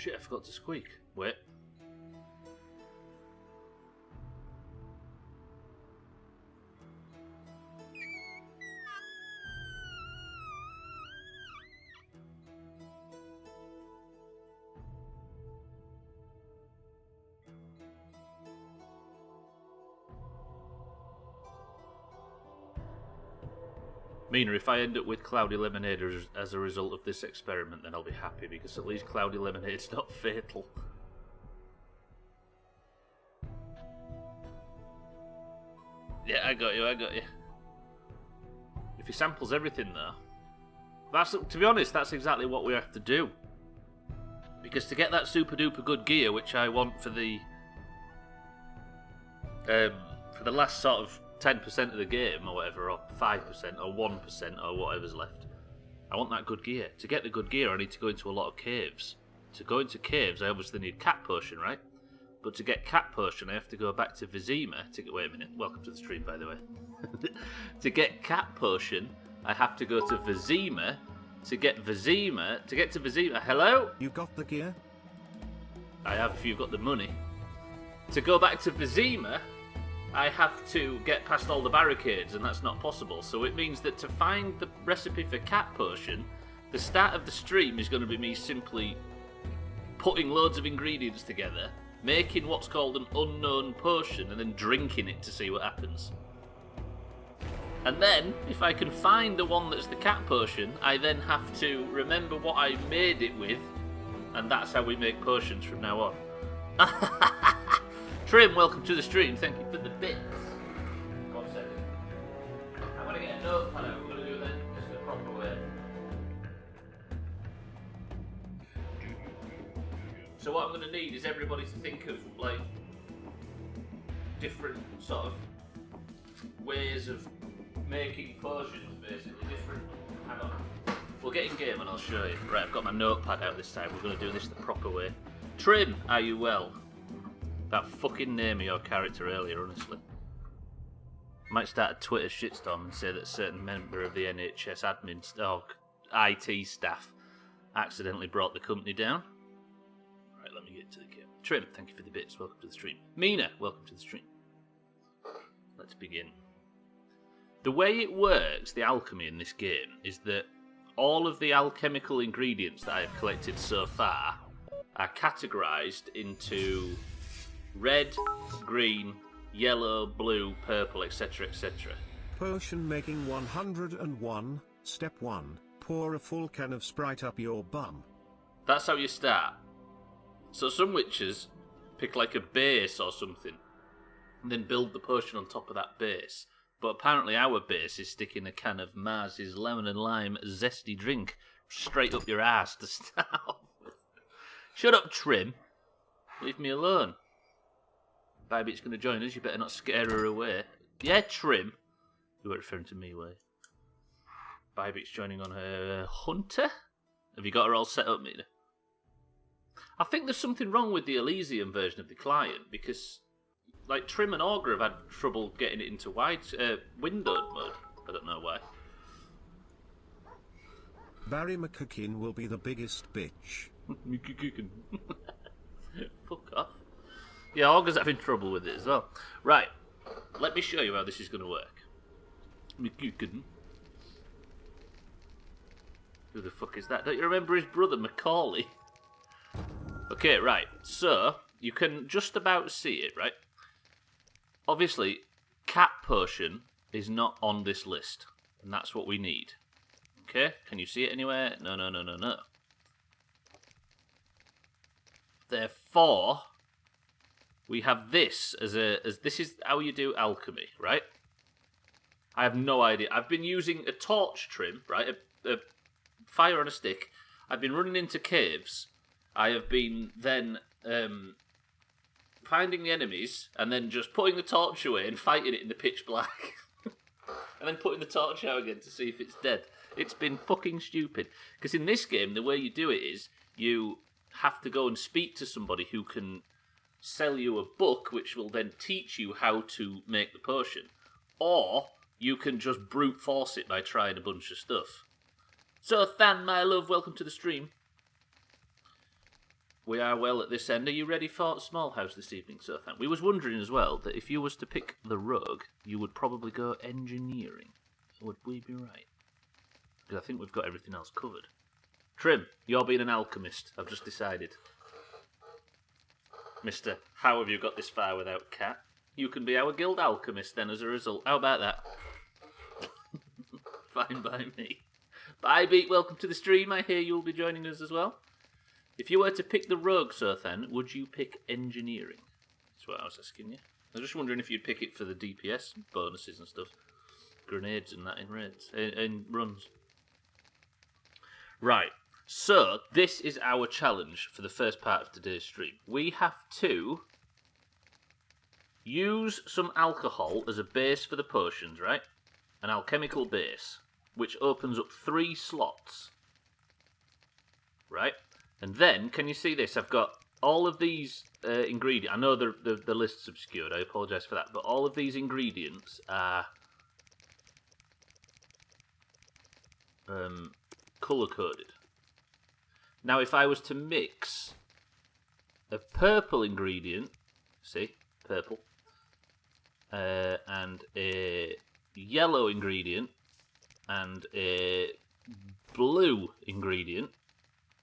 shit, I forgot to squeak. Wait. Mina, if I end up with Cloudy Lemonade as a result of this experiment, then I'll be happy, because at least Cloudy Lemonade's not fatal. Yeah, I got you. If he samples everything, though, to be honest, that's exactly what we have to do. Because to get that super duper good gear, which I want for the last sort of 10% of the game, or whatever, or 5%, or 1%, or whatever's left, I want that good gear. To get the good gear, I need to go into a lot of caves. To go into caves, I obviously need Cat Potion, right? But to get Cat Potion, I have to go back to Vizima. Wait a minute, welcome to the stream, by the way. To get Cat Potion, I have to go to Vizima. To get to Vizima, hello? You got the gear? I have, if you've got the money. To go back to Vizima, I have to get past all the barricades, and that's not possible. So it means that to find the recipe for Cat Potion, the start of the stream is going to be me simply putting loads of ingredients together, making what's called an unknown potion, and then drinking it to see what happens. And then, if I can find the one that's the Cat Potion, I then have to remember what I made it with, and that's how we make potions from now on. Trim, welcome to the stream. Thank you for the bits. 1 second. I'm going to get a notepad out. We're going to do that just the proper way. So what I'm going to need is everybody to think of, like, different sort of ways of making potions, basically. Hang on. We'll get in game and I'll show you. Right, I've got my notepad out this time. We're going to do this the proper way. Trim, are you well? That fucking name of your character earlier, honestly. Might start a Twitter shitstorm and say that a certain member of the NHS admin or IT staff accidentally brought the company down. Right, let me get to the game. Trim, thank you for the bits. Welcome to the stream. Mina, welcome to the stream. Let's begin. The way it works, the alchemy in this game, is that all of the alchemical ingredients that I have collected so far are categorised into red, green, yellow, blue, purple, etc., etc. Potion making 101, step 1, pour a full can of Sprite up your bum. That's how you start. So some witches pick like a base or something, and then build the potion on top of that base. But apparently our base is sticking a can of Mars's lemon and lime zesty drink straight up your ass to start off with. Shut up, Trim. Leave me alone. Baby's going to join us. You better not scare her away. Yeah, Trim. You weren't referring to me, were you? Bybit's joining on her hunter? Have you got her all set up, Mina? I think there's something wrong with the Elysium version of the client, because like Trim and Augur have had trouble getting it into windowed mode. I don't know why. Barry McCuckin will be the biggest bitch. McCuckin. Fuck off. Yeah, Augur's having trouble with it as well. Right, let me show you how this is going to work. McCuckin. Who the fuck is that? Don't you remember his brother, Macaulay? Okay, right, so you can just about see it, right? Obviously, Cat Potion is not on this list, and that's what we need. Okay, can you see it anywhere? No. Therefore, we have this as this is how you do alchemy, right? I have no idea. I've been using a torch, Trim, right? A fire on a stick. I've been running into caves. I have been then finding the enemies and then just putting the torch away and fighting it in the pitch black. And then putting the torch out again to see if it's dead. It's been fucking stupid. Because in this game, the way you do it is you have to go and speak to somebody who can sell you a book which will then teach you how to make the potion. Or you can just brute force it by trying a bunch of stuff. So, Than, my love, welcome to the stream. We are well at this end. Are you ready for Small House this evening, Sothan? We was wondering as well that if you was to pick the rogue, you would probably go engineering. Would we be right? Because I think we've got everything else covered. Trim, you're being an alchemist. I've just decided. Mister, how have you got this far without Cat? You can be our guild alchemist then as a result. How about that? Fine by me. Bye, Beat. Welcome to the stream. I hear you'll be joining us as well. If you were to pick the rogue, Sothan, would you pick engineering? That's what I was asking you. I was just wondering if you'd pick it for the DPS bonuses and stuff. Grenades and that in raids. In runs. Right. So, this is our challenge for the first part of today's stream. We have to use some alcohol as a base for the potions, right? An alchemical base, which opens up 3 slots. Right? And then, can you see this? I've got all of these ingredients. I know the list's obscured, I apologise for that. But all of these ingredients are colour-coded. Now, if I was to mix a purple ingredient, see, purple, and a yellow ingredient, and a blue ingredient,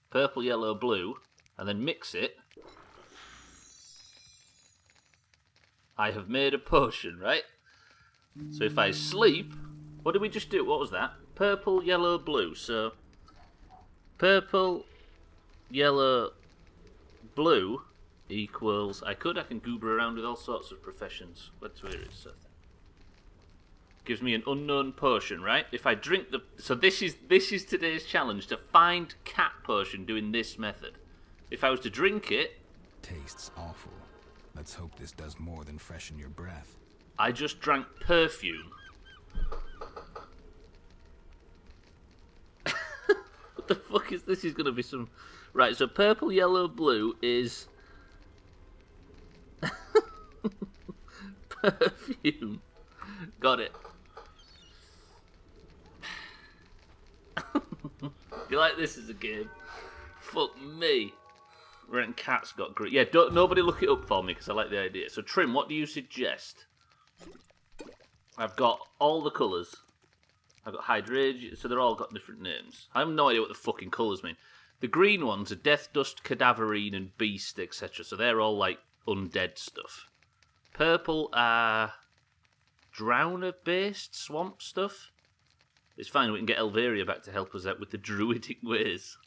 purple, yellow, blue, and then mix it, I have made a potion, right? So if I sleep, what did we just do? What was that? Purple, yellow, blue. So, purple, yellow, blue equals... I can goober around with all sorts of professions. Let's where it is. So. Gives me an unknown potion, right? If I drink the... So this is today's challenge, to find cat potion doing this method. If I was to drink it... Tastes awful. Let's hope this does more than freshen your breath. I just drank perfume. What the fuck is this? Is going to be some... Right, so purple, yellow, blue is... perfume. Got it. You like this as a game? Fuck me. Rent Cat's got great. Yeah, nobody look it up for me because I like the idea. So Trim, what do you suggest? I've got all the colours. I've got hydrangea, so they're all got different names. I have no idea what the fucking colours mean. The green ones are Death Dust, Cadaverine, and Beast, etc. So they're all like undead stuff. Purple are Drowner-based swamp stuff. It's fine, we can get Elveria back to help us out with the druidic ways.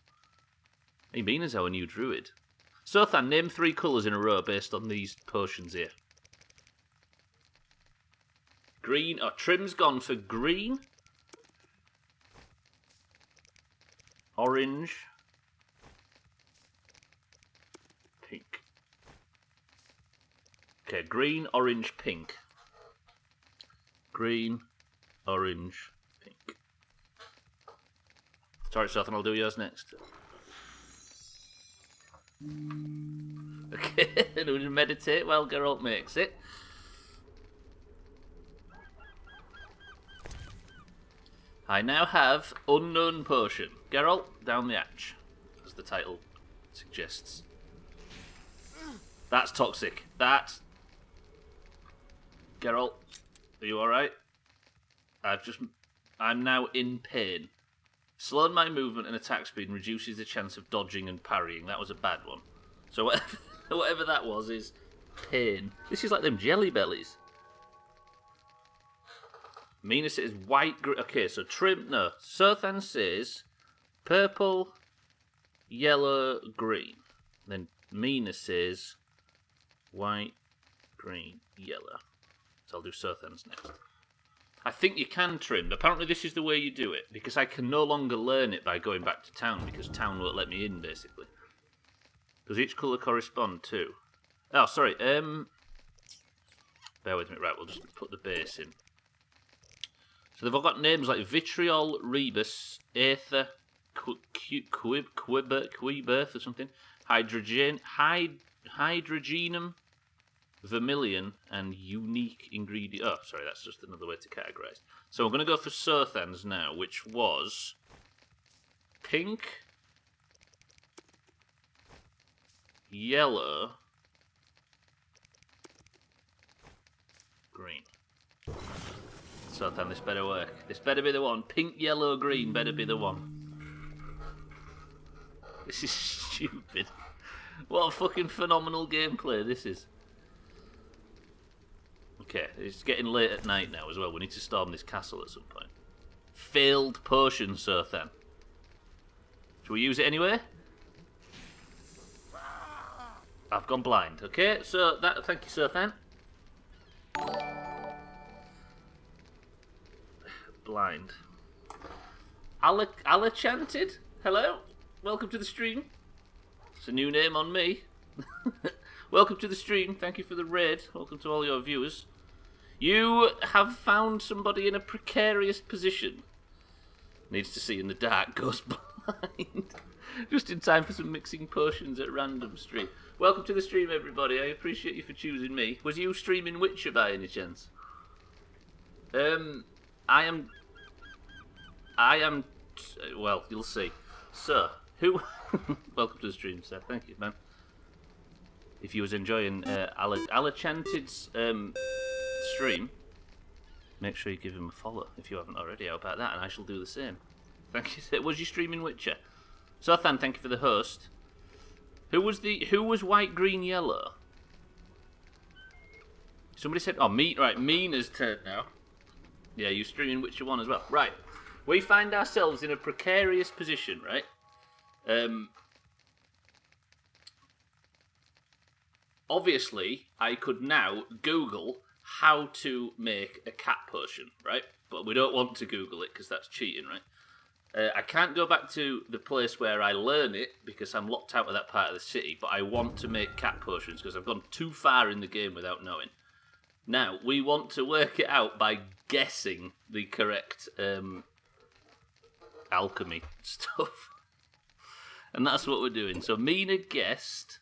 Hey, Mina's our new druid. Sothan, name 3 colours in a row based on these potions here. Green. Oh, Trim's gone for green. Orange. Pink. Okay, green, orange, pink. Green, orange, pink. Sorry, Sothan, I'll do yours next. Okay, do we meditate while Geralt makes it? I now have Unknown Potion. Geralt, down the hatch, as the title suggests. That's toxic. That's... Geralt, are you alright? I'm now in pain. Slowed my movement and attack speed and reduces the chance of dodging and parrying. That was a bad one. So whatever that was is pain. This is like them jelly bellies. Mina says white... Okay, so Trim... No. Sothan says purple, yellow, green. Then Mina says white, green, yellow. So I'll do Sothan's next. I think you can Trim. Apparently this is the way you do it, because I can no longer learn it by going back to town, because town won't let me in, basically. Does each colour correspond to... Oh, sorry. Bear with me. Right, we'll just put the base in. So they've all got names like Vitriol, Rebus, Aether, Quibirth or something, Hydrogenum, Vermilion, and Unique Ingredient. Oh, sorry, that's just another way to categorise. So we're going to go for Sothan's now, which was pink, yellow, green. So then this better work. This better be the one. Pink, yellow, green better be the one. This is stupid. What a fucking phenomenal gameplay this is. Okay, it's getting late at night now as well. We need to storm this castle at some point. Failed potion, Sothan. Shall we use it anyway? I've gone blind. Okay, so that. Thank you, Sothan. Blind. Alachanted? Hello? Welcome to the stream. It's a new name on me. Welcome to the stream. Thank you for the raid. Welcome to all your viewers. You have found somebody in a precarious position. Needs to see in the dark, goes blind. Just in time for some mixing potions at random stream. Welcome to the stream, everybody. I appreciate you for choosing me. Was you streaming Witcher by any chance? I am. Well, you'll see. So, who? Welcome to the stream, sir. Thank you, man. If you was enjoying Alachanted's stream, make sure you give him a follow if you haven't already. How about that? And I shall do the same. Thank you. Was you streaming Witcher? Sothan, thank you for the host. Who was white, green, yellow? Somebody said, oh, right, Mina's turn now. Yeah, you streaming Witcher 1 as well. Right. We find ourselves in a precarious position, right? Obviously, I could now Google how to make a cat potion, right? But we don't want to Google it because that's cheating, right? I can't go back to the place where I learn it because I'm locked out of that part of the city, but I want to make cat potions because I've gone too far in the game without knowing. Now, we want to work it out by guessing the correct alchemy stuff. And that's what we're doing. So Mina guessed...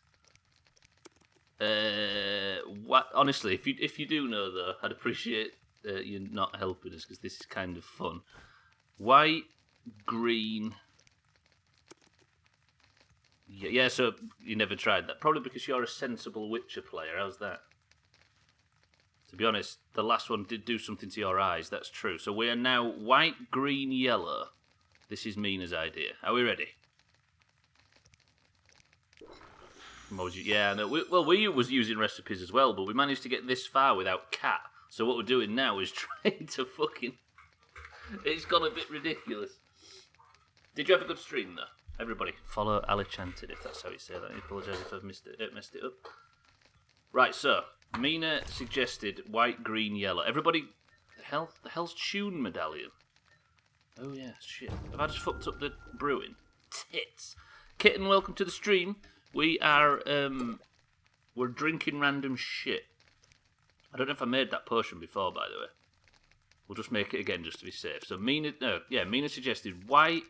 what? Honestly, if you do know, though, I'd appreciate you not helping us because this is kind of fun. White... green. Yeah, so you never tried that. Probably because you're a sensible Witcher player. How's that? To be honest, the last one did do something to your eyes. That's true. So we are now white, green, yellow. This is Mina's idea. Are we ready? Yeah, no. We was using recipes as well, but we managed to get this far without cat. So what we're doing now is trying to fucking... It's gone a bit ridiculous. Did you have a good stream, though? Everybody, follow Alichanted, if that's how you say that. I apologise if I've messed it up. Right, so, Mina suggested white, green, yellow. Everybody, the hell's Tune Medallion? Oh, yeah, shit. Have I just fucked up the brewing? Tits. Kitten, welcome to the stream. We are, we're drinking random shit. I don't know if I made that potion before, by the way. We'll just make it again just to be safe. So Mina suggested white,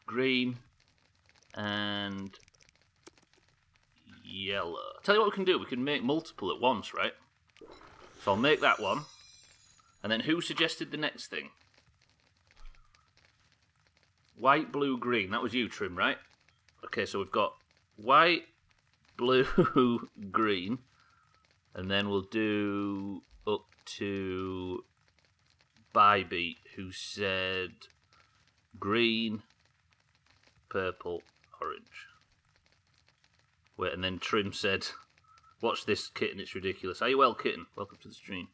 green, and yellow. Tell you what we can do. We can make multiple at once, right? So I'll make that one. And then who suggested the next thing? White, blue, green. That was you, Trim, right? Okay, so we've got white, blue, green. And then we'll do up to Bybeat, who said green, purple, orange. Wait, and then Trim said, watch this, Kitten, it's ridiculous. Are you well, Kitten? Welcome to the stream.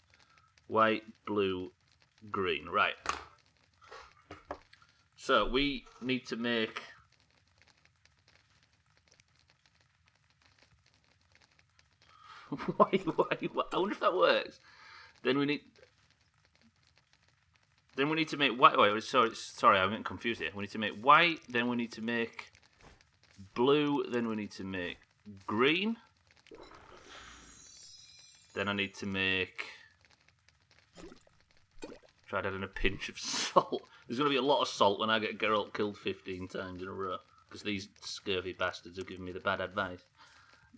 White, blue, green. Right. So, we need to make... Why? I wonder if that works. Then we need to make white. Wait, sorry, I'm getting confused here. We need to make white. Then we need to make blue. Then we need to make green. Then I need to make. Try adding a pinch of salt. There's going to be a lot of salt when I get Geralt killed 15 times in a row because these scurvy bastards have given me the bad advice.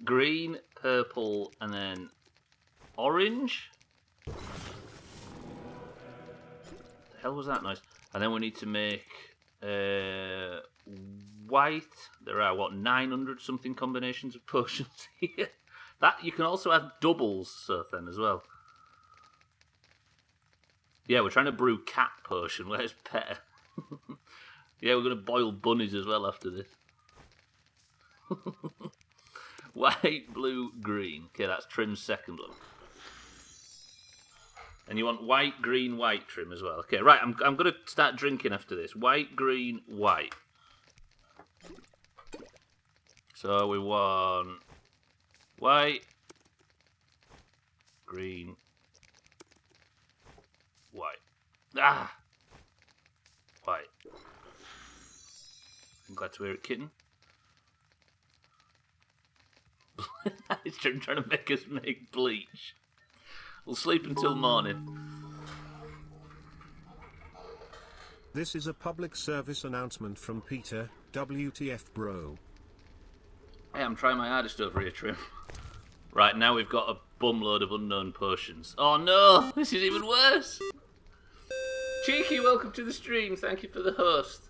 Green, purple, and then orange. The hell was that noise? And then we need to make white. There are, what, 900 something combinations of potions here? That, you can also have doubles, Sothan, as well. Yeah, we're trying to brew cat potion. Where's Pet? Yeah, we're going to boil bunnies as well after this. White, blue, green. Okay, that's Trim's second one. And you want white, green, white, Trim as well. Okay, right, I'm going to start drinking after this. White, green, white. So we want white, green, white. Ah! White. I'm glad to hear it, kitten. He's trying to make us make bleach. We'll sleep until morning. This is a public service announcement from Peter, WTF bro. Hey, I'm trying my hardest over here, Trim. Right, now we've got a bumload of unknown potions. Oh no, this is even worse. Cheeky, welcome to the stream. Thank you for the host.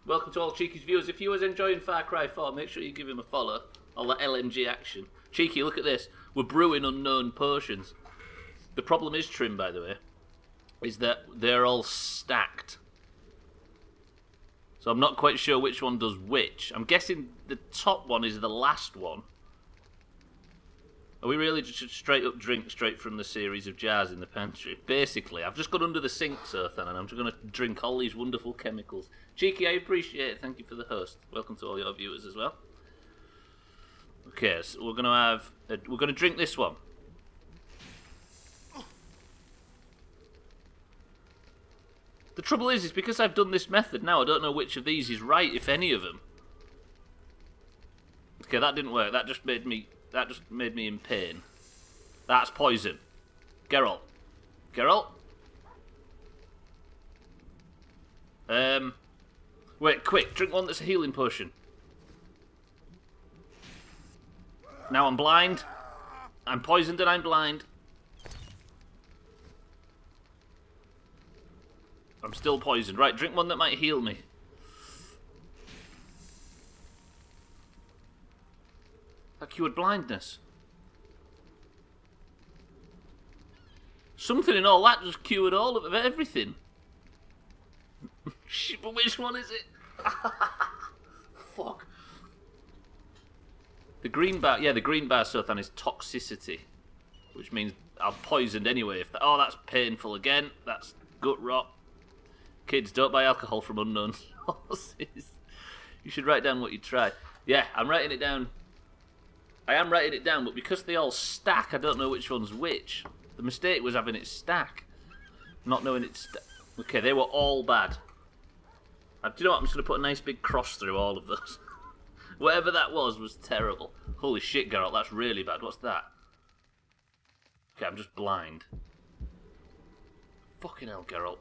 Welcome to all Cheeky's viewers. If you was enjoying Far Cry 4, make sure you give him a follow. All that LMG action. Cheeky, look at this. We're brewing unknown potions. The problem is, Trim, by the way, is that they're all stacked. So I'm not quite sure which one does which. I'm guessing the top one is the last one. Are we really just straight up drink straight from the series of jars in the pantry? Basically, I've just gone under the sink, Sothan, and I'm just going to drink all these wonderful chemicals. Cheeky, I appreciate it. Thank you for the host. Welcome to all your viewers as well. Okay, so we're going to drink this one. The trouble is because I've done this method now, I don't know which of these is right, if any of them. Okay, that didn't work. That just made me in pain. That's poison. Geralt. Geralt? Wait, quick, drink one that's a healing potion. Now I'm blind. I'm poisoned and I'm blind. I'm still poisoned. Right, drink one that might heal me. That cured blindness. Something in all that just cured all of everything. But which one is it? Fuck. The green bar, yeah, the green bar, Sothan, is toxicity. Which means I'm poisoned anyway. Oh, that's painful again. That's gut rot. Kids, don't buy alcohol from unknown sources. You should write down what you try. Yeah, I'm writing it down. I am writing it down, but because they all stack, I don't know which one's which. The mistake was having it stack. Not knowing it's... Okay, they were all bad. Do you know what? I'm just going to put a nice big cross through all of those. Whatever that was terrible. Holy shit, Geralt, that's really bad. What's that? Okay, I'm just blind. Fucking hell, Geralt.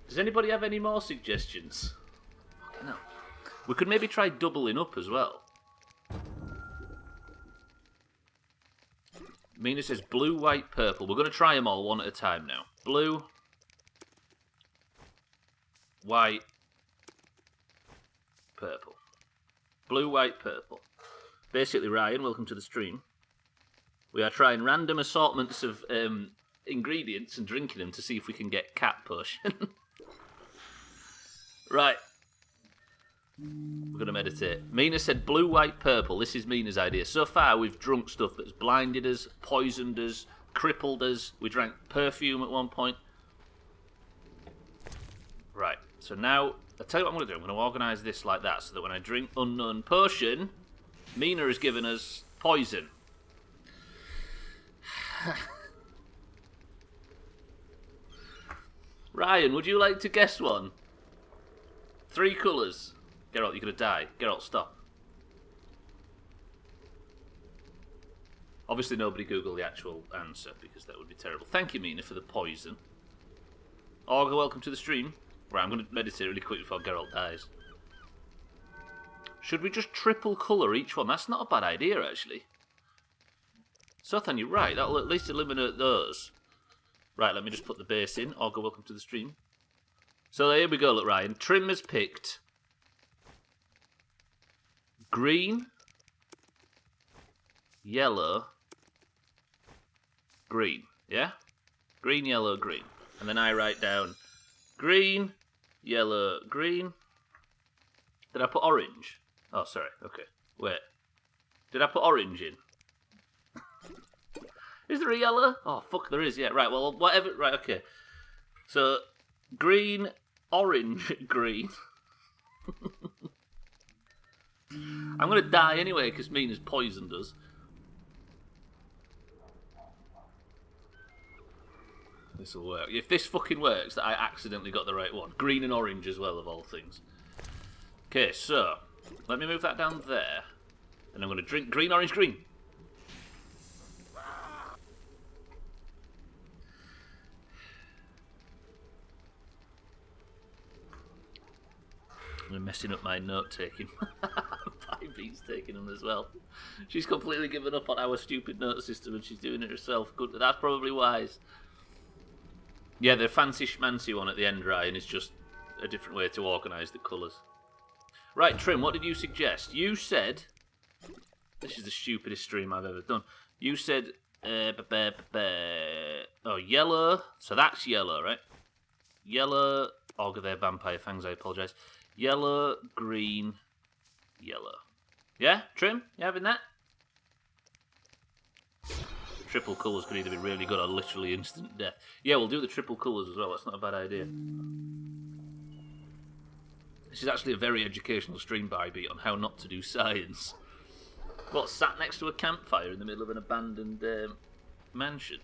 Does anybody have any more suggestions? Fucking hell. We could maybe try doubling up as well. Mina says blue, white, purple. We're going to try them all one at a time now. Blue, white, purple. Blue, white, purple. Basically, Ryan, welcome to the stream. We are trying random assortments of ingredients and drinking them to see if we can get cat potion. Right. We're going to meditate. Mina said blue, white, purple. This is Mina's idea. So far, we've drunk stuff that's blinded us, poisoned us, crippled us. We drank perfume at one point. Right. So now, I'll tell you what I'm going to do. I'm going to organise this like that so that when I drink unknown potion, Mina has given us poison. Ryan, would you like to guess one? 3 colours. Geralt, you're going to die. Geralt, stop. Obviously nobody Google the actual answer because that would be terrible. Thank you, Mina, for the poison. Olga, welcome to the stream. Right, I'm going to meditate really quick before Geralt dies. Should we just triple colour each one? That's not a bad idea, actually. Sothan, you're right. That'll at least eliminate those. Right, let me just put the base in. Olga, welcome to the stream. So here we go, look, Ryan. Trim has picked green, yellow, green. Yeah? Green, yellow, green. And then I write down green, yellow, green. Did I put orange? Oh, sorry. Okay. Wait. Did I put orange in? Is there a yellow? Oh, fuck, there is. Yeah, right. Well, whatever. Right, okay. So, green, orange, green. I'm going to die anyway because Mina's poisoned us. This will work. If this fucking works, that I accidentally got the right one. Green and orange as well, of all things. Okay, so, let me move that down there. And I'm going to drink green, orange, green. I'm messing up my note-taking. Baby's taking them as well. She's completely given up on our stupid note system and she's doing it herself. Good, that's probably wise. Yeah, the fancy schmancy one at the end, Ryan, is just a different way to organise the colours. Right, Trim, what did you suggest? You said... This is the stupidest stream I've ever done. You said... oh, yellow. So that's yellow, right? Yellow... Oh, they're vampire fangs, I apologise. Yellow, green, yellow. Yeah, Trim? You having that? Triple colours could either be really good or literally instant death. Yeah, we'll do the triple colours as well. That's not a bad idea. This is actually a very educational stream by Beat on how not to do science. What, sat next to a campfire in the middle of an abandoned mansion?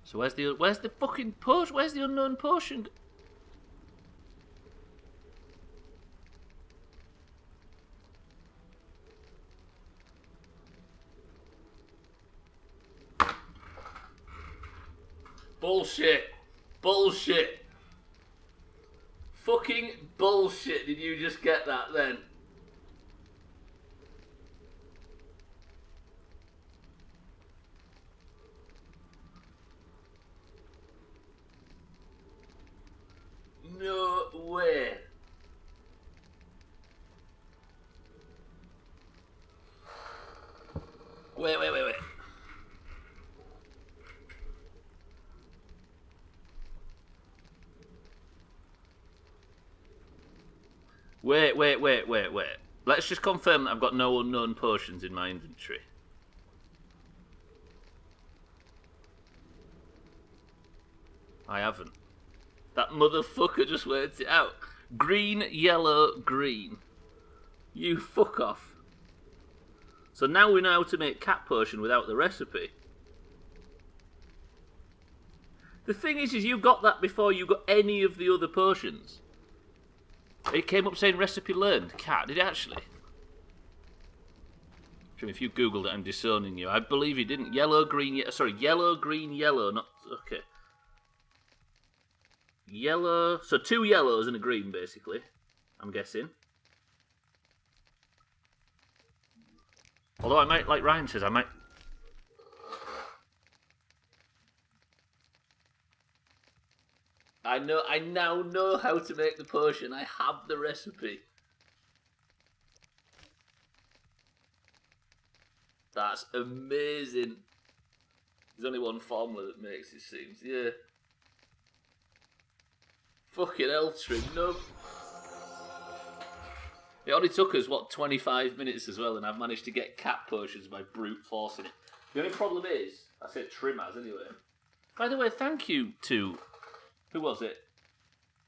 So where's the fucking potion? Where's the unknown potion? Bullshit. Bullshit. Fucking bullshit. Did you just get that then? No way. Wait. Wait. Let's just confirm that I've got no unknown potions in my inventory. I haven't. That motherfucker just worked it out. Green, yellow, green. You fuck off. So now we know how to make cat potion without the recipe. The thing is you got that before you got any of the other potions. It came up saying recipe learned. Cat, did it actually? If you googled it, I'm disowning you. I believe you didn't. Yellow, green, sorry, yellow, green, yellow. Not okay. Yellow. So 2 yellows and a green, basically. I'm guessing. Although I might, like Ryan says, I might. I now know how to make the potion. I have the recipe. That's amazing. There's only one formula that makes it, seems. Yeah. Fucking hell, Trim. No. It only took us, what, 25 minutes as well, and I've managed to get cat potions by brute forcing it. The only problem is, I said Trim has anyway. By the way, thank you to, who was it?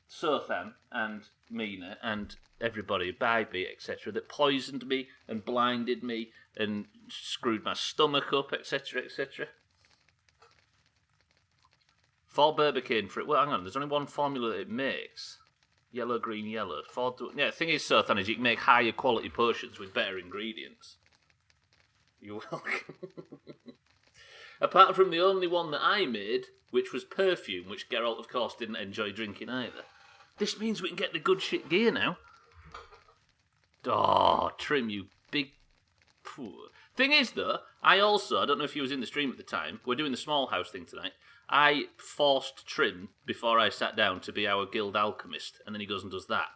Sothan and Mina and everybody, Baby, etc., that poisoned me and blinded me and screwed my stomach up, etc., etc. 4 Burbicane for it. Well, hang on, there's only one formula that it makes. Yellow, green, yellow. Yeah, the thing is, Sothan, is you can make higher quality potions with better ingredients. You're welcome. Apart from the only one that I made, which was perfume, which Geralt, of course, didn't enjoy drinking either. This means we can get the good shit gear now. Oh, Trim, you big... Phew. Thing is, though, I don't know if you was in the stream at the time, we're doing the small house thing tonight. I forced Trim, before I sat down, to be our guild alchemist, and then he goes and does that.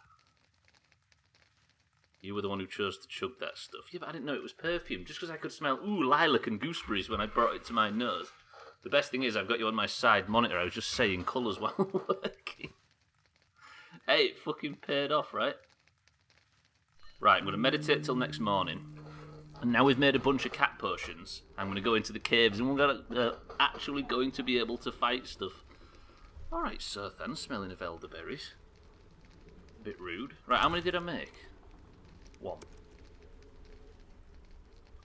You were the one who chose to chug that stuff. Yeah, but I didn't know it was perfume, just because I could smell, lilac and gooseberries when I brought it to my nose. The best thing is I've got you on my side monitor, I was just saying colours while working. Hey, it fucking paid off, right? Right, I'm going to meditate till next morning. And now we've made a bunch of cat potions, I'm going to go into the caves and we're actually going to be able to fight stuff. Alright, so then, smelling of elderberries. A bit rude. Right, how many did I make? 1.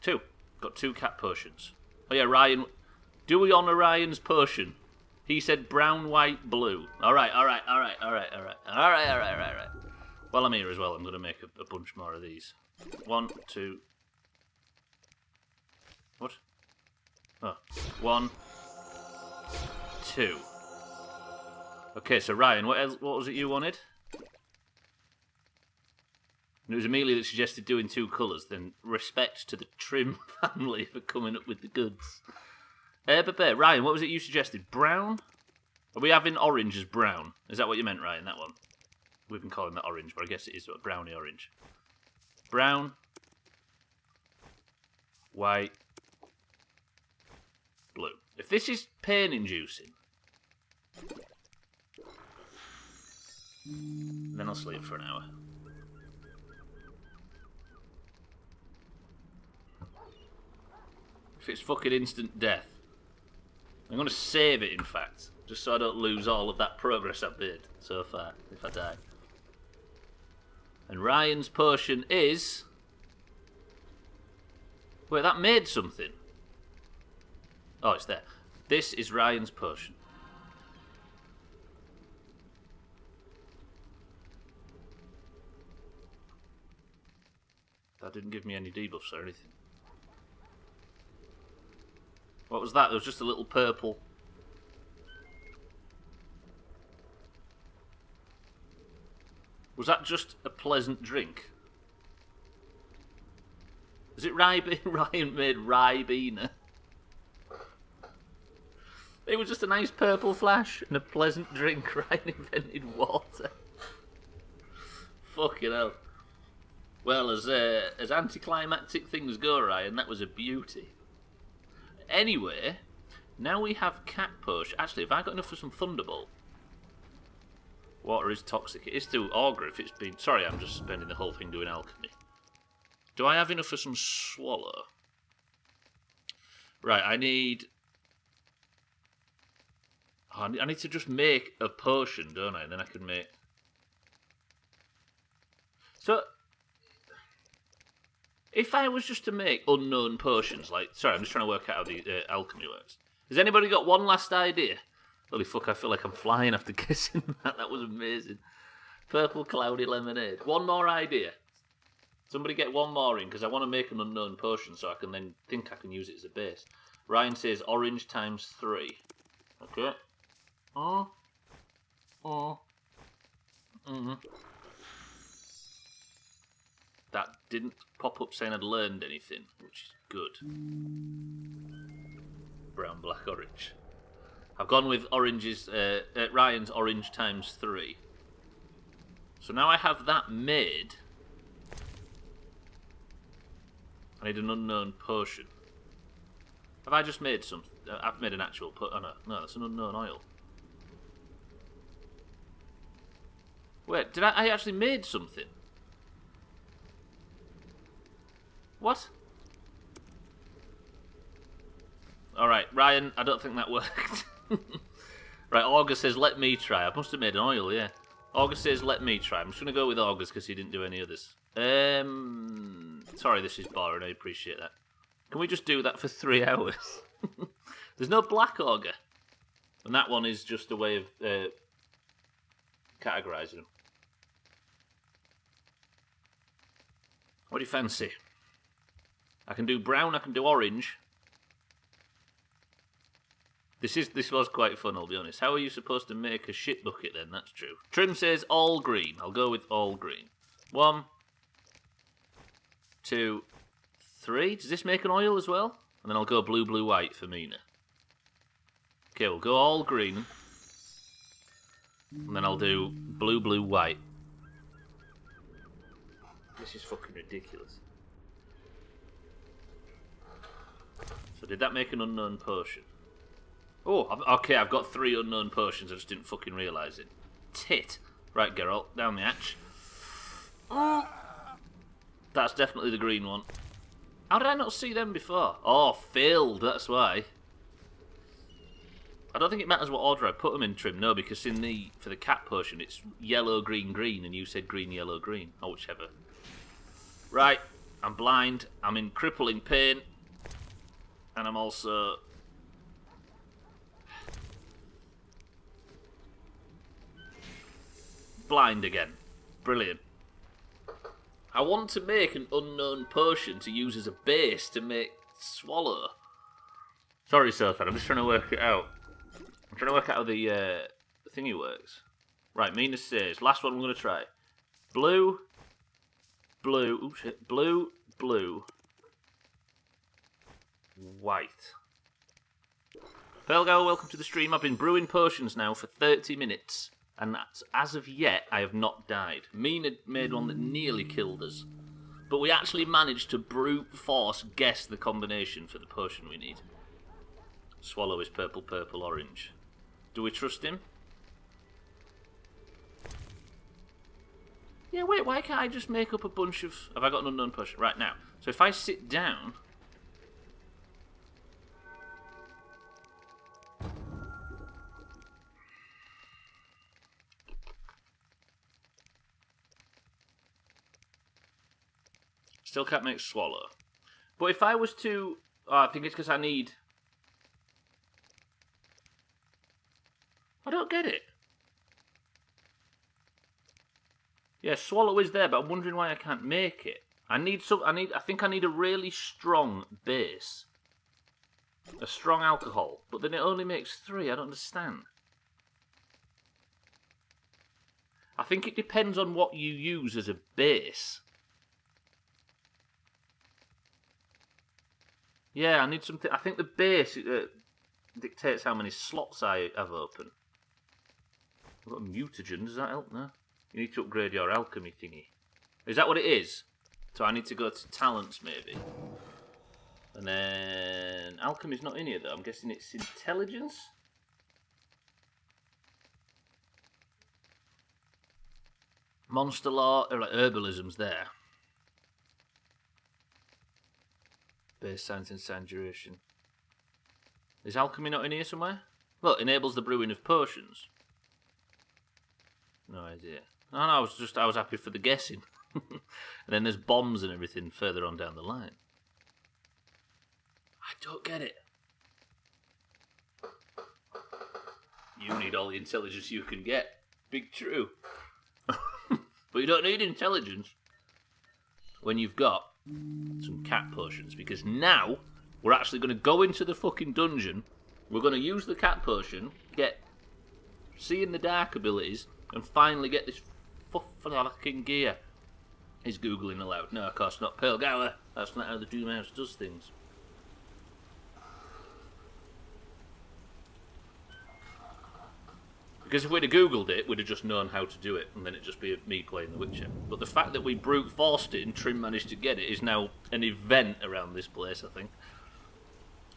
2. Got 2 cat potions. Oh yeah, Ryan. Do we honour Ryan's potion? He said brown, white, blue. Alright. Well, I'm here as well. I'm going to make a bunch more of these. 1, 2. What? Oh. 1, 2. Okay, so Ryan, what was it you wanted? And it was Amelia that suggested doing 2 colours. Then respect to the Trim family for coming up with the goods. Ryan, what was it you suggested? Brown? Are we having orange as brown? Is that what you meant, Ryan, that one? We've been calling that orange, but I guess it is browny orange. Brown. White. Blue. If this is pain-inducing, then I'll sleep for an hour. If it's fucking instant death, I'm going to save it, in fact, just so I don't lose all of that progress I've made so far, if I die. And Ryan's potion is... Wait, that made something. Oh, it's there. This is Ryan's potion. That didn't give me any debuffs or anything. What was that? There was just a little purple. Was that just a pleasant drink? Is it Ryan made Ribena? It was just a nice purple flash and a pleasant drink. Ryan invented water. Fucking hell. Well, as anticlimactic things go, Ryan, that was a beauty. Anyway, now we have cat push. Actually, have I got enough for some Thunderbolt? Water is toxic. It is to augur if it's been... Sorry, I'm just spending the whole thing doing alchemy. Do I have enough for some Swallow? Right, I need... Oh, I need to just make a potion, don't I? And then I can make... So... If I was just to make unknown potions, like... Sorry, I'm just trying to work out how the alchemy works. Has anybody got one last idea? Holy fuck, I feel like I'm flying after guessing that. That was amazing. Purple cloudy lemonade. One more idea. Somebody get one more in, because I want to make an unknown potion so I can then think I can use it as a base. Ryan says orange times 3. Okay. That didn't pop up saying I'd learned anything, which is good. Brown, black, orange. I've gone with oranges, Ryan's orange times 3. So now I have that made. I need an unknown potion. Have I just made some? I've made an actual oh no, that's an unknown oil. Wait, did I actually made something? What? Alright, Ryan, I don't think that worked. Right, Augur says, let me try. I must have made an oil, yeah. Augur says, let me try. I'm just going to go with Augur's because he didn't do any others. Sorry, this is boring. I appreciate that. Can we just do that for 3 hours? There's no black Augur. And that one is just a way of categorising them. What do you fancy? I can do brown, I can do orange. This was quite fun, I'll be honest. How are you supposed to make a shit bucket then? That's true. Trim says all green. I'll go with all green. 1, 2, 3. Does this make an oil as well? And then I'll go blue, blue, white for Mina. Okay, we'll go all green. And then I'll do blue, blue, white. This is fucking ridiculous. So did that make an unknown potion? Oh, okay, I've got 3 unknown potions. I just didn't fucking realise it. Tit. Right, Geralt, down the hatch. Oh, that's definitely the green one. How did I not see them before? Oh, filled, that's why. I don't think it matters what order I put them in, Trim. No, because for the cat potion, it's yellow, green, green, and you said green, yellow, green. Or whichever. Right, I'm blind. I'm in crippling pain. And I'm also... blind again. Brilliant. I want to make an unknown potion to use as a base to make Swallow. Sorry, Sothan, I'm just trying to work it out. I'm trying to work out how the thingy works. Right, Mina says, last one I'm going to try. Blue, blue, oh shit, blue, blue, white. Pelgal, welcome to the stream. I've been brewing potions now for 30 minutes. And that's, as of yet, I have not died. Mina made one that nearly killed us. But we actually managed to brute force guess the combination for the potion we need. Swallow is purple, purple, orange. Do we trust him? Yeah, wait, why can't I just make up a bunch of... Have I got an unknown potion? Right, now. So if I sit down... Still can't make Swallow. But if I was to... Oh, I think it's because I need... I don't get it. Yeah, Swallow is there, but I'm wondering why I can't make it. I think I need a really strong base. A strong alcohol. But then it only makes 3. I don't understand. I think it depends on what you use as a base. Yeah, I need something. I think the base dictates how many slots I have open. I've got a mutagen. Does that help? No. You need to upgrade your alchemy thingy. Is that what it is? So I need to go to talents maybe. And then alchemy's not in here though. I'm guessing it's intelligence. Monster law, or like herbalism's there. Base science and science duration. Is alchemy not in here somewhere? Well, it enables the brewing of potions. No idea. No, I was happy for the guessing. And then there's bombs and everything further on down the line. I don't get it. You need all the intelligence you can get. Big true. But you don't need intelligence when you've got some cat potions, because now we're actually going to go into the fucking dungeon. We're going to use the cat potion, get see in the dark abilities, and finally get this fucking gear. He's googling aloud. No, of course not. Pearl Gower. That's not how the Doomhaus does things. Because if we'd have googled it, we'd have just known how to do it, and then it'd just be me playing The Witcher. But the fact that we brute forced it and Trim managed to get it is now an event around this place, I think.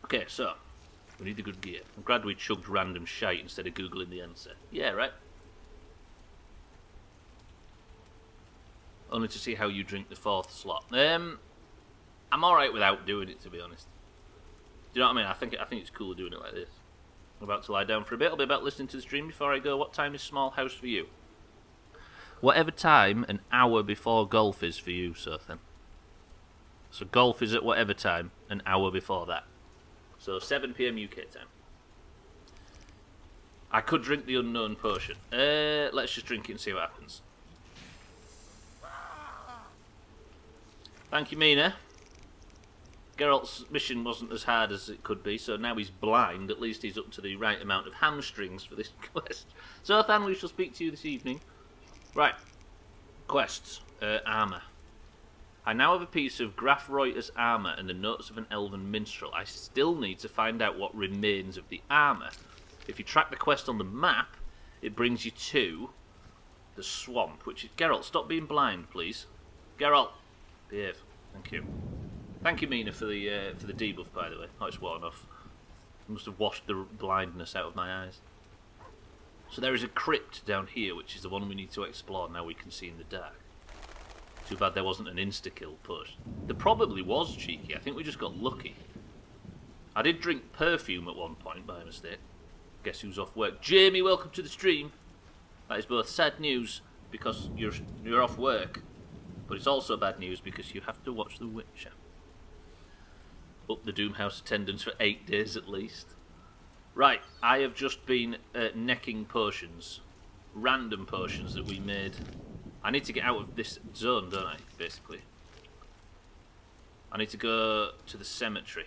Okay, so we need the good gear. I'm glad we chugged random shite instead of googling the answer. Yeah, right. Only to see how you drink the 4th slot. I'm alright without doing it, to be honest. Do you know what I mean? I think it's cool doing it like this. I'm about to lie down for a bit. I'll be about listening to the stream before I go. What time is small house for you? Whatever time an hour before golf is for you, Sothan. So golf is at whatever time, an hour before that. So 7 PM UK time. I could drink the unknown potion. Let's just drink it and see what happens. Thank you, Mina. Geralt's mission wasn't as hard as it could be, so now he's blind. At least he's up to the right amount of hamstrings for this quest. So, Than, we shall speak to you this evening. Right. Quests. Armour. I now have a piece of Graf Reuter's armour and the notes of an elven minstrel. I still need to find out what remains of the armour. If you track the quest on the map, it brings you to the swamp, which is... Geralt, stop being blind, please. Geralt, behave. Thank you. Thank you, Mina, for the debuff, by the way. Oh, it's worn off. I must have washed the blindness out of my eyes. So there is a crypt down here, which is the one we need to explore now we can see in the dark. Too bad there wasn't an insta-kill push. There probably was, Cheeky. I think we just got lucky. I did drink perfume at one point by mistake. Guess who's off work? Jamie, welcome to the stream. That is both sad news because you're off work, but it's also bad news because you have to watch The Witcher. Up the Doomhaus attendance for 8 days at least. Right, I have just been necking potions. Random potions that we made. I need to get out of this zone, don't I, basically? I need to go to the cemetery.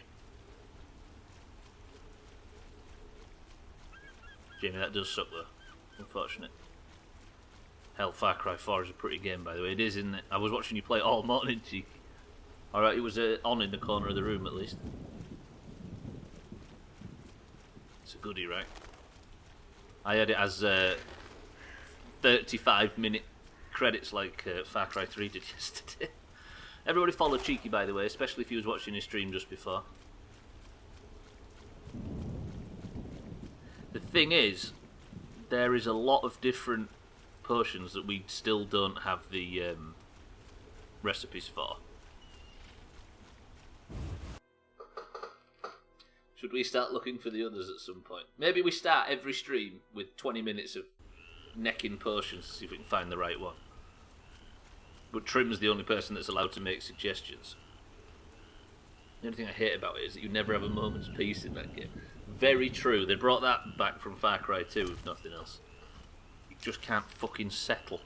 Jamie, that does suck though. Unfortunate. Hell, Far Cry 4 is a pretty game, by the way. It is, isn't it? I was watching you play all morning, Cheeky. Alright, it was on in the corner of the room, at least. It's a goodie, right? I had it as 35-minute credits like Far Cry 3 did yesterday. Everybody follow Cheeky, by the way, especially if you was watching his stream just before. The thing is, there is a lot of different potions that we still don't have the recipes for. Should we start looking for the others at some point? Maybe we start every stream with 20 minutes of necking potions to see if we can find the right one. But Trim's the only person that's allowed to make suggestions. The only thing I hate about it is that you never have a moment's peace in that game. Very true. They brought that back from Far Cry 2, if nothing else. You just can't fucking settle.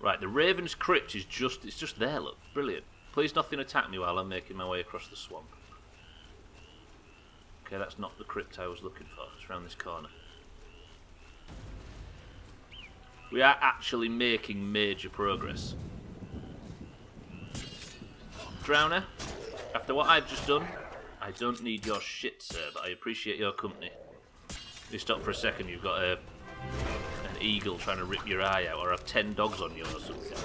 Right, the Raven's Crypt is just there, look. Brilliant. Please nothing attack me while I'm making my way across the swamp. Okay, that's not the crypt I was looking for. It's around this corner. We are actually making major progress. Drowner, after what I've just done, I don't need your shit, sir, but I appreciate your company. You stop for a second, you've got an eagle trying to rip your eye out, or have 10 dogs on you or something.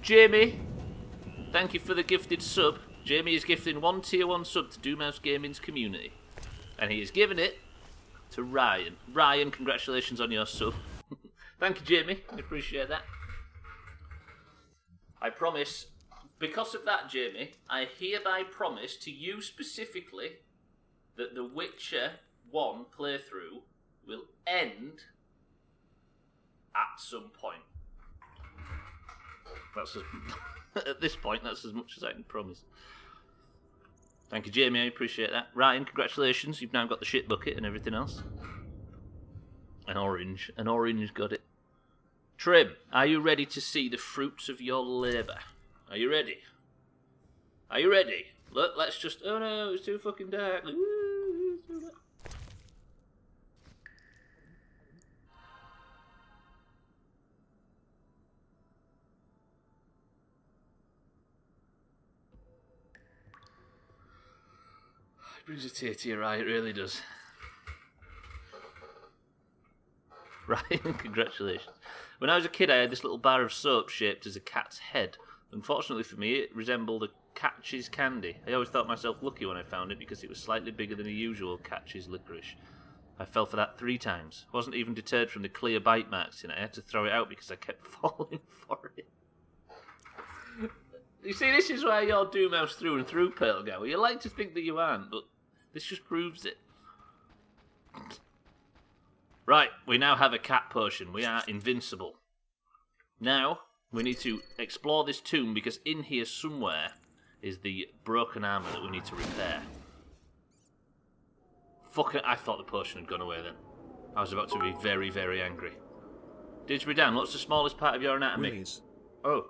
Jamie, thank you for the gifted sub. Jamie is gifting 1 tier 1 sub to DoomhausGaming's community. And he is giving it to Ryan. Ryan, congratulations on your sub. Thank you, Jamie. I appreciate that. I promise, because of that, Jamie, I hereby promise to you specifically that the Witcher 1 playthrough will end at some point. That's at this point, that's as much as I can promise. Thank you, Jamie. I appreciate that. Ryan, congratulations. You've now got the shit bucket and everything else. An orange got it. Trim, are you ready to see the fruits of your labour? Are you ready? Are you ready? Look, let's just... Oh no, it's too fucking dark. Ooh, it's too dark. It brings a tear to your eye, it really does. Ryan, congratulations. When I was a kid, I had this little bar of soap shaped as a cat's head. Unfortunately for me, it resembled a Catch's candy. I always thought myself lucky when I found it because it was slightly bigger than a usual Catch's licorice. I fell for that 3 times. Wasn't even deterred from the clear bite marks in it. I had to throw it out because I kept falling for it. You see, this is why you're Doomhaus through and through, Pale Gower. You like to think that you aren't, but this just proves it. Right, we now have a cat potion. We are invincible. Now, we need to explore this tomb because in here somewhere is the broken armour that we need to repair. Fuck it, I thought the potion had gone away then. I was about to be very, very angry. Didgeridoo, what's the smallest part of your anatomy? Willies. Oh.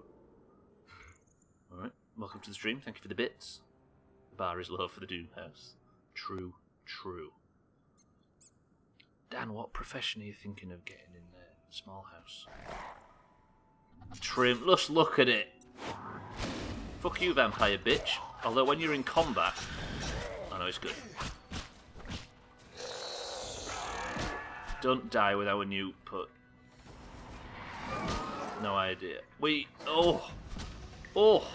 Alright, welcome to the stream. Thank you for the bits. The bar is low for the Doomhaus. True, true. Dan, what profession are you thinking of getting in the small house? Trim. Just look at it. Fuck you, vampire bitch. Although when you're in combat... Oh no, it's good. Don't die with our new put. No idea. We... Oh! Oh!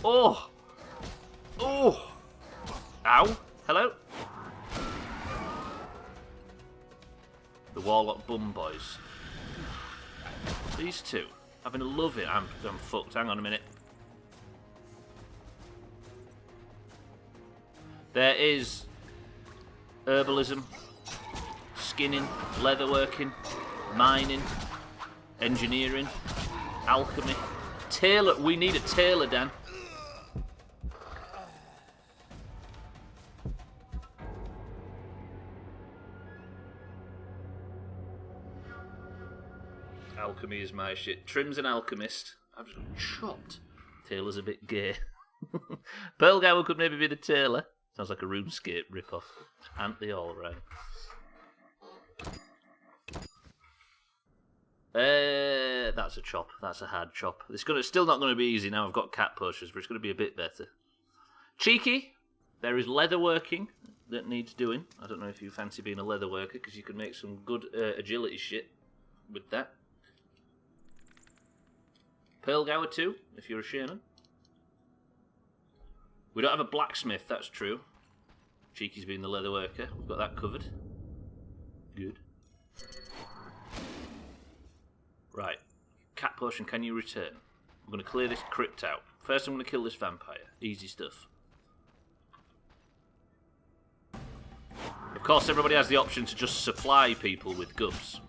Oh! Oh! Ow! Hello? The Warlock Bum Boys. These two. Having a love it. I'm fucked. Hang on a minute. There is herbalism, skinning, leatherworking, mining, engineering, alchemy, tailor. We need a tailor, Dan. Alchemy is my shit. Trim's an alchemist. I've just got chopped. Tailor's a bit gay. Pearl Gower could maybe be the tailor. Sounds like a RuneScape rip-off. Aren't they all, right? That's a chop. That's a hard chop. It's still not going to be easy now. I've got cat potions, but it's going to be a bit better. Cheeky. There is leatherworking that needs doing. I don't know if you fancy being a leatherworker, because you can make some good agility shit with that. Pearl Gower too, if you're a shaman. We don't have a blacksmith, that's true. Cheeky's being the leatherworker. We've got that covered. Good. Right. Cat potion, can you return? I'm going to clear this crypt out. First I'm going to kill this vampire. Easy stuff. Of course, everybody has the option to just supply people with gubs.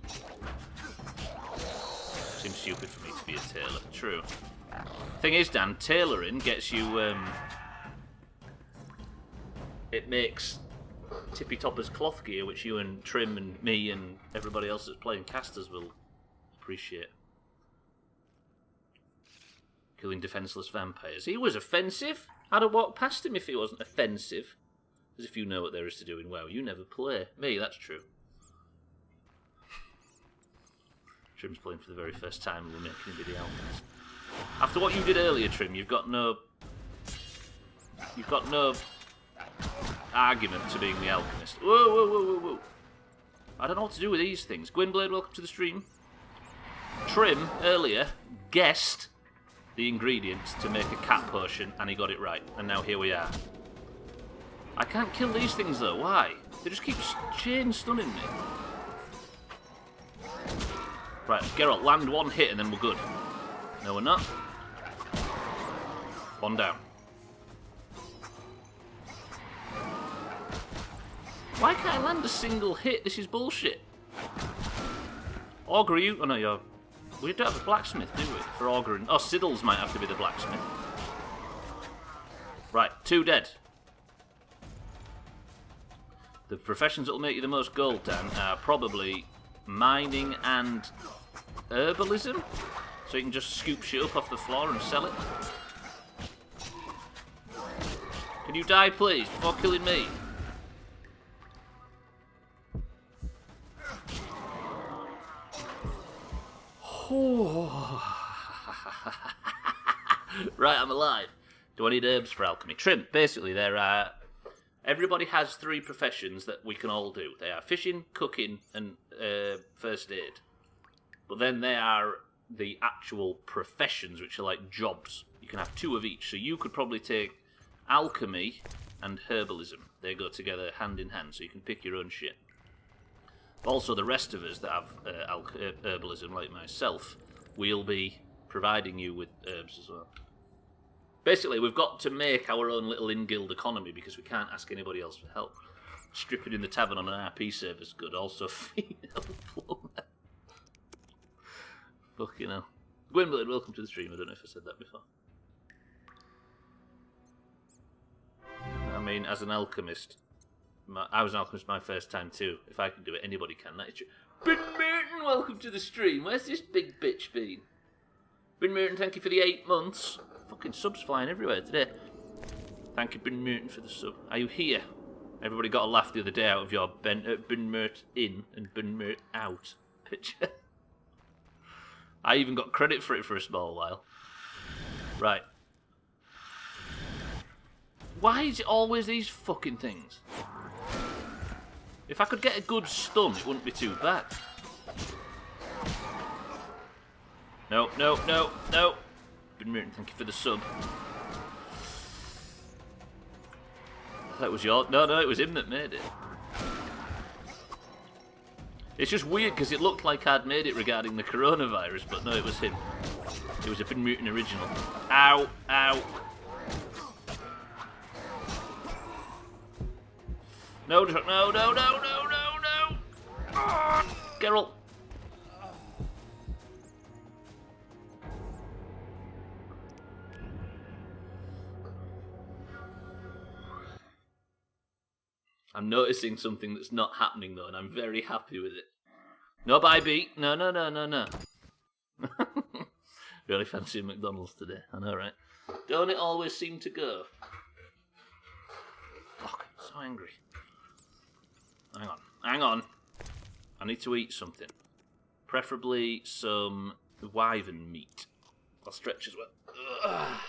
Seems stupid for me to be a tailor. True. Thing is, Dan, tailoring gets you... it makes Tippy Topper's cloth gear, which you and Trim and me and everybody else that's playing casters will appreciate. Killing defenseless vampires. He was offensive. I'd have walked past him if he wasn't offensive. As if you know what there is to do in WoW. You never play. Me, that's true. Trim's playing for the very first time and we're making him be the alchemist. After what you did earlier, Trim, you've got no argument to being the alchemist. Whoa, whoa, whoa, whoa, whoa. I don't know what to do with these things. Gwynblade, welcome to the stream. Trim, earlier, guessed the ingredients to make a cat potion, and he got it right. And now here we are. I can't kill these things, though. Why? They just keep chain stunning me. Right, Geralt, land one hit and then we're good. No, we're not. One down. Why can't I land a single hit? This is bullshit. Augur, you... Oh, no, you're... We don't have a blacksmith, do we? For augering. Oh, Siddles might have to be the blacksmith. Right, 2 dead. The professions that will make you the most gold, Dan, are probably mining and herbalism. So you can just scoop shit up off the floor and sell it. Can you die, please, before killing me? Right, I'm alive. Do I need herbs for alchemy? Trim, basically there are... Everybody has 3 professions that we can all do. They are fishing, cooking, and first aid. But then there are the actual professions, which are like jobs. You can have 2 of each. So you could probably take alchemy and herbalism. They go together hand in hand, so you can pick your own shit. Also, the rest of us that have herbalism, like myself, we'll be providing you with herbs as well. Basically, we've got to make our own little in-guild economy because we can't ask anybody else for help. Stripping in the tavern on an RP server's good. Also, female plumber. Fucking hell. Gwynblade, welcome to the stream. I don't know if I said that before. I mean, as an alchemist, I was an alchemist my first time too. If I can do it, anybody can. That is true. Bryn Merton, welcome to the stream. Where's this big bitch been? Bryn Merton, thank you for the 8 months. Fucking subs flying everywhere today. Thank you, Bryn Merton, for the sub. Are you here? Everybody got a laugh the other day out of your Bryn Mert in and Bryn Mert out picture. I even got credit for it for a small while. Right. Why is it always these fucking things? If I could get a good stun, it wouldn't be too bad. No, no, no, no. Been rooting, thank you for the sub. That was your... No, it was him that made it. It's just weird because it looked like I'd made it regarding the coronavirus, but no, it was him. It was a Been Mutant original. Ow, ow. No, no, no, no, no, no, no. Oh, Geralt. I'm noticing something that's not happening though, and I'm very happy with it. No bye beat. No, no, no, no, no. Really fancy McDonald's today. I know, right? Don't it always seem to go? Fuck, I'm so angry. Hang on, hang on. I need to eat something. Preferably some wyvern meat. I'll stretch as well. Ugh.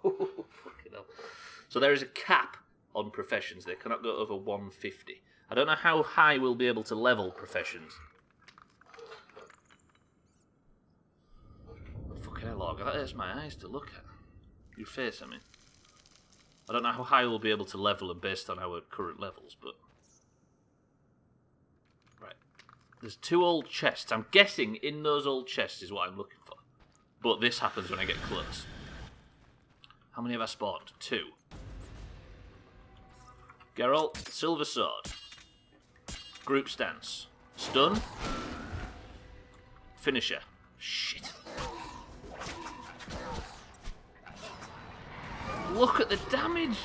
Oh, fucking hell. So there is a cap on professions. They cannot go over 150. I don't know how high we'll be able to level professions. Fucking hell, Log. That hurts my eyes to look at. Your face, I mean. I don't know how high we'll be able to level them based on our current levels, but... Right. There's 2 old chests. I'm guessing in those old chests is what I'm looking for. But this happens when I get close. How many have I spawned? 2. Geralt, Silver Sword. Group Stance. Stun. Finisher. Shit. Look at the damage.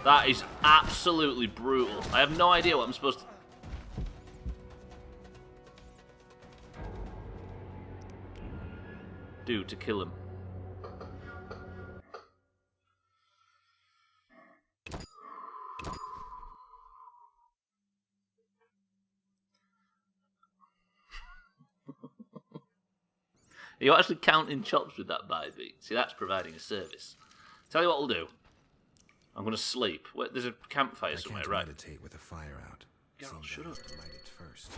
That is absolutely brutal. I have no idea what I'm supposed to... do to kill him. Are you actually counting chops with that bye beat? See, that's providing a service. Tell you what we'll do. I'm going to sleep. Wait, there's a campfire somewhere, right? Meditate with a fire out. Geralt, shut up. Light it first.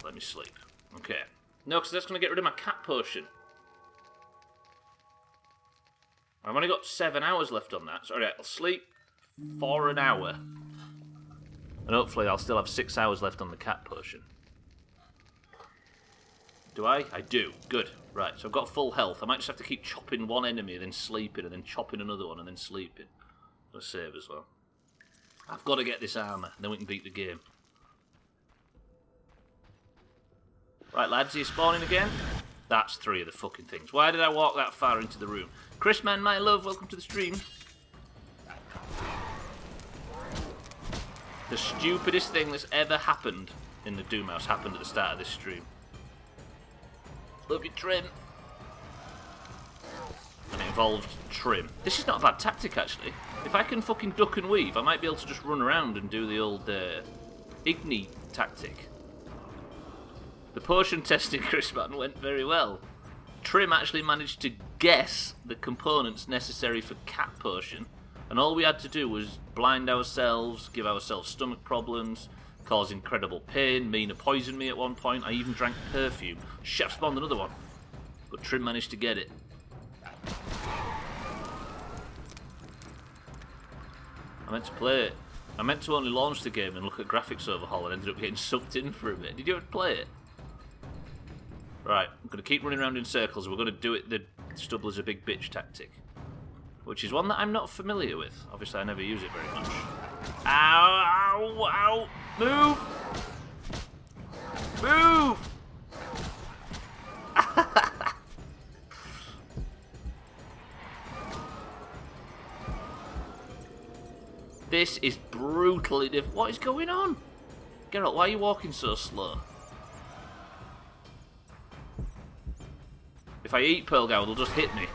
Let me sleep. Okay. No, because that's going to get rid of my cat potion. I've only got 7 hours left on that. So, alright, I'll sleep for an hour. And hopefully I'll still have 6 hours left on the cat potion. Do I? I do. Good. Right, so I've got full health. I might just have to keep chopping one enemy, then sleeping, and then chopping another one, and then sleeping. I'll save as well. I've got to get this armour, then we can beat the game. Right, lads, are you spawning again? That's 3 of the fucking things. Why did I walk that far into the room? Chrisman, my love, welcome to the stream. The stupidest thing that's ever happened in the Doomhaus happened at the start of this stream. Love you, Trim. And it involved Trim. This is not a bad tactic, actually. If I can fucking duck and weave, I might be able to just run around and do the old Igni tactic. The potion testing, Chrisman, went very well. Trim actually managed to guess the components necessary for cat potion, and all we had to do was blind ourselves, give ourselves stomach problems, cause incredible pain. Mina poisoned me at one point. I even drank perfume. Shit, I've spawned another one. But Trim managed to get it. I meant to play it. I meant to only launch the game and look at graphics overhaul and ended up getting sucked in for a bit. Did you ever play it? Right, I'm going to keep running around in circles. We're going to do it the Stubbler's a big bitch tactic. Which is one that I'm not familiar with. Obviously, I never use it very much. Ow, ow, ow. Move! Move! This is brutally difficult. What is going on? Geralt, why are you walking so slow? If I eat Pearlgow, they'll just hit me.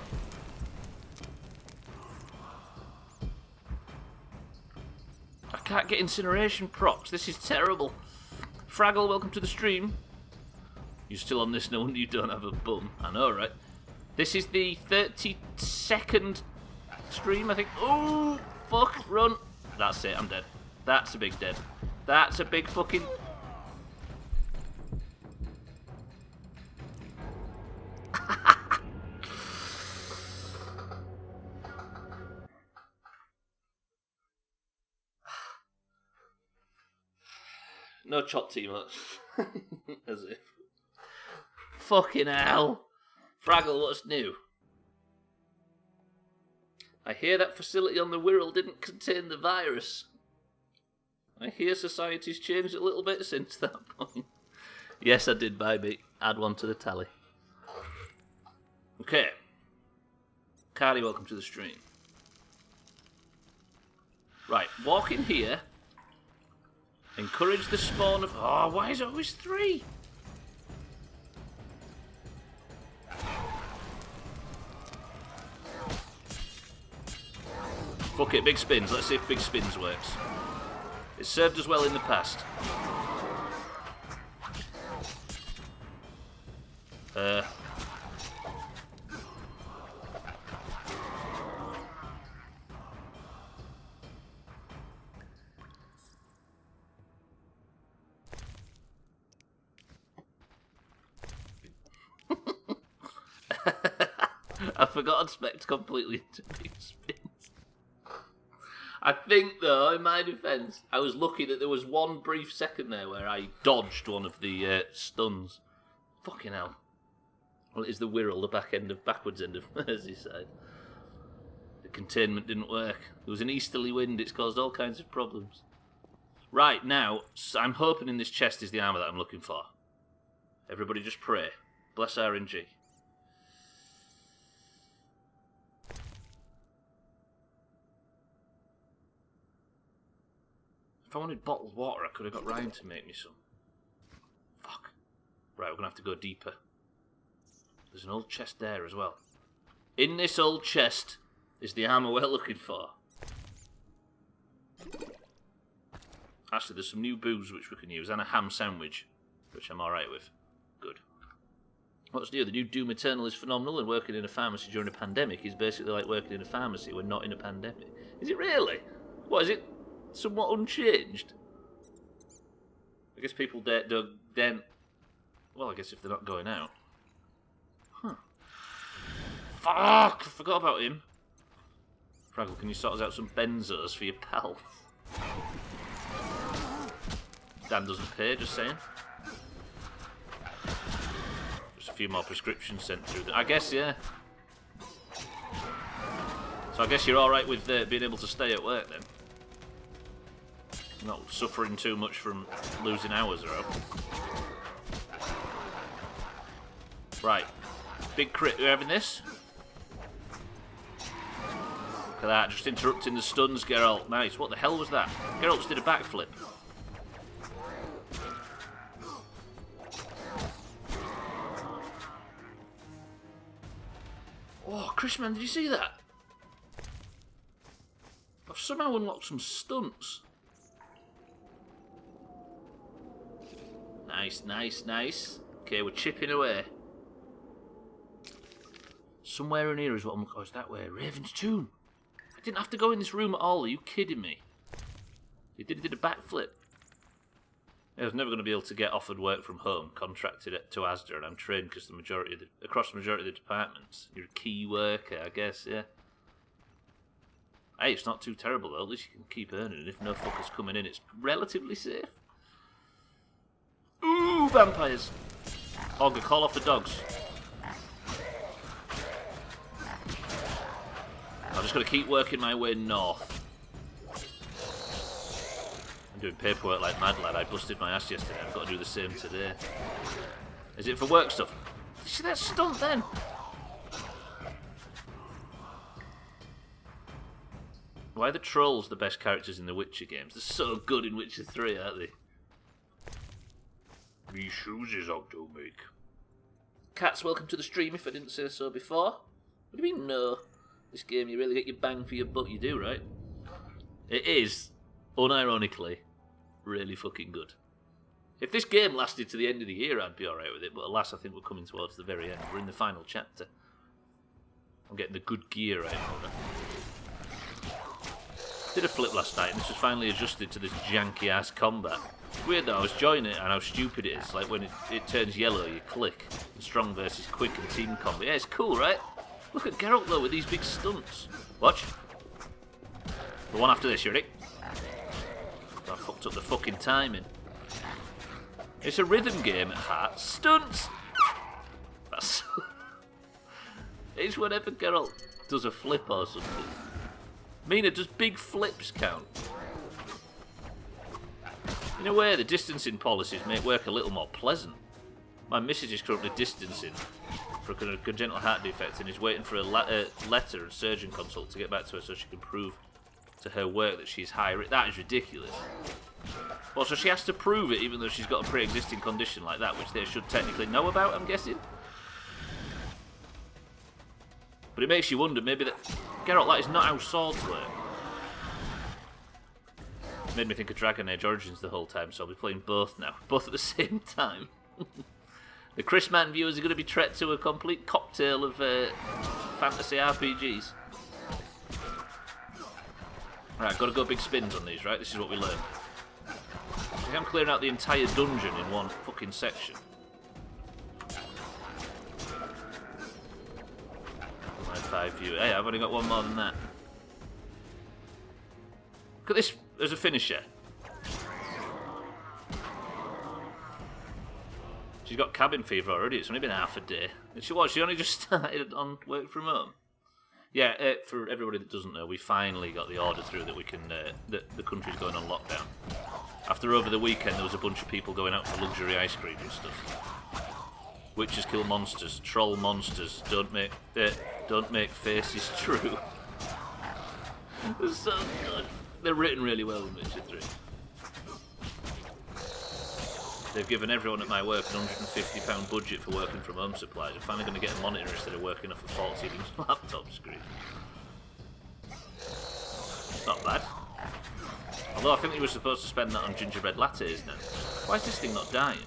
can't get incineration procs. This is terrible. Fraggle, welcome to the stream. You still on this? No wonder you don't have a bum. I know, right? This is the 32nd stream, I think. Oh, fuck, run. That's it, I'm dead. That's a big dead. That's a big fucking... No chop too much. As if. Fucking hell. Fraggle, what's new? I hear that facility on the Wirral didn't contain the virus. I hear society's changed a little bit since that point. Yes, I did, baby. Add one to the tally. Okay. Cardi, welcome to the stream. Right, walk in here. Encourage the spawn of... Oh, why is it always 3? Fuck it, big spins. Let's see if big spins works. It served us well in the past. I forgot I'd spec completely into big spins. I think, though, in my defence, I was lucky that there was one brief second there where I dodged one of the stuns. Fucking hell. Well, it is the Wirral, the backwards end of Merseyside. The containment didn't work. There was an easterly wind, it's caused all kinds of problems. Right, now, I'm hoping in this chest is the armour that I'm looking for. Everybody just pray. Bless RNG. If I wanted bottled water, I could have got Ryan to make me some. Fuck. Right, we're going to have to go deeper. There's an old chest there as well. In this old chest is the armour we're looking for. Actually, there's some new booze which we can use, and a ham sandwich, which I'm alright with. Good. What's new? The new Doom Eternal is phenomenal, and working in a pharmacy during a pandemic is basically like working in a pharmacy when not in a pandemic. Is it really? What, is it somewhat unchanged? I guess people don't... Well, I guess if they're not going out. Huh. Fuck! I forgot about him. Fraggle, can you sort us out some benzos for your pals? Dan doesn't pay, just saying. Just a few more prescriptions sent through. I guess, yeah. So I guess you're alright with being able to stay at work then? Not suffering too much from losing hours, or right. Big crit, we're having this. Look at that, just interrupting the stuns, Geralt. Nice, what the hell was that? Geralt just did a backflip. Oh, Chrisman, did you see that? I've somehow unlocked some stunts. Nice, nice, nice. Okay, we're chipping away. Somewhere in here is what I'm... Oh, is that way? Raven's Tomb. I didn't have to go in this room at all. Are you kidding me? He did a backflip. I was never going to be able to get offered work from home, contracted to Asda, and I'm trained because across the majority of the departments. You're a key worker, I guess, yeah. Hey, it's not too terrible though. At least you can keep earning, and if no fuckers coming in, it's relatively safe. Ooh, vampires! Olga, call off the dogs. I'm just going to keep working my way north. I'm doing paperwork like mad, lad. I busted my ass yesterday. I've got to do the same today. Is it for work stuff? Did you see that stunt then? Why are the trolls the best characters in the Witcher games? They're so good in Witcher 3, aren't they? Me shoes is up to make. Cats, welcome to the stream if I didn't say so before. What do you mean, no? This game, you really get your bang for your buck, you do, right? It is. unironically, really fucking good. If this game lasted to the end of the year, I'd be alright with it, but alas, I think we're coming towards the very end. We're in the final chapter. I'm getting the good gear out of it. Did a flip last night, and this was finally adjusted to this janky-ass combat. It's weird though, I was enjoying it and how stupid it is. Like when it turns yellow, you click. And strong versus quick and team combat. Yeah, it's cool, right? Look at Geralt though with these big stunts. Watch. The one after this, you ready? I fucked up the fucking timing. It's a rhythm game at heart. Stunts! That's... It's whenever Geralt does a flip or something. Mina, does big flips count? In a way, the distancing policies make work a little more pleasant. My missus is currently distancing for a congenital heart defect and is waiting for a letter and surgeon consult to get back to her so she can prove to her work that she's high risk. That is ridiculous. Well, so she has to prove it even though she's got a pre-existing condition like that, which they should technically know about, I'm guessing. But it makes you wonder, maybe that... Geralt, that is not how swords work. Made me think of Dragon Age Origins the whole time, so I'll be playing both now. Both at the same time. The Chris Man viewers are going to be treated to a complete cocktail of fantasy RPGs. Right, got to go big spins on these, right? This is what we learned. I think I'm clearing out the entire dungeon in one fucking section. My 5 view. Hey, I've only got one more than that. Look at this as a finisher. She's got cabin fever already. It's only been half a day. And she only just started on work from home. Yeah, for everybody that doesn't know, we finally got the order through that we can. That the country's going on lockdown. After over the weekend, there was a bunch of people going out for luxury ice cream and stuff. Witches kill monsters, troll monsters. Don't make faces true. It's so good. They're written really well in Witcher 3. They've given everyone at my work an £150 budget for working from home supplies. I'm finally going to get a monitor instead of working off a 14-inch laptop screen. Not bad. Although I think we were supposed to spend that on gingerbread lattes now. Why is this thing not dying?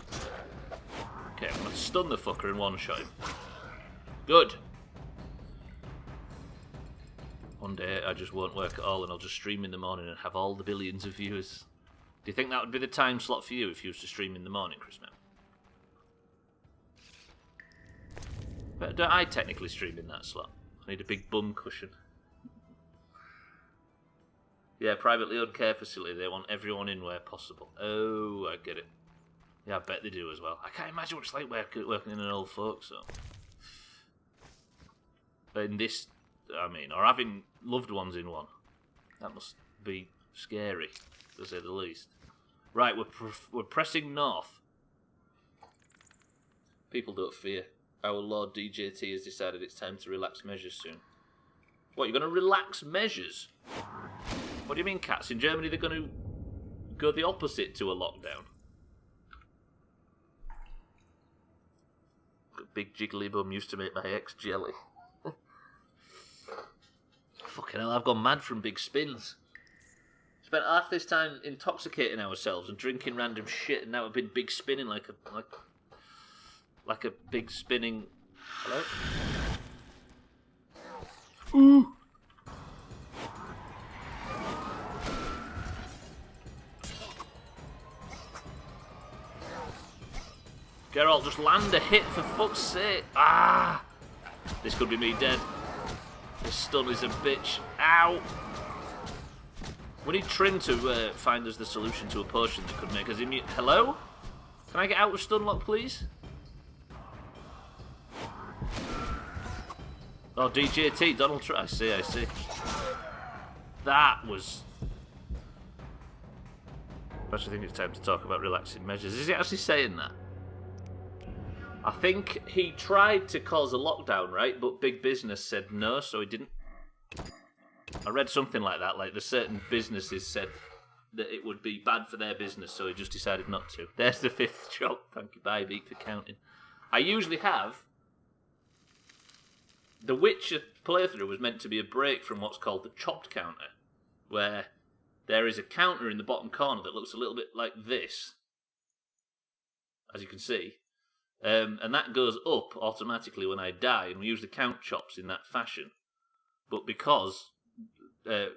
Okay, I'm going to stun the fucker and one-shot him. Good. One day I just won't work at all and I'll just stream in the morning and have all the billions of viewers. Do you think that would be the time slot for you if you was to stream in the morning, Chris Man? But don't I technically stream in that slot? I need a big bum cushion. Yeah, privately owned care facility. They want everyone in where possible. Oh, I get it. Yeah, I bet they do as well. I can't imagine what it's like working in an old folks home. In this, I mean, or having loved ones in one. That must be scary, to say the least. Right, we're pressing north. People don't fear. Our Lord DJT has decided it's time to relax measures soon. What, you're going to relax measures? What do you mean, cats? In Germany, they're going to go the opposite to a lockdown. Big jiggly bum used to make my ex jelly. Fucking hell, I've gone mad from big spins. Spent half this time intoxicating ourselves and drinking random shit, and now I've been big spinning like a big spinning. Hello? Ooh. Geralt, just land a hit for fuck's sake. Ah! This could be me dead. This stun is a bitch. Ow! We need Trin to find us the solution to a potion that could make us immune. Hello? Can I get out of Stunlock, please? Oh, DJT, Donald Trump. I see. That was... I actually think it's time to talk about relaxing measures. Is he actually saying that? I think he tried to cause a lockdown, right? But big business said no, so he didn't. I read something like that, like the certain businesses said that it would be bad for their business, so he just decided not to. There's the 5th job. Thank you, bye, Beak, for counting. I usually have... The Witcher playthrough was meant to be a break from what's called the chopped counter, where there is a counter in the bottom corner that looks a little bit like this, as you can see. And that goes up automatically when I die, and we usually count chops in that fashion. But because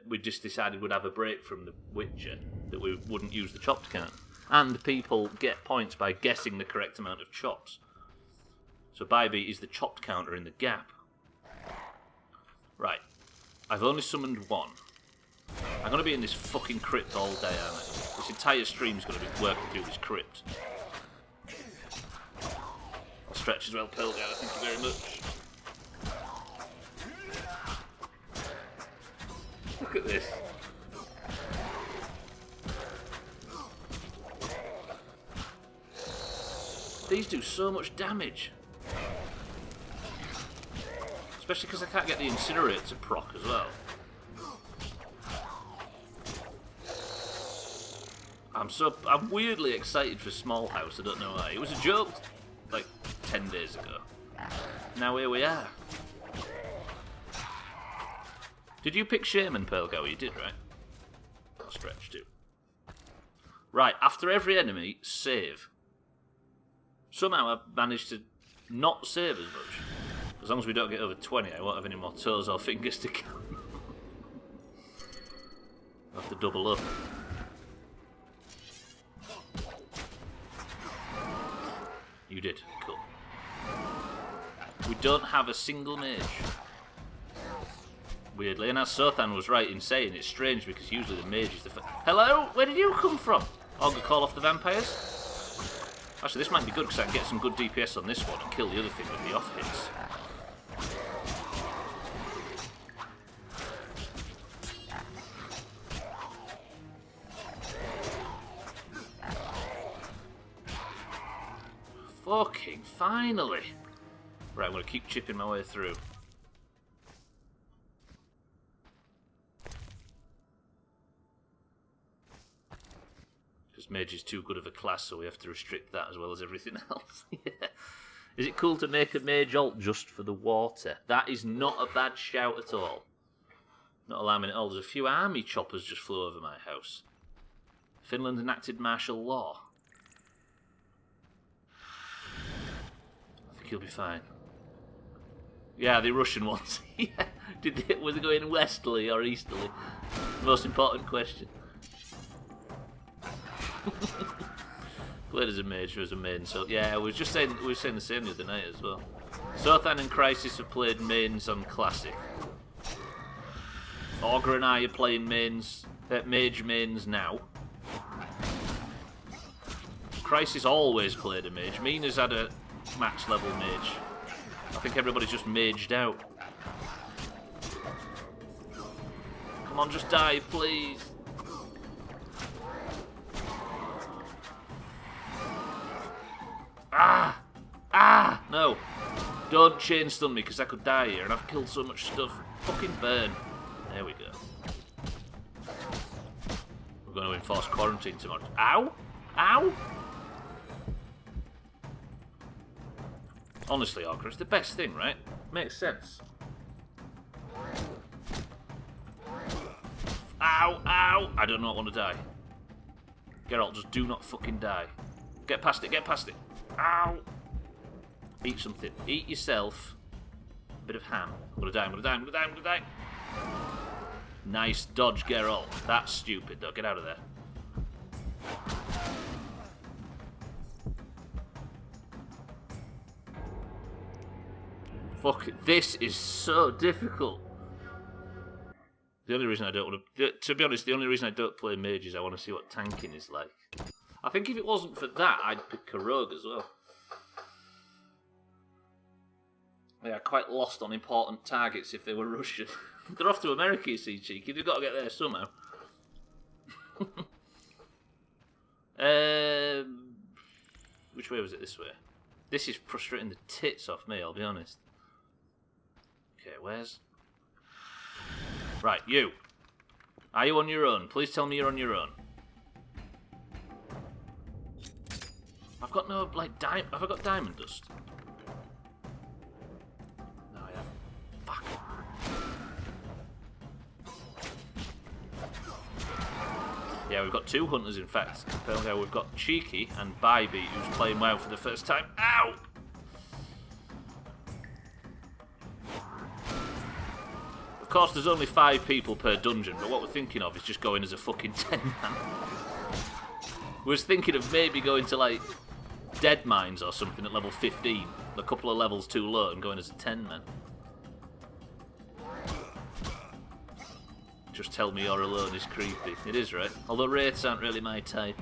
we just decided we'd have a break from The Witcher, that we wouldn't use the chopped count. And people get points by guessing the correct amount of chops. So Bybee is the chopped counter in the gap. Right. I've only summoned one. I'm going to be in this fucking crypt all day, aren't I? This entire stream's going to be working through this crypt. I'll stretch as well, Pelgar, thank you very much. Look at this. These do so much damage. Especially because I can't get the incinerator to proc as well. I'm weirdly excited for Small House, I don't know why. It was a joke like 10 days ago. Now here we are. Did you pick Shaman, Pelgo? You did, right? I'll stretch too. Right, after every enemy, save. Somehow I've managed to not save as much. As long as we don't get over 20, I won't have any more toes or fingers to count. I'll have to double up. You did, cool. We don't have a single mage. Weirdly, and as Sothan was right in saying, it's strange because usually the mage is the Hello? Where did you come from? Ogre call off the vampires? Actually, this might be good because I can get some good DPS on this one and kill the other thing with the off hits. Fucking finally! Right, I'm going to keep chipping my way through. Because mage is too good of a class, so we have to restrict that as well as everything else. Yeah. Is it cool to make a mage alt just for the water? That is not a bad shout at all. Not alarming at all. There's a few army choppers just flew over my house. Finland enacted martial law. I think you'll be fine. Yeah, the Russian ones. Yeah. Was it going westerly or easterly? Most important question. Played as a mage, as a main, so yeah, we were saying the same the other night as well. Sothan and Crisis have played mains on Classic. Augur and I are playing mains, mage mains now. Crisis always played a mage. Mina's had a max level mage. I think everybody's just maged out. Come on, just die, please. Ah! No. Don't chain stun me because I could die here and I've killed so much stuff. Fucking burn. There we go. We're going to enforce quarantine tomorrow. Ow! Ow! Honestly, Orca, it's the best thing, right? Makes sense. Ow! Ow! I do not want to die. Geralt, just do not fucking die. Get past it, get past it. Ow! Eat something. Eat yourself a bit of ham. I'm gonna die, I'm gonna die, I'm gonna die, I'm gonna die. Nice dodge, Geralt. That's stupid, though. Get out of there. Fuck, this is so difficult. The only reason I don't want to be honest, the only reason I don't play mage is I want to see what tanking is like. I think if it wasn't for that, I'd pick a rogue as well. Yeah, quite lost on important targets if they were Russian. They're off to America, you see, cheeky. They've got to get there somehow. Which way was it? This way. This is frustrating the tits off me, I'll be honest. Okay, where's... Right, you. Are you on your own? Please tell me you're on your own. I've got no, like, have I got diamond dust? No, I haven't. Fuck. Yeah, we've got 2 hunters, in fact. We've got Cheeky and Bybee, who's playing WoW for the first time. Ow! Of course, there's only 5 people per dungeon, but what we're thinking of is just going as a fucking 10-man. We was thinking of maybe going to, like, Dead Mines or something at level 15, a couple of levels too low, and going as a 10-man. Just tell me you're alone is creepy. It is, right? Although wraiths aren't really my type.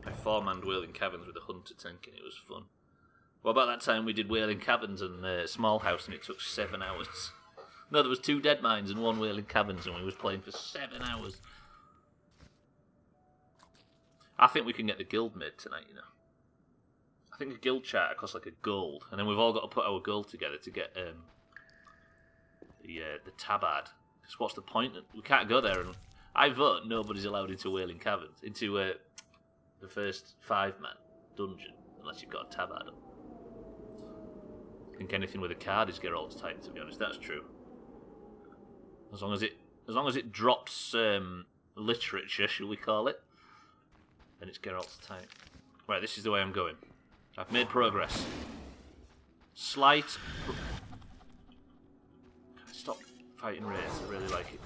I 4-manned Wailing Caverns with a hunter tank and it was fun. What about that time we did Wailing Caverns and Small House and it took 7 hours? No, there was 2 Dead Mines and 1 Wailing Caverns and we was playing for 7 hours. I think we can get the guild made tonight, you know. I think a guild charter costs like a gold, and then we've all got to put our gold together to get the tabard. Because what's the point? We can't go there, and I vote nobody's allowed into Wailing Caverns, into the first 5-man dungeon, unless you've got a tabard up. I think anything with a card is Geralt's type, to be honest. That's true. As long as it drops literature, shall we call it, then it's Geralt's type. Right, this is the way I'm going. I've made progress. Slight. Stop fighting wraiths. I really like it.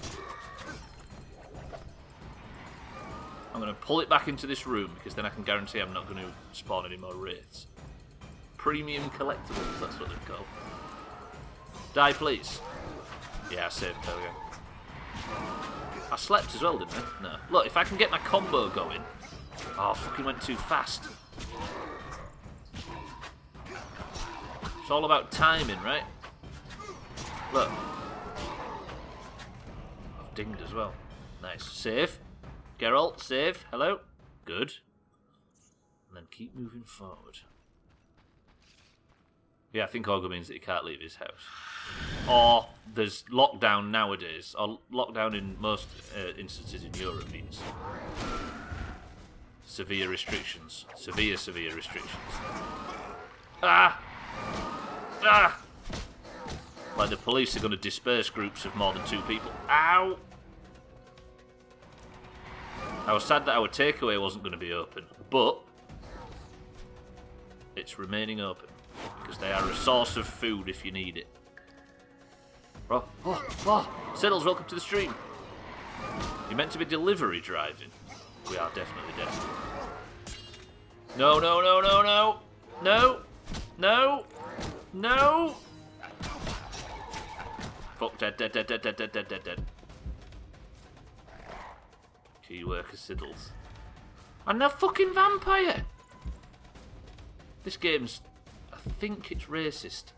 I'm going to pull it back into this room because then I can guarantee I'm not going to spawn any more wraiths. Premium collectibles, that's what they're called. Die, please. Yeah, I saved. There we go. I slept as well, didn't I? No. Look, if I can get my combo going. Oh, fucking went too fast. It's all about timing, right? Look. I've dinged as well. Nice. Save. Geralt, save. Hello. Good. And then keep moving forward. Yeah, I think Ogre means that he can't leave his house. Or there's lockdown nowadays. Or lockdown in most instances in Europe means severe restrictions. Severe restrictions. Ah! Ah! Like the police are going to disperse groups of more than 2 people. Ow! I was sad that our takeaway wasn't going to be open, but it's remaining open because they are a source of food if you need it. Siddles, welcome to the stream. You're meant to be delivery driving. We are definitely desperate. No. Fuck, dead. Key worker Siddles. And a fucking vampire! This game's... I think it's racist.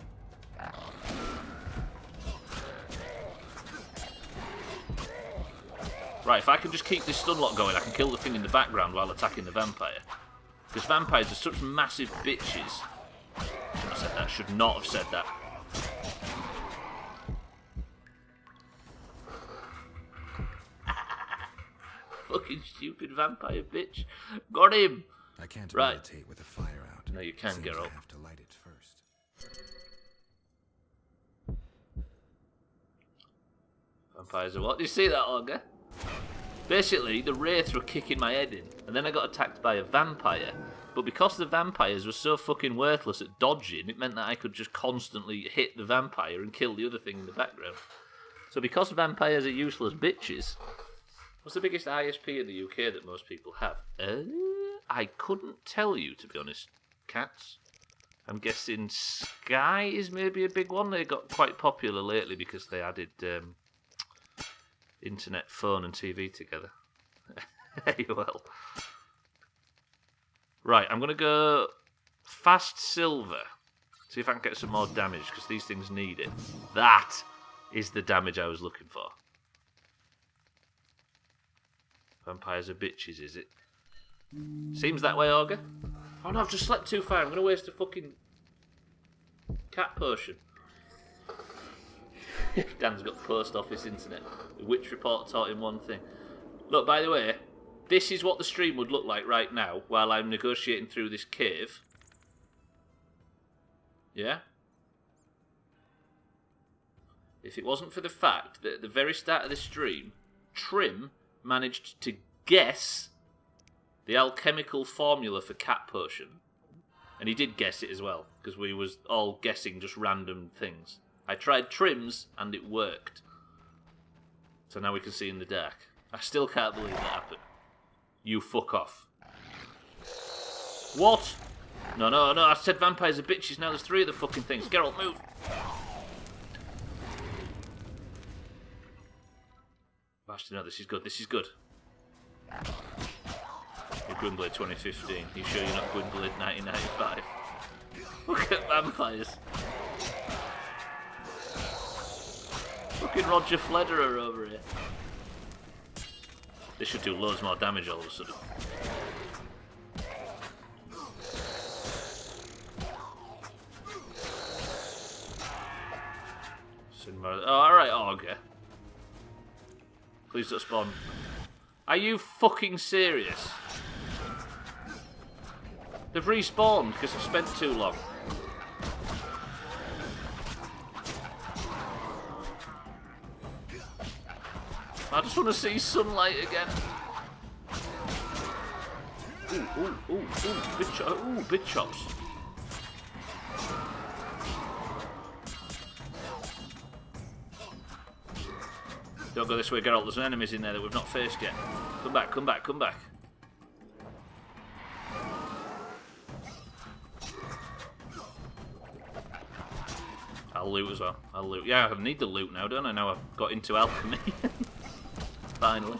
Right, if I can just keep this stun lock going, I can kill the thing in the background while attacking the vampire. Because vampires are such massive bitches. I said that, should not have said that. Fucking stupid vampire bitch. Got him! I can't right. meditate with the fire out. No, you can, Seems Geralt. I have to light it first. Vampires are what? Did you see that, Olga? Basically, the wraiths were kicking my head in, and then I got attacked by a vampire. But because the vampires were so fucking worthless at dodging, it meant that I could just constantly hit the vampire and kill the other thing in the background. So because vampires are useless bitches, what's the biggest ISP in the UK that most people have? I couldn't tell you, to be honest. Cats? I'm guessing Sky is maybe a big one. They got quite popular lately because they added internet, phone and TV together. Hey, well. Right, I'm going to go fast silver. See if I can get some more damage, because these things need it. That is the damage I was looking for. Vampires are bitches, is it? Seems that way, Augur. Oh no, I've just slept too far. I'm going to waste a fucking cat potion. Dan's got post office internet. The witch report taught him one thing. Look, by the way, this is what the stream would look like right now while I'm negotiating through this cave. Yeah? If it wasn't for the fact that at the very start of the stream, Trim managed to guess the alchemical formula for cat potion. And he did guess it as well, because we was all guessing just random things. I tried Trim's, and it worked. So now we can see in the dark. I still can't believe that happened. You fuck off. What? No, no, no, I said vampires are bitches, now there's 3 of the fucking things. Geralt, move! Actually, no, this is good, this is good. You're Gwynblade 2015. You sure you're not Gwynblade 1995? Look at vampires. Fucking Roger Federer over here. They should do loads more damage all of a sudden. Oh, alright, oh, okay. Please don't spawn. Are you fucking serious? They've respawned because I've spent too long. I just want to see sunlight again. Ooh, bit chops. Don't go this way, Geralt. There's enemies in there that we've not faced yet. Come back, come back, come back. I'll loot as well. I'll loot. Yeah, I need the loot now, don't I? Now I've got into alchemy. Finally.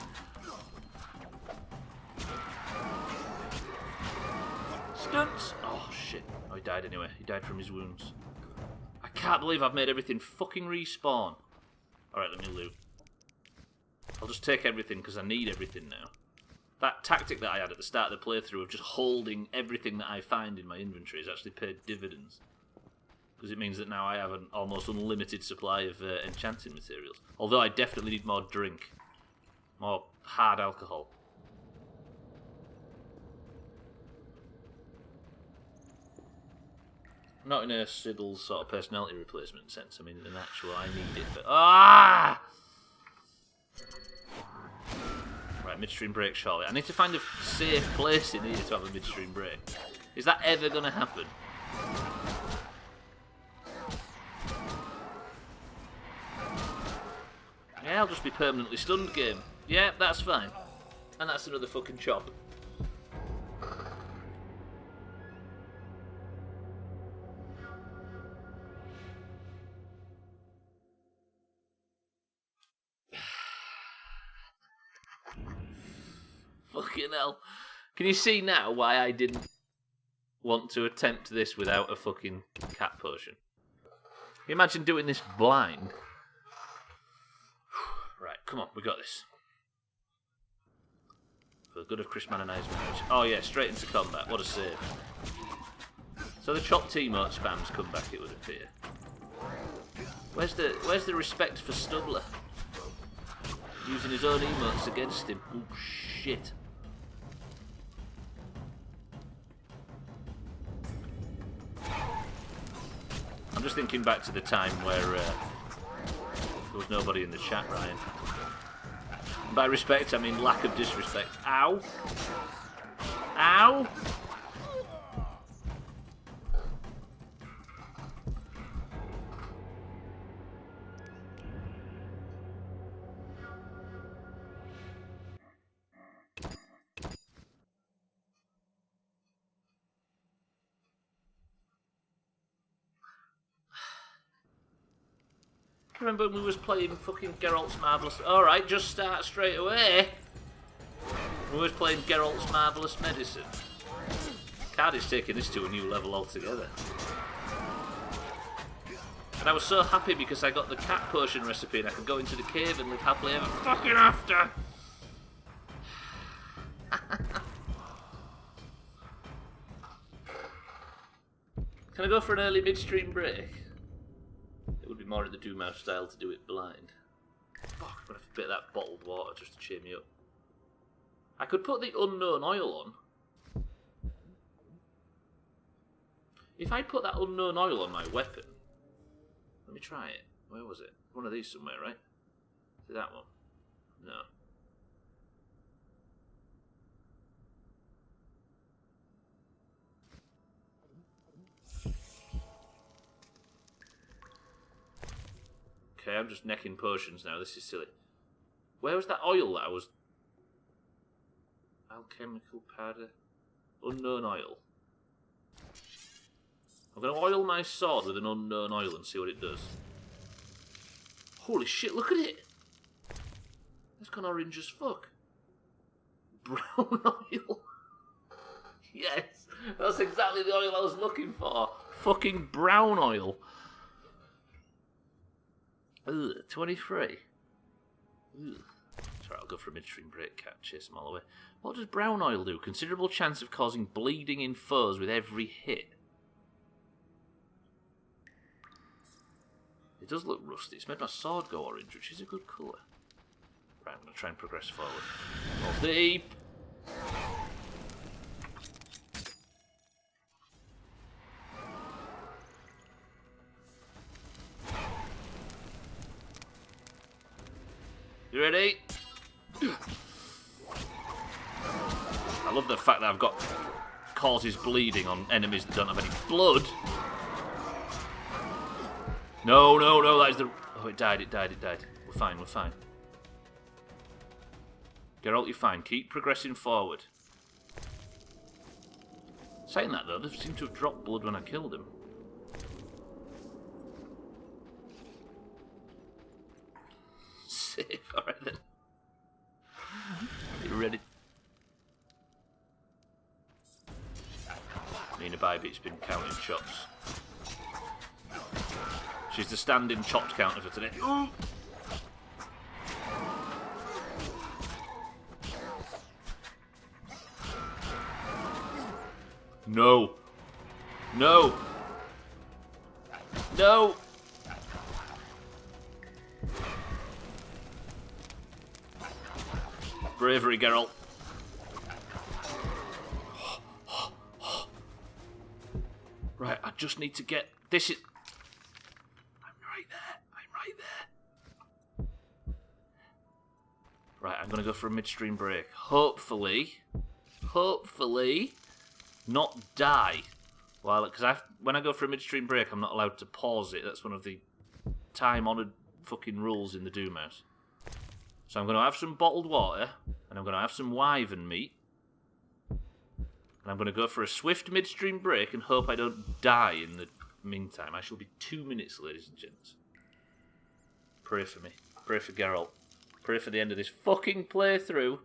Stunts! Oh, shit. Oh, he died anyway. He died from his wounds. I can't believe I've made everything fucking respawn. Alright, let me loot. I'll just take everything because I need everything now. That tactic that I had at the start of the playthrough of just holding everything that I find in my inventory has actually paid dividends. Because it means that now I have an almost unlimited supply of enchanting materials. Although I definitely need more drink. More hard alcohol. Not in a Siddle's sort of personality replacement sense. I mean, in an actual, I need it for... Ah! Right, midstream break shortly. I need to find a safe place in here to have a midstream break. Is that ever going to happen? Yeah, I'll just be permanently stunned, game. Yeah, that's fine. And that's another fucking chop. Fucking hell. Can you see now why I didn't want to attempt this without a fucking cat potion? Can you imagine doing this blind? Right, come on, we got this. For the good of Chris Man and I's marriage. Oh yeah, straight into combat, what a save. So the chopped emote spams come back, it would appear. Where's the respect for Stubbler? Using his own emotes against him. Oh shit. I'm just thinking back to the time where there was nobody in the chat, Ryan. And by respect, I mean lack of disrespect. Ow! Ow! Remember when we was playing fucking Geralt's Marvellous... Alright, just start straight away. We was playing Geralt's Marvellous Medicine. Cardi's taking this to a new level altogether. And I was so happy because I got the cat potion recipe and I could go into the cave and live happily ever fucking after. Can I go for an early midstream break? It would be more in the Doomhaus style to do it blind. Fuck, I'm gonna have a bit of that bottled water just to cheer me up. I could put the unknown oil on. If I put that unknown oil on my weapon... Let me try it. Where was it? One of these somewhere, right? Is it that one? No. Okay, I'm just necking potions now. This is silly. Where was that oil that I was... Alchemical powder. Unknown oil. I'm going to oil my sword with an unknown oil and see what it does. Holy shit, look at it! It's gone orange as fuck. Brown oil. Yes, that's exactly the oil I was looking for. Fucking brown oil. Ugh, 23. Ugh. Sorry, I'll go for a midstream break, can't chase them all away. What does brown oil do? Considerable chance of causing bleeding in foes with every hit. It does look rusty. It's made my sword go orange, which is a good colour. Right, I'm going to try and progress forward. Balls deep! You ready? I love the fact that I've got causes bleeding on enemies that don't have any blood. No, no, no, that is the... Oh, it died. We're fine. Geralt, you're fine. Keep progressing forward. Saying that, though, they seem to have dropped blood when I killed him. Safe, alright then. You ready? Nina Bybeat's been counting chops. She's the stand-in chopped counter for today. Ooh. No. No. No. Bravery, Geralt. Right, I just need to get... This is... I'm right there. Right, I'm going to go for a midstream break. Hopefully, not die. Well, because when I go for a midstream break, I'm not allowed to pause it. That's one of the time-honoured fucking rules in the Doomhaus. So I'm going to have some bottled water, and I'm going to have some wyvern meat. And I'm going to go for a swift midstream break and hope I don't die in the meantime. I shall be 2 minutes, ladies and gents. Pray for me. Pray for Geralt. Pray for the end of this fucking playthrough.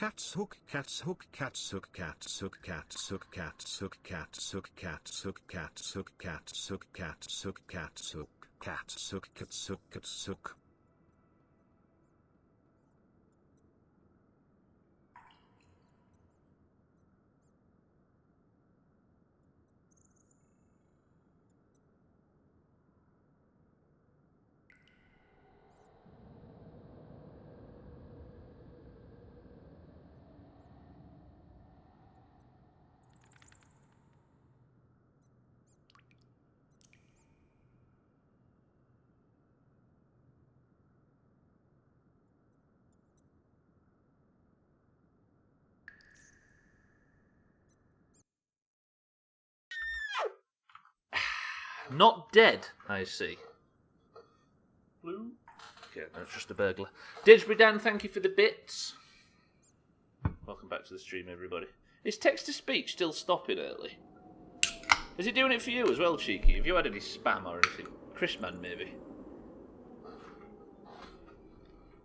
Cats hook, cats hook, cats hook, cats hook, cats hook, cats hook, cats hook, cats hook, cats hook, cats hook, cats hook, cats hook, cats hook, cats hook, cats hook. Not dead, I see. Blue. Okay, no, it's just a burglar. Didsbury Dan, thank you for the bits. Welcome back to the stream, everybody. Is text-to-speech still stopping early? Is it doing it for you as well, Cheeky? Have you had any spam or anything? Chrisman, maybe?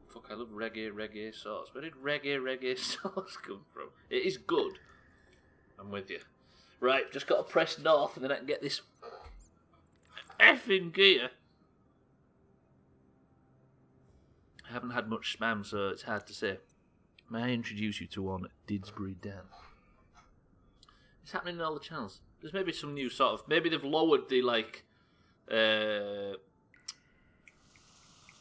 Fuck, I love reggae sauce. Where did reggae sauce come from? It is good. I'm with you. Right, just got to press north and then I can get this effing gear. I haven't had much spam, so it's hard to say. May I introduce you to one Didsbury Dan? It's happening in all the channels. There's maybe some new sort of... Maybe they've lowered the, like,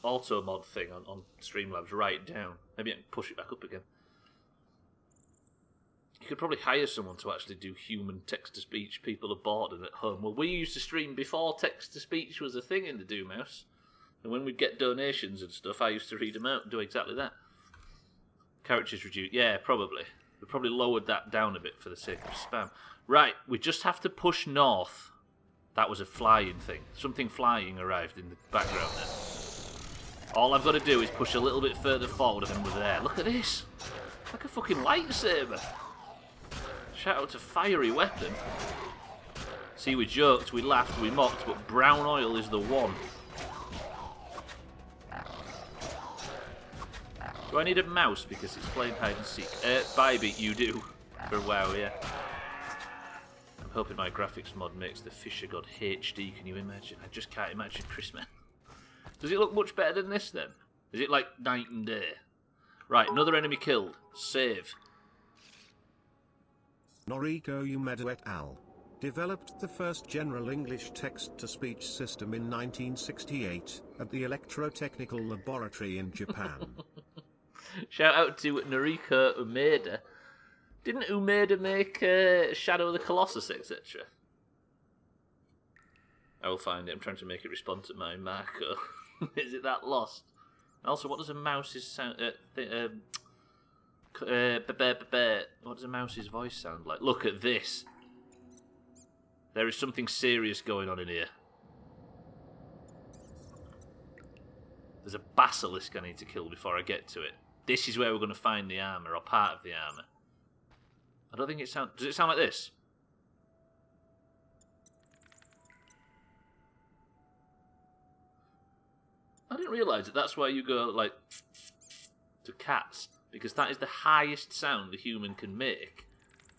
auto mod thing on Streamlabs right down. Maybe I can push it back up again. You could probably hire someone to actually do human text-to-speech. People are bored and at home. Well, we used to stream before text-to-speech was a thing in the Doomhaus. And when we'd get donations and stuff, I used to read them out and do exactly that. Characters reduced. Yeah, probably. We probably lowered that down a bit for the sake of spam. Right, we just have to push north. That was a flying thing. Something flying arrived in the background there. All I've got to do is push a little bit further forward and we're there. Look at this. Like a fucking lightsaber. Shout out to Fiery Weapon. See, we joked, we laughed, we mocked, but brown oil is the one. Do I need a mouse because it's playing hide and seek? Bybee, you do. For WoW, yeah. I'm hoping my graphics mod makes the Fisher God HD, can you imagine? I just can't imagine Chrisman. Does it look much better than this then? Is it like night and day? Right, another enemy killed. Save. Noriko Umedo et al. Developed the first general English text-to-speech system in 1968 at the Electrotechnical Laboratory in Japan. Shout out to Noriko Umeda. Didn't Umeda make Shadow of the Colossus, etc.? I will find it. I'm trying to make it respond to my Marco. Is it that lost? Also, what does a mouse's sound... what does a mouse's voice sound like? Look at this. There is something serious going on in here. There's a basilisk I need to kill before I get to it. This is where we're going to find the armour, or part of the armour. I don't think it sounds... Does it sound like this? I didn't realise that that's why you go, like, to cats. Because that is the highest sound a human can make.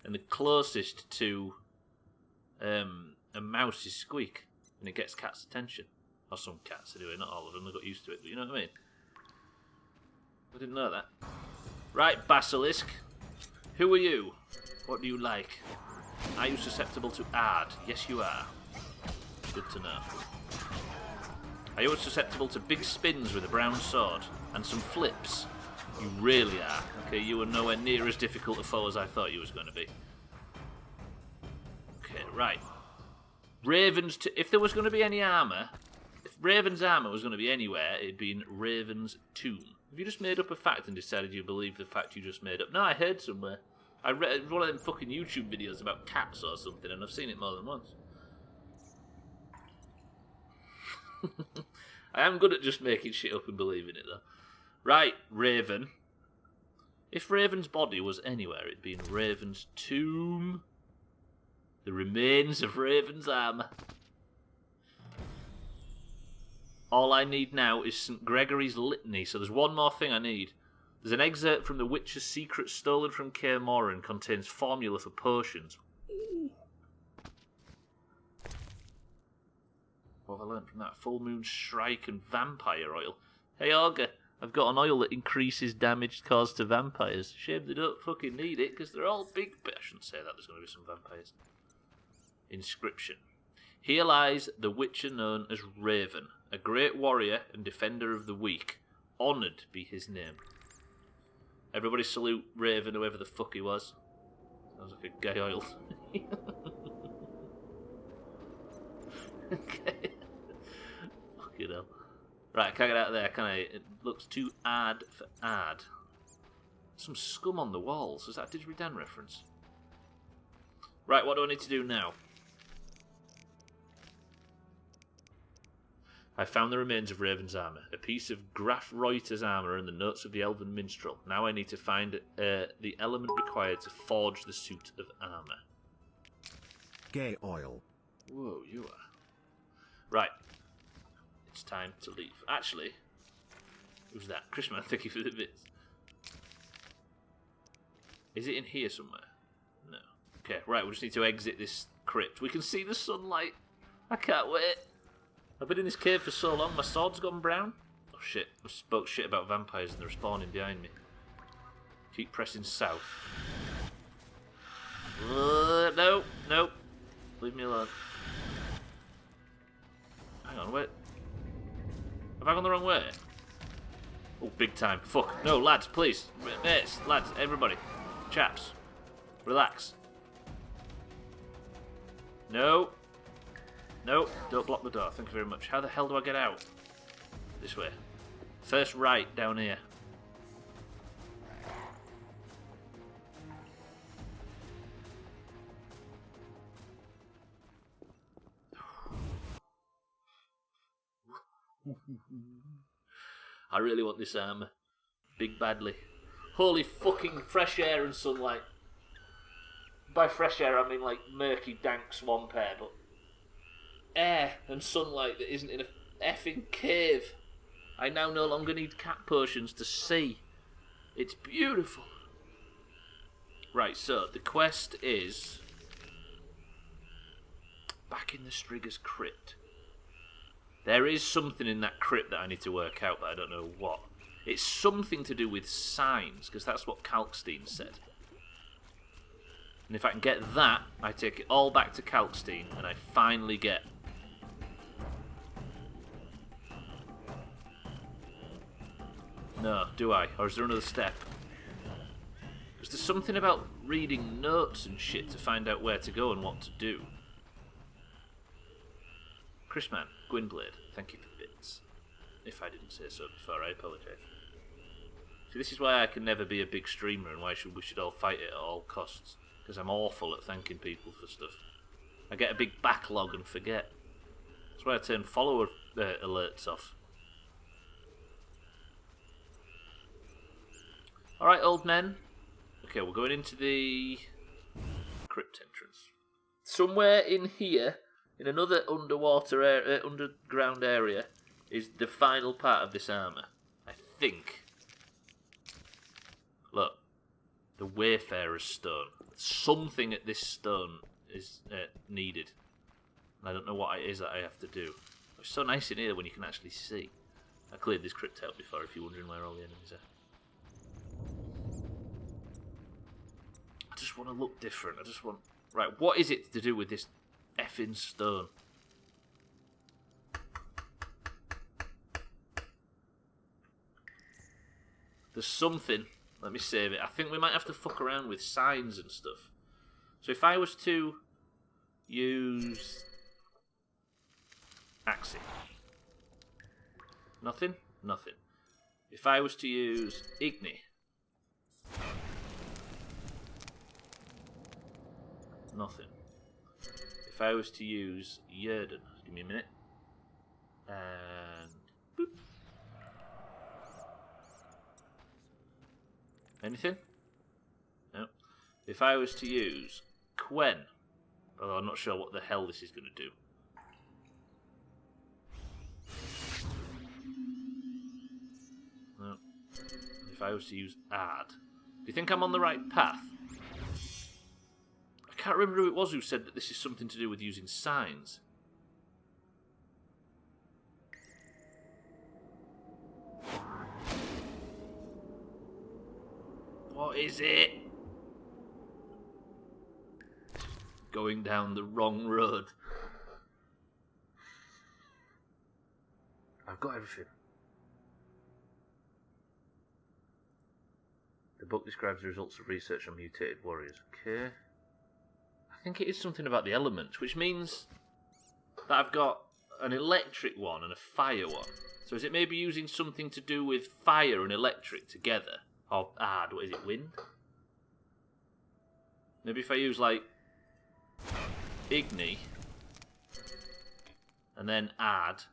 And the closest to a mouse's squeak. And it gets cats' attention. Or some cats, anyway. Not all of them. They got used to it. But you know what I mean? I didn't know that. Right, Basilisk. Who are you? What do you like? Are you susceptible to ard? Yes, you are. Good to know. Are you susceptible to big spins with a brown sword? And some flips? You really are. Okay, you are nowhere near as difficult a foe as I thought you was going to be. Okay, right. Raven's... if there was going to be any armour... If Raven's armour was going to be anywhere, it'd be in Raven's tomb. Have you just made up a fact and decided you believe the fact you just made up? No, I heard somewhere. I read one of them fucking YouTube videos about cats or something, and I've seen it more than once. I am good at just making shit up and believing it, though. Right, Raven. If Raven's body was anywhere, it'd be in Raven's tomb. The remains of Raven's armour. All I need now is St. Gregory's Litany. So there's one more thing I need. There's an excerpt from The Witcher's Secret stolen from Kaer Morhen and contains formula for potions. Ooh. What have I learned from that? Full Moon Strike and Vampire Oil. Hey, Augur, I've got an oil that increases damage caused to vampires. Shame they don't fucking need it, because they're all big... I shouldn't say that, there's going to be some vampires. Inscription. Here lies the Witcher known as Raven, a great warrior and defender of the weak. Honoured be his name. Everybody salute Raven, whoever the fuck he was. Sounds like a gay oil. Okay. Fucking hell. Right, I can't get out of there, can I? It looks too ad for ad. Some scum on the walls. Is that a Didgeridoo reference? Right, what do I need to do now? I found the remains of Raven's armour, a piece of Graf Reuter's armour and the notes of the Elven Minstrel. Now I need to find the element required to forge the suit of armour. Gay oil. Whoa, you are. Right. It's time to leave. Actually, who's that? Chrisman, thank you for the bits. Is it in here somewhere? No. Okay, right, we just need to exit this crypt. We can see the sunlight. I can't wait. I've been in this cave for so long, my sword's gone brown. Oh shit, I spoke shit about vampires and they're spawning behind me. Keep pressing south. No, no. Leave me alone. Hang on, wait. Have I gone the wrong way? Oh, big time. Fuck. No, lads, please. Mates, lads, everybody. Chaps. Relax. No. No, don't block the door. Thank you very much. How the hell do I get out? This way. First right, down here. I really want this armour. Big badly. Holy fucking fresh air and sunlight. By fresh air I mean like murky, dank swamp air, but air and sunlight that isn't in a effing cave. I now no longer need cat potions to see. It's beautiful. Right, so the quest is back in the Strigger's crypt. There is something in that crypt that I need to work out, but I don't know what. It's something to do with signs, because that's what Kalkstein said. And if I can get that, I take it all back to Kalkstein, and I finally get... No, do I? Or is there another step? Because there's something about reading notes and shit to find out where to go and what to do. Chrisman, Gwynblade, thank you for bits. If I didn't say so before, I apologise. See, this is why I can never be a big streamer and why we should all fight it at all costs. Because I'm awful at thanking people for stuff. I get a big backlog and forget. That's why I turn follower alerts off. Alright, old men. Okay, we're going into the crypt entrance. Somewhere in here, in another underground area, is the final part of this armour. I think. Look. The Wayfarer's Stone. Something at this stone is needed. And I don't know what it is that I have to do. It's so nice in here when you can actually see. I cleared this crypt out before if you're wondering where all the enemies are. I just want to look different. I just want... Right, what is it to do with this effing stone? There's something. Let me save it. I think we might have to fuck around with signs and stuff. So if I was to use... Axie. Nothing? Nothing. If I was to use Igni. Nothing. If I was to use Yerden. Give me a minute. And... Boop. Anything? No. If I was to use Quen. Although I'm not sure what the hell this is going to do. No. if I was to use add. Do you think I'm on the right path? I can't remember who it was who said that this is something to do with using signs. What is it? Going down the wrong road. I've got everything. The book describes the results of research on mutated warriors. Okay. I think it is something about the elements, which means that I've got an electric one and a fire one. So is it maybe using something to do with fire and electric together? Or add, what is it, wind? Maybe if I use, like, Igni, and then add,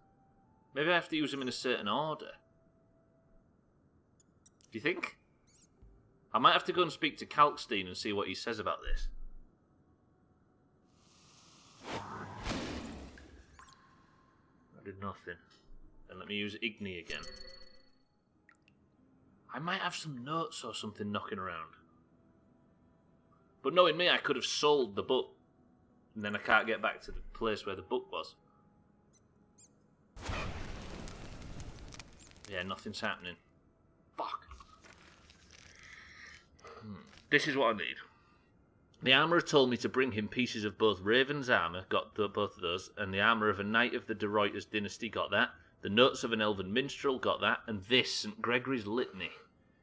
maybe I have to use them in a certain order. Do you think? I might have to go and speak to Kalkstein and see what he says about this. I did nothing. Then let me use Igni again. I might have some notes or something knocking around. But knowing me, I could have sold the book. And then I can't get back to the place where the book was. Yeah, nothing's happening. Fuck. This is what I need. The armourer told me to bring him pieces of both Raven's armour, got both of those, and the armour of a knight of the De Reuters dynasty, got that, the notes of an elven minstrel, got that, and this, St. Gregory's Litany.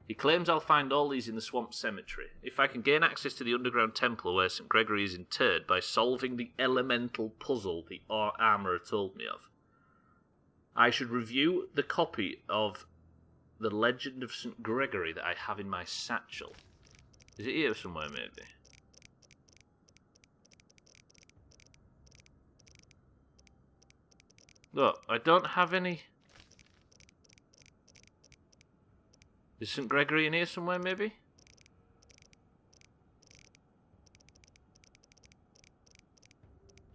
He claims I'll find all these in the swamp cemetery, if I can gain access to the underground temple where St. Gregory is interred by solving the elemental puzzle the armourer told me of. I should review the copy of the Legend of St. Gregory that I have in my satchel. Is it here somewhere, maybe? Look, I don't have any... Is St. Gregory in here somewhere, maybe?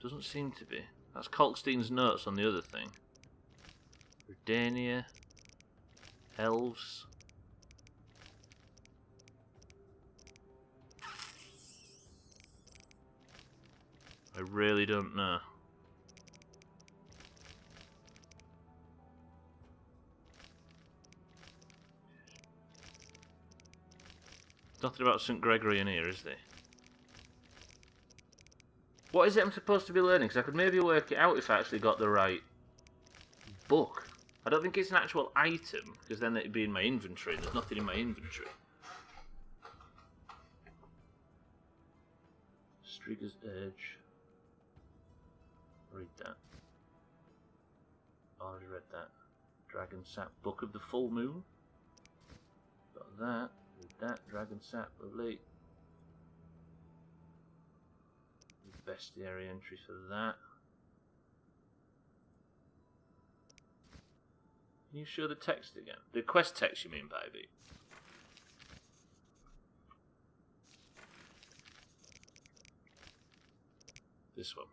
Doesn't seem to be. That's Kalkstein's notes on the other thing. Redania. Elves. I really don't know. Nothing about St. Gregory in here, is there? What is it I'm supposed to be learning? Because I could maybe work it out if I actually got the right book. I don't think it's an actual item, because then it'd be in my inventory, and there's nothing in my inventory. Striga's Edge. Read that. Already read that. Dragon Sap, Book of the Full Moon. Got that. Read that. Dragon Sap, lovely. Bestiary entry for that. Can you show the text again? The quest text, you mean, baby? This one.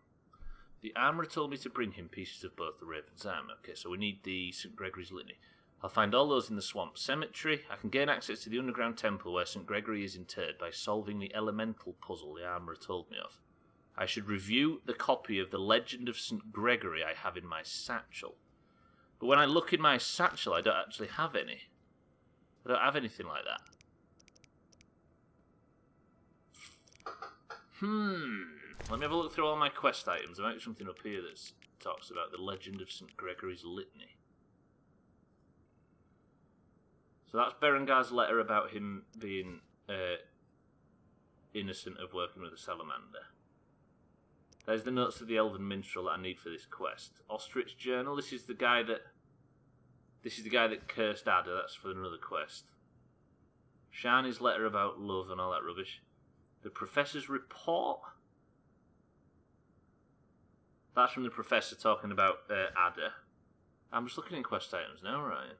The armourer told me to bring him pieces of both the Raven's armour. Okay, so we need the St. Gregory's Litany. I'll find all those in the swamp cemetery. I can gain access to the underground temple where St. Gregory is interred by solving the elemental puzzle the armourer told me of. I should review the copy of the Legend of St. Gregory I have in my satchel. But when I look in my satchel, I don't actually have any. I don't have anything like that. Let me have a look through all my quest items. There might be something up here that talks about the Legend of St. Gregory's Litany. So that's Berengar's letter about him being innocent of working with a salamander. There's the notes of the elven minstrel that I need for this quest. Ostrich Journal. This is the guy that cursed Ada. That's for another quest. Shani's letter about love and all that rubbish. The Professor's Report. That's from the Professor talking about Ada. I'm just looking in quest items now, Ryan.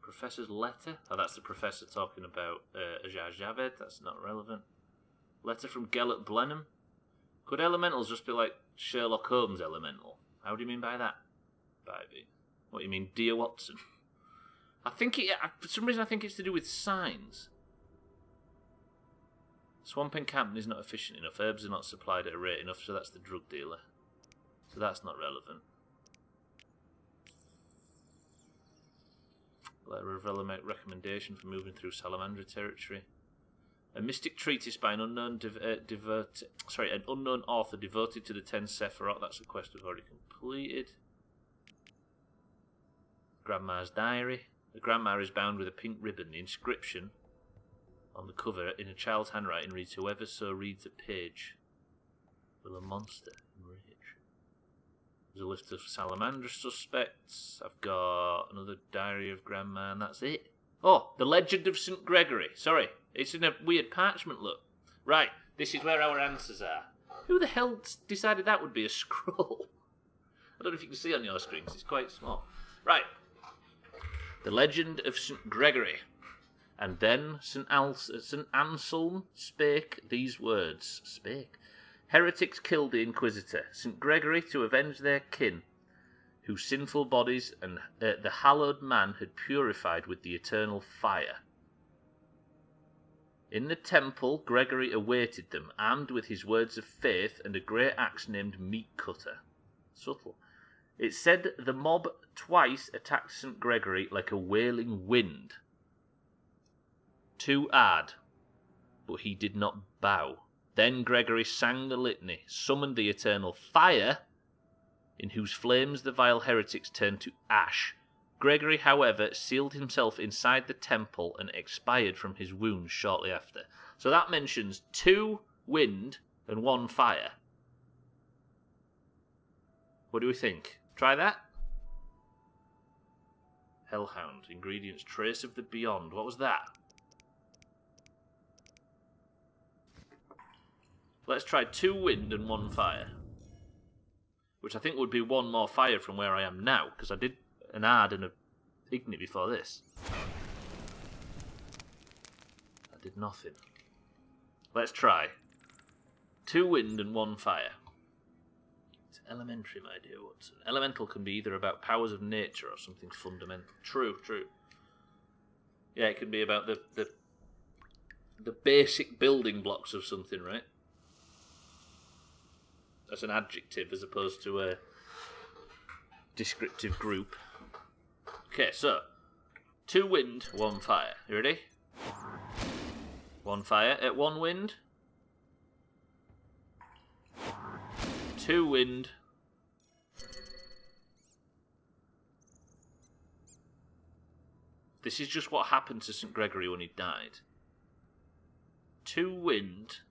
Professor's letter? Oh, that's the Professor talking about Ajar Javed. That's not relevant. Letter from Gellert Blenheim. Could elementals just be like Sherlock Holmes elemental? How do you mean by that, baby? What do you mean, dear Watson? I think for some reason I think it's to do with signs. Swamp encampment is not efficient enough. Herbs are not supplied at a rate enough, so that's the drug dealer. So that's not relevant. Let Ravella make recommendation for moving through Salamandra territory. A mystic treatise by an unknown an unknown author devoted to the 10 Sephiroth. That's a quest we've already completed. Grandma's diary. The grandma is bound with a pink ribbon. The inscription on the cover in a child's handwriting reads, "Whoever so reads a page will a monster enrage." There's a list of Salamandra suspects. I've got another diary of grandma, and that's it. Oh, the Legend of St. Gregory. Sorry, it's in a weird parchment look. Right, this is where our answers are. Who the hell decided that would be a scroll? I don't know if you can see on your screens, it's quite small. Right, the Legend of St. Gregory. And then St. Anselm spake these words. Spake. Heretics killed the Inquisitor, St. Gregory, to avenge their kin, whose sinful bodies and the hallowed man had purified with the eternal fire. In the temple, Gregory awaited them, armed with his words of faith and a great axe named Meat Cutter. Subtle. It said the mob twice attacked St. Gregory like a wailing wind. Too hard, but he did not bow. Then Gregory sang the litany, summoned the eternal fire, in whose flames the vile heretics turned to ash. Gregory, however, sealed himself inside the temple and expired from his wounds shortly after. So that mentions 2 wind and 1 fire. What do we think? Try that? Hellhound. Ingredients. Trace of the Beyond. What was that? Let's try 2 wind and 1 fire. Which I think would be 1 more fire from where I am now, because I did an Ard and a Ignite before this. I did nothing. Let's try 2 wind and 1 fire. It's elementary, my dear Watson. Elemental can be either about powers of nature or something fundamental. True. Yeah, it can be about the basic building blocks of something, right? As an adjective as opposed to a descriptive group. Okay, so 2 wind, 1 fire. You ready? 1 fire at 1 wind. 2 wind. This is just what happened to St. Gregory when he died. 2 wind.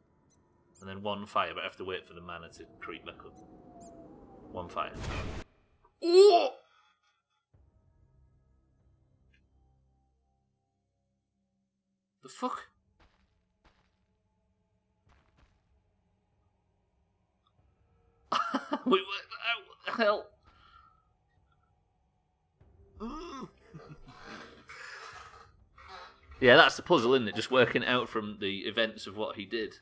And then 1 fire, but I have to wait for the mana to creep back up. 1 fire. Ooh! The fuck? We worked that out. What the hell? Yeah, that's the puzzle, isn't it? Just working out from the events of what he did.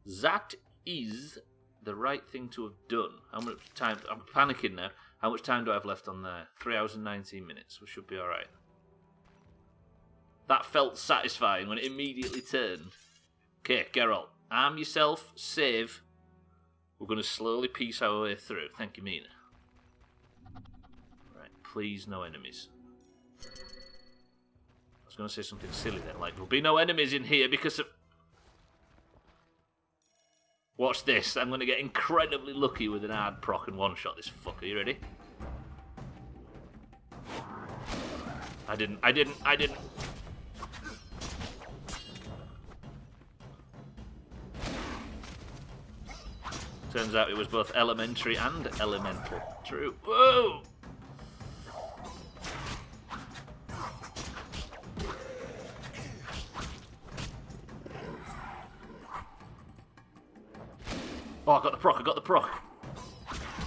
That is the right thing to have done. How much time? I'm panicking now. How much time do I have left on there? 3 hours and 19 minutes. We should be alright. That felt satisfying when it immediately turned. Okay, Geralt. Arm yourself. Save. We're going to slowly piece our way through. Thank you, Mina. Right, please no enemies. I was going to say something silly then, like, there'll be no enemies in here because of... Watch this. I'm going to get incredibly lucky with an hard proc and one-shot this fucker. You ready? I didn't. Turns out it was both elementary and elemental. True. Whoa! Oh, I got the proc.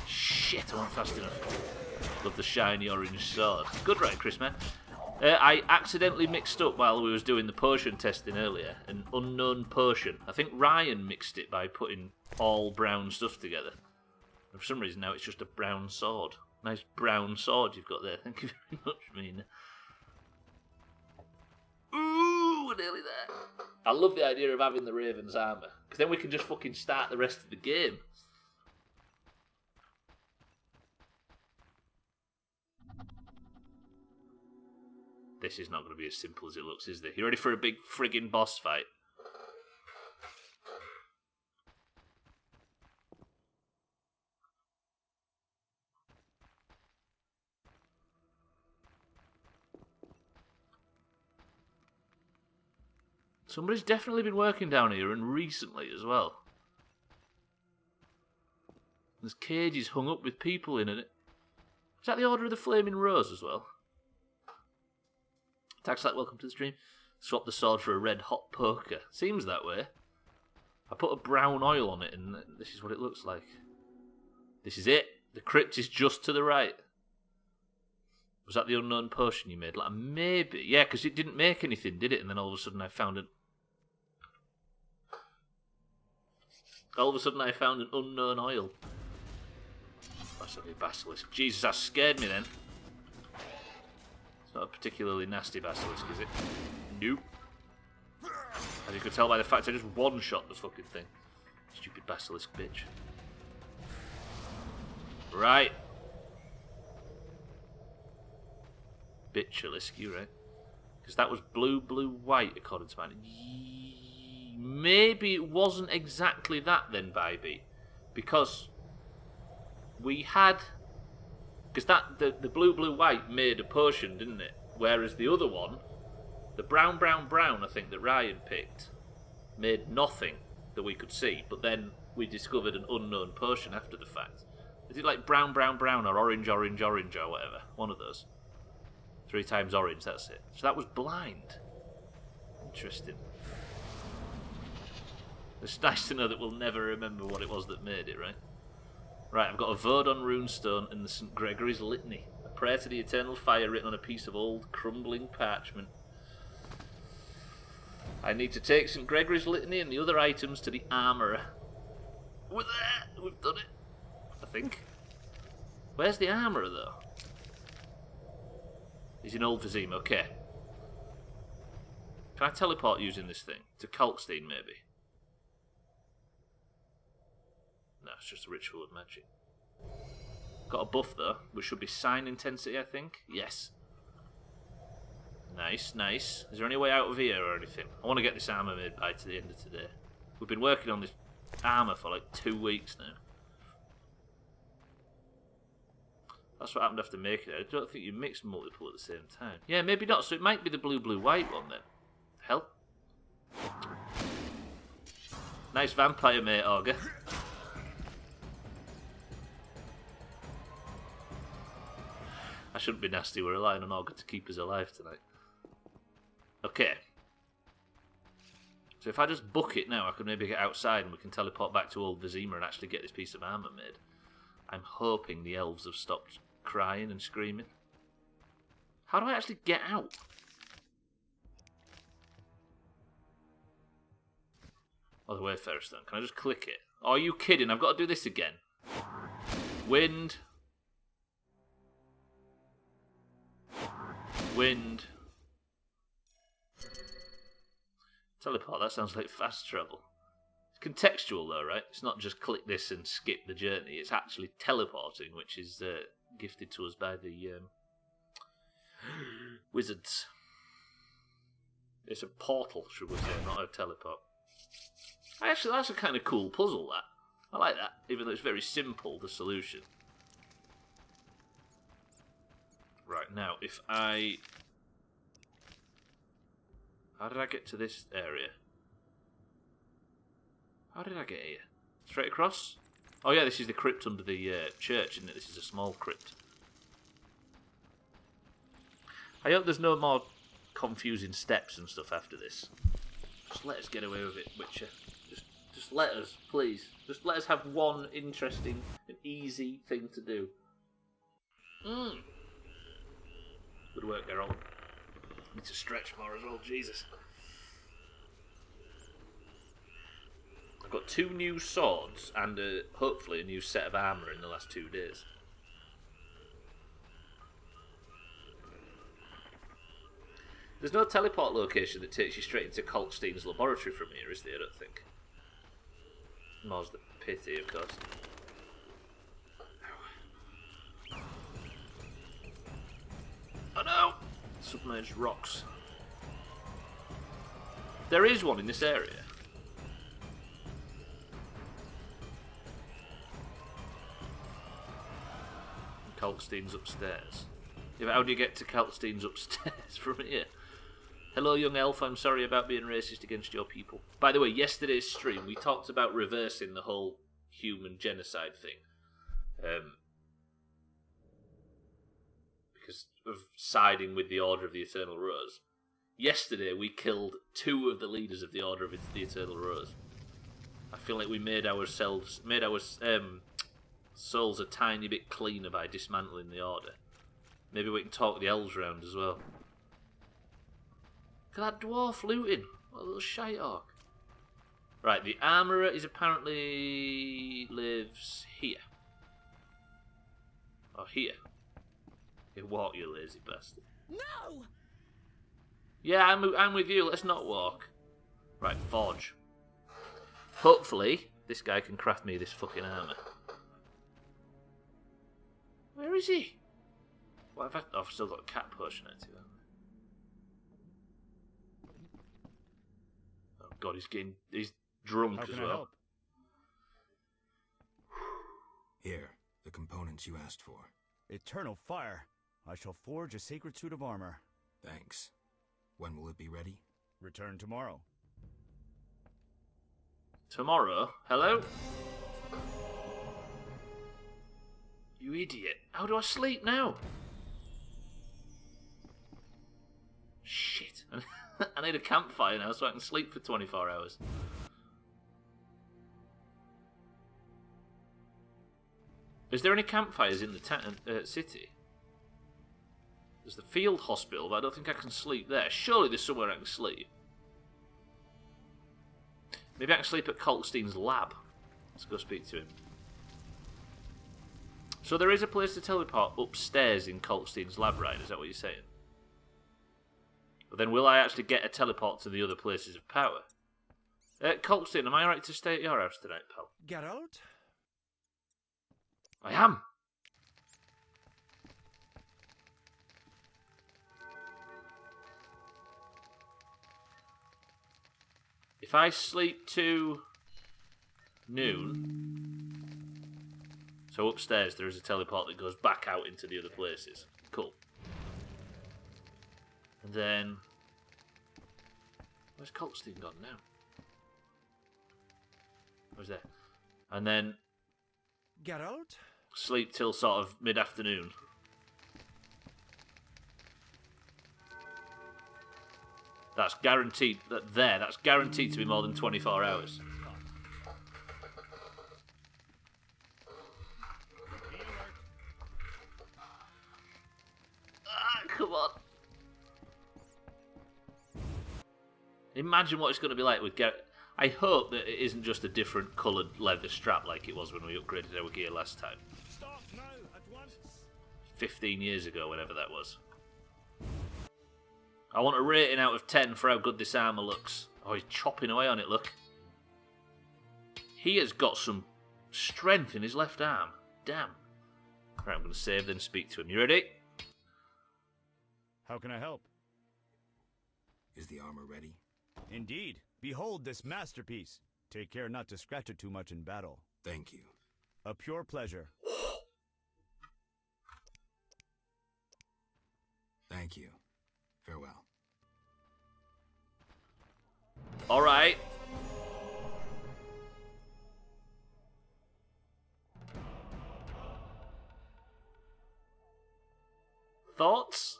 Shit, I wasn't fast enough. Love the shiny orange sword. Good right, Chris, man. I accidentally mixed up while we was doing the potion testing earlier, an unknown potion. I think Ryan mixed it by putting all brown stuff together. And for some reason now it's just a brown sword. Nice brown sword you've got there. Thank you very much, Mina. Ooh, we're nearly there. I love the idea of having the Raven's armour, because then we can just fucking start the rest of the game. This is not going to be as simple as it looks, is it? You ready for a big friggin' boss fight? Somebody's definitely been working down here, and recently as well. There's cages hung up with people in it. Is that the Order of the Flaming Rose as well? Taxlight, welcome to the stream. Swap the sword for a red hot poker. Seems that way. I put a brown oil on it, and this is what it looks like. This is it. The crypt is just to the right. Was that the unknown potion you made? Like, maybe. Yeah, because it didn't make anything, did it? And then all of a sudden I found it. All of a sudden I found an unknown oil. That's only a basilisk. Jesus, that scared me then. It's not a particularly nasty basilisk, is it? Nope. As you could tell by the fact I just one-shot the fucking thing. Stupid basilisk bitch. Right. Bitchalisk, you right? Because that was blue, white, according to mine. Maybe it wasn't exactly that then, baby. Because we had... Because that the blue, white made a potion, didn't it? Whereas the other one, the brown, I think, that Ryan picked, made nothing that we could see. But then we discovered an unknown potion after the fact. Is it like brown, or orange, or whatever? One of those. 3 times orange, that's it. So that was blind. Interesting. It's nice to know that we'll never remember what it was that made it, right? Right, I've got a Vodon runestone and the St. Gregory's Litany. A prayer to the eternal fire written on a piece of old, crumbling parchment. I need to take St. Gregory's Litany and the other items to the armourer. We're there! We've done it. I think. Where's the armourer, though? He's in Old Vizima, okay. Can I teleport using this thing? To Kalkstein, maybe? No, it's just a ritual of magic. Got a buff, though, which should be sign intensity, I think. Yes. Nice. Is there any way out of here or anything? I want to get this armour made by to the end of today. We've been working on this armour for like 2 weeks now. That's what happened after making it. I don't think you mix multiple at the same time. Yeah, maybe not. So it might be the blue, white one then. Hell. Nice vampire, mate, Auger. I shouldn't be nasty. We're relying on Auger to keep us alive tonight. Okay. So if I just book it now, I could maybe get outside and we can teleport back to Old Vizima and actually get this piece of armour made. I'm hoping the elves have stopped crying and screaming. How do I actually get out? Oh, the Wayfarer Stone. Can I just click it? Oh, are you kidding? I've got to do this again. Wind. Teleport, that sounds like fast travel. It's contextual though, right? It's not just click this and skip the journey. It's actually teleporting, which is gifted to us by the wizards. It's a portal, should we say, not a teleport. Actually, that's a kind of cool puzzle, that. I like that, even though it's very simple, the solution. Right, now, if I... How did I get to this area? How did I get here? Straight across? Oh yeah, this is the crypt under the church, isn't it? This is a small crypt. I hope there's no more confusing steps and stuff after this. Just let us get away with it, Witcher. Just let us, please. Just let us have one interesting and easy thing to do. Good work, Geralt. Need to stretch more as well, Jesus. I've got 2 new swords and hopefully a new set of armour in the last 2 days. There's no teleport location that takes you straight into Kalkstein's laboratory from here, is there? I don't think. More's the pity, of course. Oh no! Submerged rocks. There is one in this area. Kalkstein's upstairs. Yeah, but how do you get to Kalkstein's upstairs from here? Hello, young elf. I'm sorry about being racist against your people. By the way, yesterday's stream, we talked about reversing the whole human genocide thing. Because of siding with the Order of the Eternal Rose. Yesterday, we killed 2 of the leaders of the Order of the Eternal Rose. I feel like we made our souls a tiny bit cleaner by dismantling the Order. Maybe we can talk the elves around as well. Look at that dwarf looting. What a little shite orc. Right, the armourer is apparently lives here. Or here. You walk, you lazy bastard. No! Yeah, I'm with you. Let's not walk. Right, forge. Hopefully, this guy can craft me this fucking armour. Where is he? What have I've still got a cat potion out here. Oh god, he's drunk as well. Help? Here, the components you asked for. Eternal fire. I shall forge a sacred suit of armor. Thanks. When will it be ready? Return tomorrow. Tomorrow? Hello? You idiot. How do I sleep now? Shit. I need a campfire now so I can sleep for 24 hours. Is there any campfires in the city? There's the field hospital, but I don't think I can sleep there. Surely there's somewhere I can sleep. Maybe I can sleep at Kalkstein's lab. Let's go speak to him. So there is a place to teleport upstairs in Kalkstein's lab, right? Is that what you're saying? But then will I actually get a teleport to the other places of power? Kalkstein, am I right to stay at your house tonight, pal? Geralt? I am. If I sleep to noon, so upstairs there is a teleport that goes back out into the other places. Cool. And then, where's Kalkstein gone now? Where's there? And then Geralt? sleep till sort of mid-afternoon. That's guaranteed. That's guaranteed to be more than 24 hours. Come on. Imagine what it's going to be like with Garrett. I hope that it isn't just a different coloured leather strap like it was when we upgraded our gear last time. Stop now, at once. 15 years ago, whenever that was. I want a rating out of 10 for how good this armour looks. Oh, he's chopping away on it, look. He has got some strength in his left arm. Damn. Right, I'm going to save then speak to him. You ready? How can I help? Is the armor ready? Indeed. Behold this masterpiece. Take care not to scratch it too much in battle. Thank you. A pure pleasure. Thank you. Farewell. Alright. Thoughts?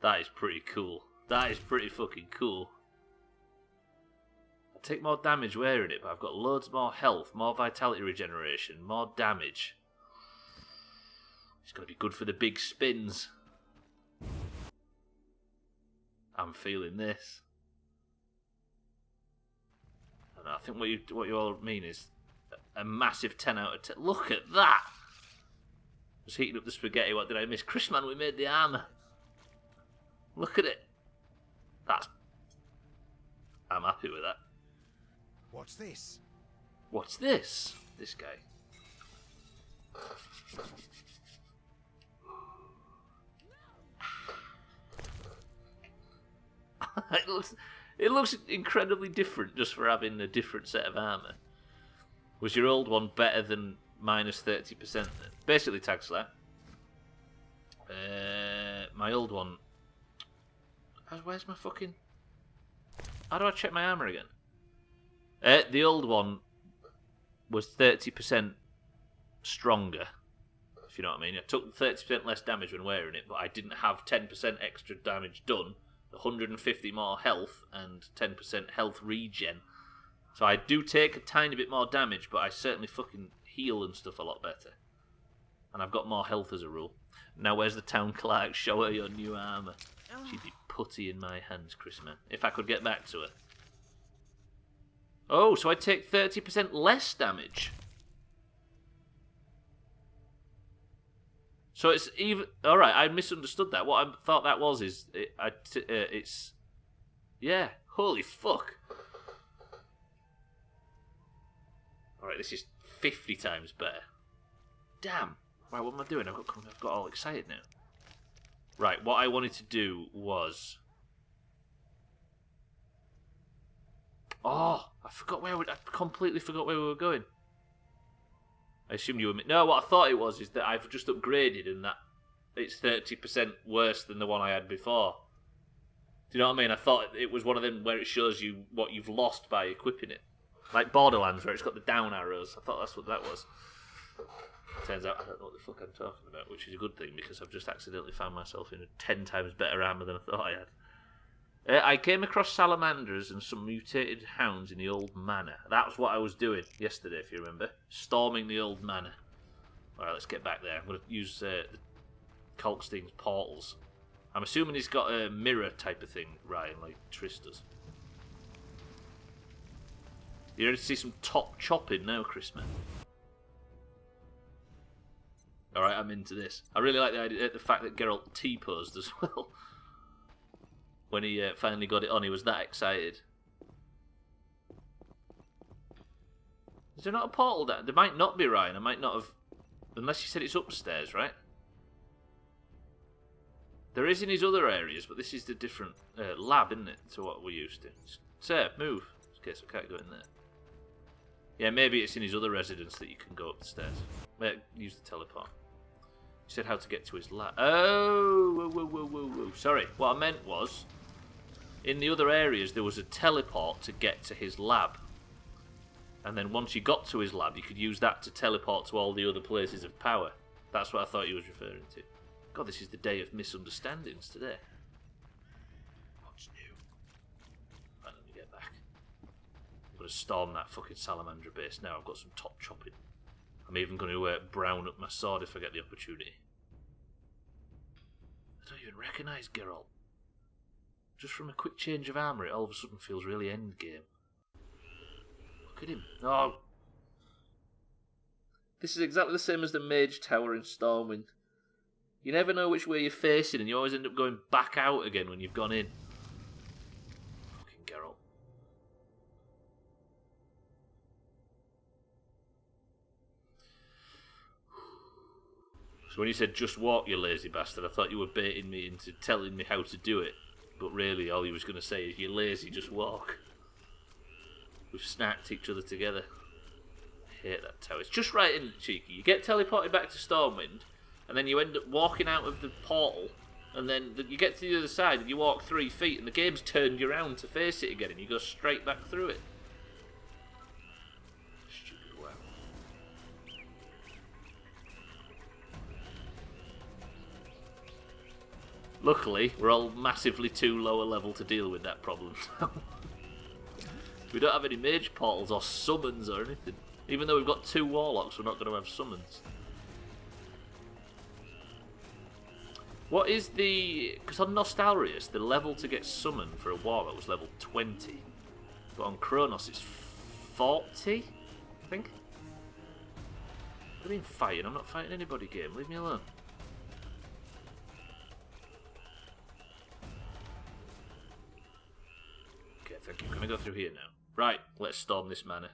That is pretty cool. That is pretty fucking cool. I take more damage wearing it, but I've got loads more health, more vitality regeneration, more damage. It's going to be good for the big spins. I'm feeling this. And I think what you all mean is a massive 10 out of 10. Look at that! was heating up the spaghetti. What did I miss? Chris, man, we made the armour. Look at it. I'm happy with that. What's this? What's this? This guy. It looks incredibly different just for having a different set of armour. Was your old one better than minus 30% then? Basically, Tag Slayer. My old one... Where's my fucking... How do I check my armour again? The old one was 30% stronger, if you know what I mean. I took 30% less damage when wearing it, but I didn't have 10% extra damage done, 150 more health, and 10% health regen. So I do take a tiny bit more damage, but I certainly fucking heal and stuff a lot better. And I've got more health as a rule. Now where's the town clerk? Show her your new armour. She'd be putty in my hands, Chris, man. If I could get back to her. Oh, so I take 30% less damage. So it's even... Alright, I misunderstood that. What I thought that was is... it's... Yeah, holy fuck. Alright, this is 50 times better. Damn. Right, what am I doing? I've got all excited now. Right, what I wanted to do was... Oh, I completely forgot where we were going. I assumed you were... No, what I thought it was is that I've just upgraded and that it's 30% worse than the one I had before. Do you know what I mean? I thought it was one of them where it shows you what you've lost by equipping it. Like Borderlands, where it's got the down arrows. I thought that's what that was. Turns out I don't know what the fuck I'm talking about, which is a good thing because I've just accidentally found myself in a 10 times better armour than I thought I had. I came across salamanders and some mutated hounds in the old manor. That's what I was doing yesterday, if you remember. Storming the old manor. Alright, let's get back there. I'm going to use the Kalkstein's portals. I'm assuming he's got a mirror type of thing, Ryan, like Triss does. You're ready to see some top chopping now, Chris, man? Alright, I'm into this. I really like the fact that Geralt T-posed as well. When he finally got it on, he was that excited. Is there not a portal down? There might not be, Ryan. I might not have... Unless you said it's upstairs, right? There is in his other areas, but this is the different lab, isn't it, to what we're used to. Sir, move. In case I can't go in there. Yeah, maybe it's in his other residence that you can go up the stairs. Use the teleport. He said how to get to his lab. Oh, whoa. Sorry, what I meant was... In the other areas, there was a teleport to get to his lab. And then once you got to his lab, you could use that to teleport to all the other places of power. That's what I thought he was referring to. God, this is the day of misunderstandings today. What's new? Right, let me get back. I'm going to storm that fucking salamander base now. I've got some top chopping. I'm even going to brown up my sword if I get the opportunity. I don't even recognise Geralt. Just from a quick change of armour, it all of a sudden feels really endgame. Look at him. Oh! This is exactly the same as the Mage Tower in Stormwind. You never know which way you're facing, and you always end up going back out again when you've gone in. Fucking Geralt. So when you said just walk, you lazy bastard, I thought you were baiting me into telling me how to do it. But really, all he was going to say is, you're lazy, just walk. We've snacked each other together. I hate that tower. It's just right, isn't it, cheeky? You get teleported back to Stormwind, and then you end up walking out of the portal, and then you get to the other side, and you walk 3 feet, and the game's turned you around to face it again, and you go straight back through it. Stupid wow. Luckily, we're all massively too low a level to deal with that problem. We don't have any mage portals or summons or anything. Even though we've got 2 warlocks, we're not going to have summons. What is the... Because on Nostalrius, the level to get summoned for a warlock was level 20. But on Kronos, it's 40, I think. What do you mean fighting? I'm not fighting anybody, game. Leave me alone. Okay, thank you. Can I go through here now? Right, let's storm this manor.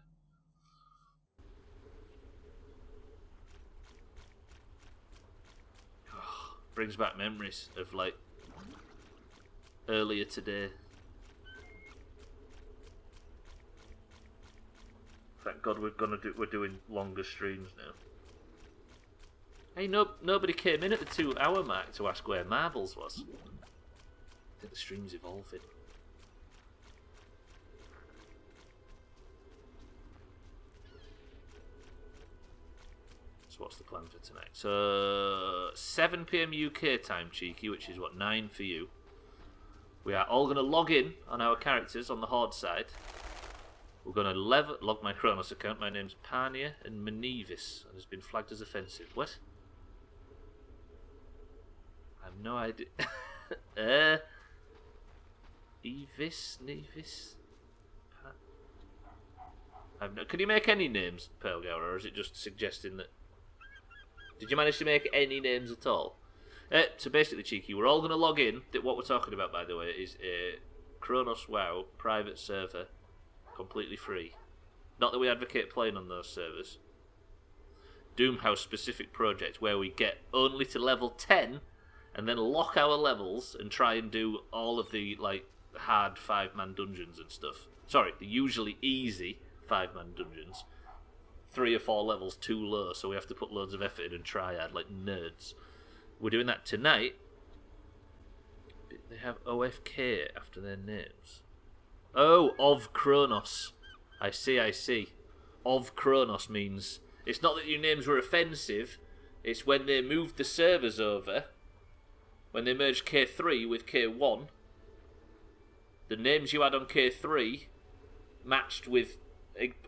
Oh, brings back memories of, like, earlier today. Thank God we're doing longer streams now. Hey, nobody came in at the 2-hour mark to ask where Marbles was. I think the stream's evolving. So what's the plan for tonight? So 7 PM UK time, Cheeky, which is what, 9 for you. We are all going to log in on our characters on the Horde side. We're going to log my Kronos account. My name's Parnia and Manevis and has been flagged as offensive. What? I have no idea. Nevis? Can you make any names, Pearlgower, or is it just suggesting that... Did you manage to make any names at all? So basically, Cheeky, we're all going to log in. What we're talking about, by the way, is a Kronos WoW private server, completely free. Not that we advocate playing on those servers. Doomhaus specific project where we get only to level 10 and then lock our levels and try and do all of the like hard 5-man dungeons and stuff. Sorry, the usually easy 5-man dungeons. 3 or 4 levels too low, so we have to put loads of effort in and triad like nerds. We're doing that tonight. They have OFK after their names. Oh, of Kronos. I see. Of Kronos means... It's not that your names were offensive, it's when they moved the servers over, when they merged K3 with K1, the names you had on K3 matched with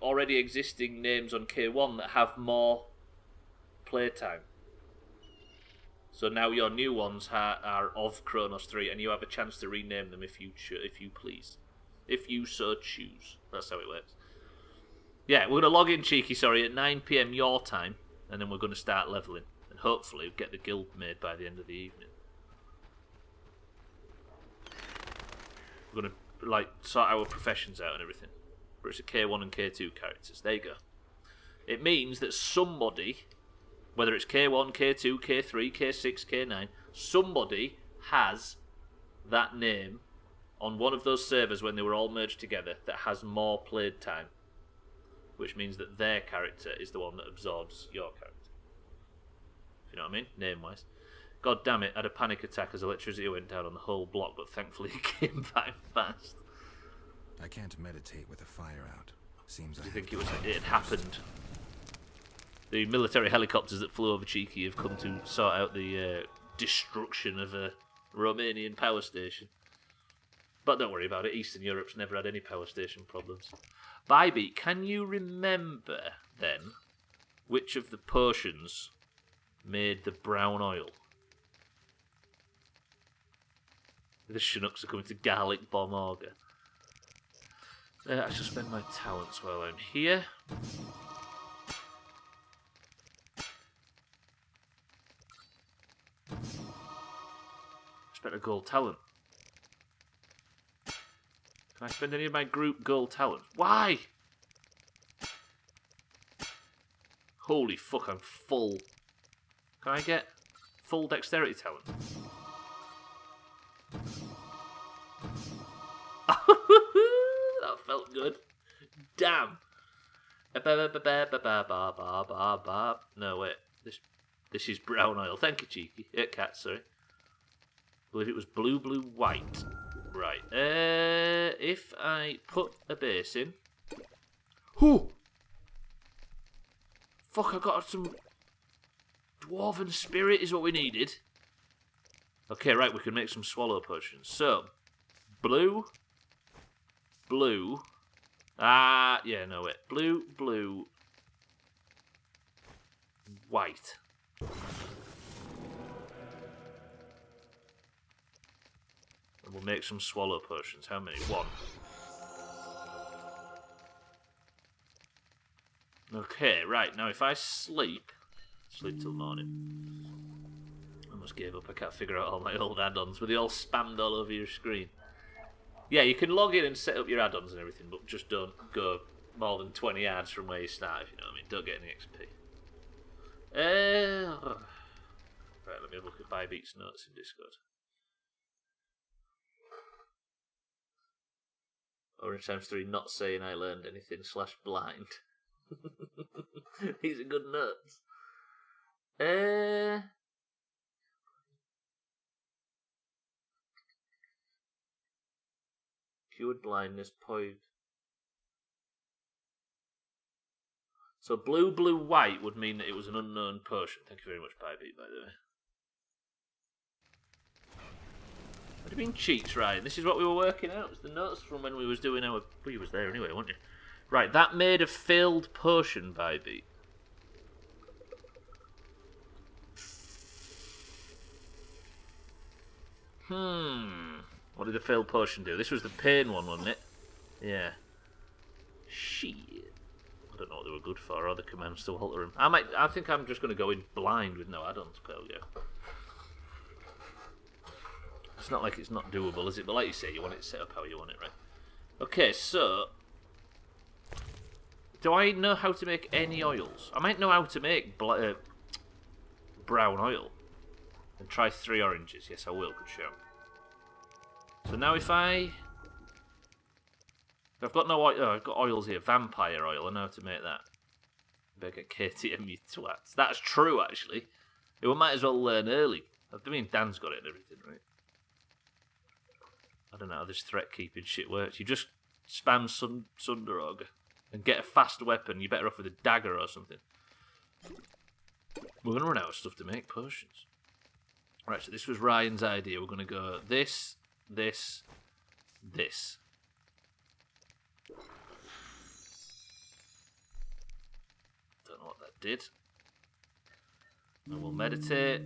already existing names on K1 that have more playtime. So now your new ones are of Kronos 3, and you have a chance to rename them if you please. If you so choose. That's how it works. Yeah, we're going to log in, Cheeky, at 9 PM your time, and then we're going to start leveling. And hopefully get the guild made by the end of the evening. We're going to, like, sort our professions out and everything. But it's a K1 and K2 characters. There you go. It means that somebody, whether it's K1, K2, K3, K6, K9, somebody has that name on one of those servers when they were all merged together that has more played time. Which means that their character is the one that absorbs your character. If you know what I mean? Name-wise. God damn it, I had a panic attack as electricity went down on the whole block, but thankfully it came back fast. I can't meditate with a fire out. Seems Do you think it had happened? The military helicopters that flew over Cheeky have come to sort out the destruction of a Romanian power station. But don't worry about it, Eastern Europe's never had any power station problems. Bybee, can you remember, then, which of the potions made the brown oil? The Chinooks are coming to Garlic Bomb Auger. I shall spend my talents while I'm here. Spent a gold talent. Can I spend any of my group gold talents? Why? Holy fuck, I'm full. Can I get full dexterity talent? That felt good. Damn. No, wait. This is brown oil. Thank you, Cheeky. Cat, sorry. I believe it was blue, white. Right. If I put a base in. Whoo! Fuck, I got some dwarven spirit is what we needed. Okay, right, we can make some swallow potions. So, blue. Yeah, no, wait. Blue, white. And we'll make some swallow potions. How many? 1. Okay, right. Now if I sleep Sleep till morning. I almost gave up. I can't figure out all my old add-ons. Were they all spammed all over your screen? Yeah, you can log in and set up your add-ons and everything, but just don't go more than 20 ads from where you start, if you know what I mean. Don't get any XP. Right, let me have a look at Bybeat's notes in Discord. Orange times 3 not saying I learned anything / blind. These are good notes. Cured blindness, poise. So blue, blue, white would mean that it was an unknown potion. Thank you very much, Bybeat, by the way. What do you mean cheats, Ryan? This is what we were working out. It's the notes from when we was doing our... Well, you was there anyway, weren't you? Right, that made a failed potion, Bybeat. What did the failed potion do? This was the pain one, wasn't it? Yeah. Shit. I don't know what they were good for, or the commands to alter them. I think I'm just going to go in blind with no add-ons, Pelgo. It's not like it's not doable, is it? But like you say, you want it set up how you want it, right? Okay, so... Do I know how to make any oils? I might know how to make brown oil. And try 3 oranges. Yes, I will. Good show. So now if I've got no oil. Oh, I've got oils here. Vampire oil. I know how to make that. Better get KTM, you twats. That's true, actually. We might as well learn early. I mean, Dan's got it and everything, right? I don't know how this threat keeping shit works. You just spam Sunderog and get a fast weapon. You're better off with a dagger or something. We're going to run out of stuff to make potions. Right, so this was Ryan's idea. We're going to go this, this, this. Don't know what that did. And we'll meditate,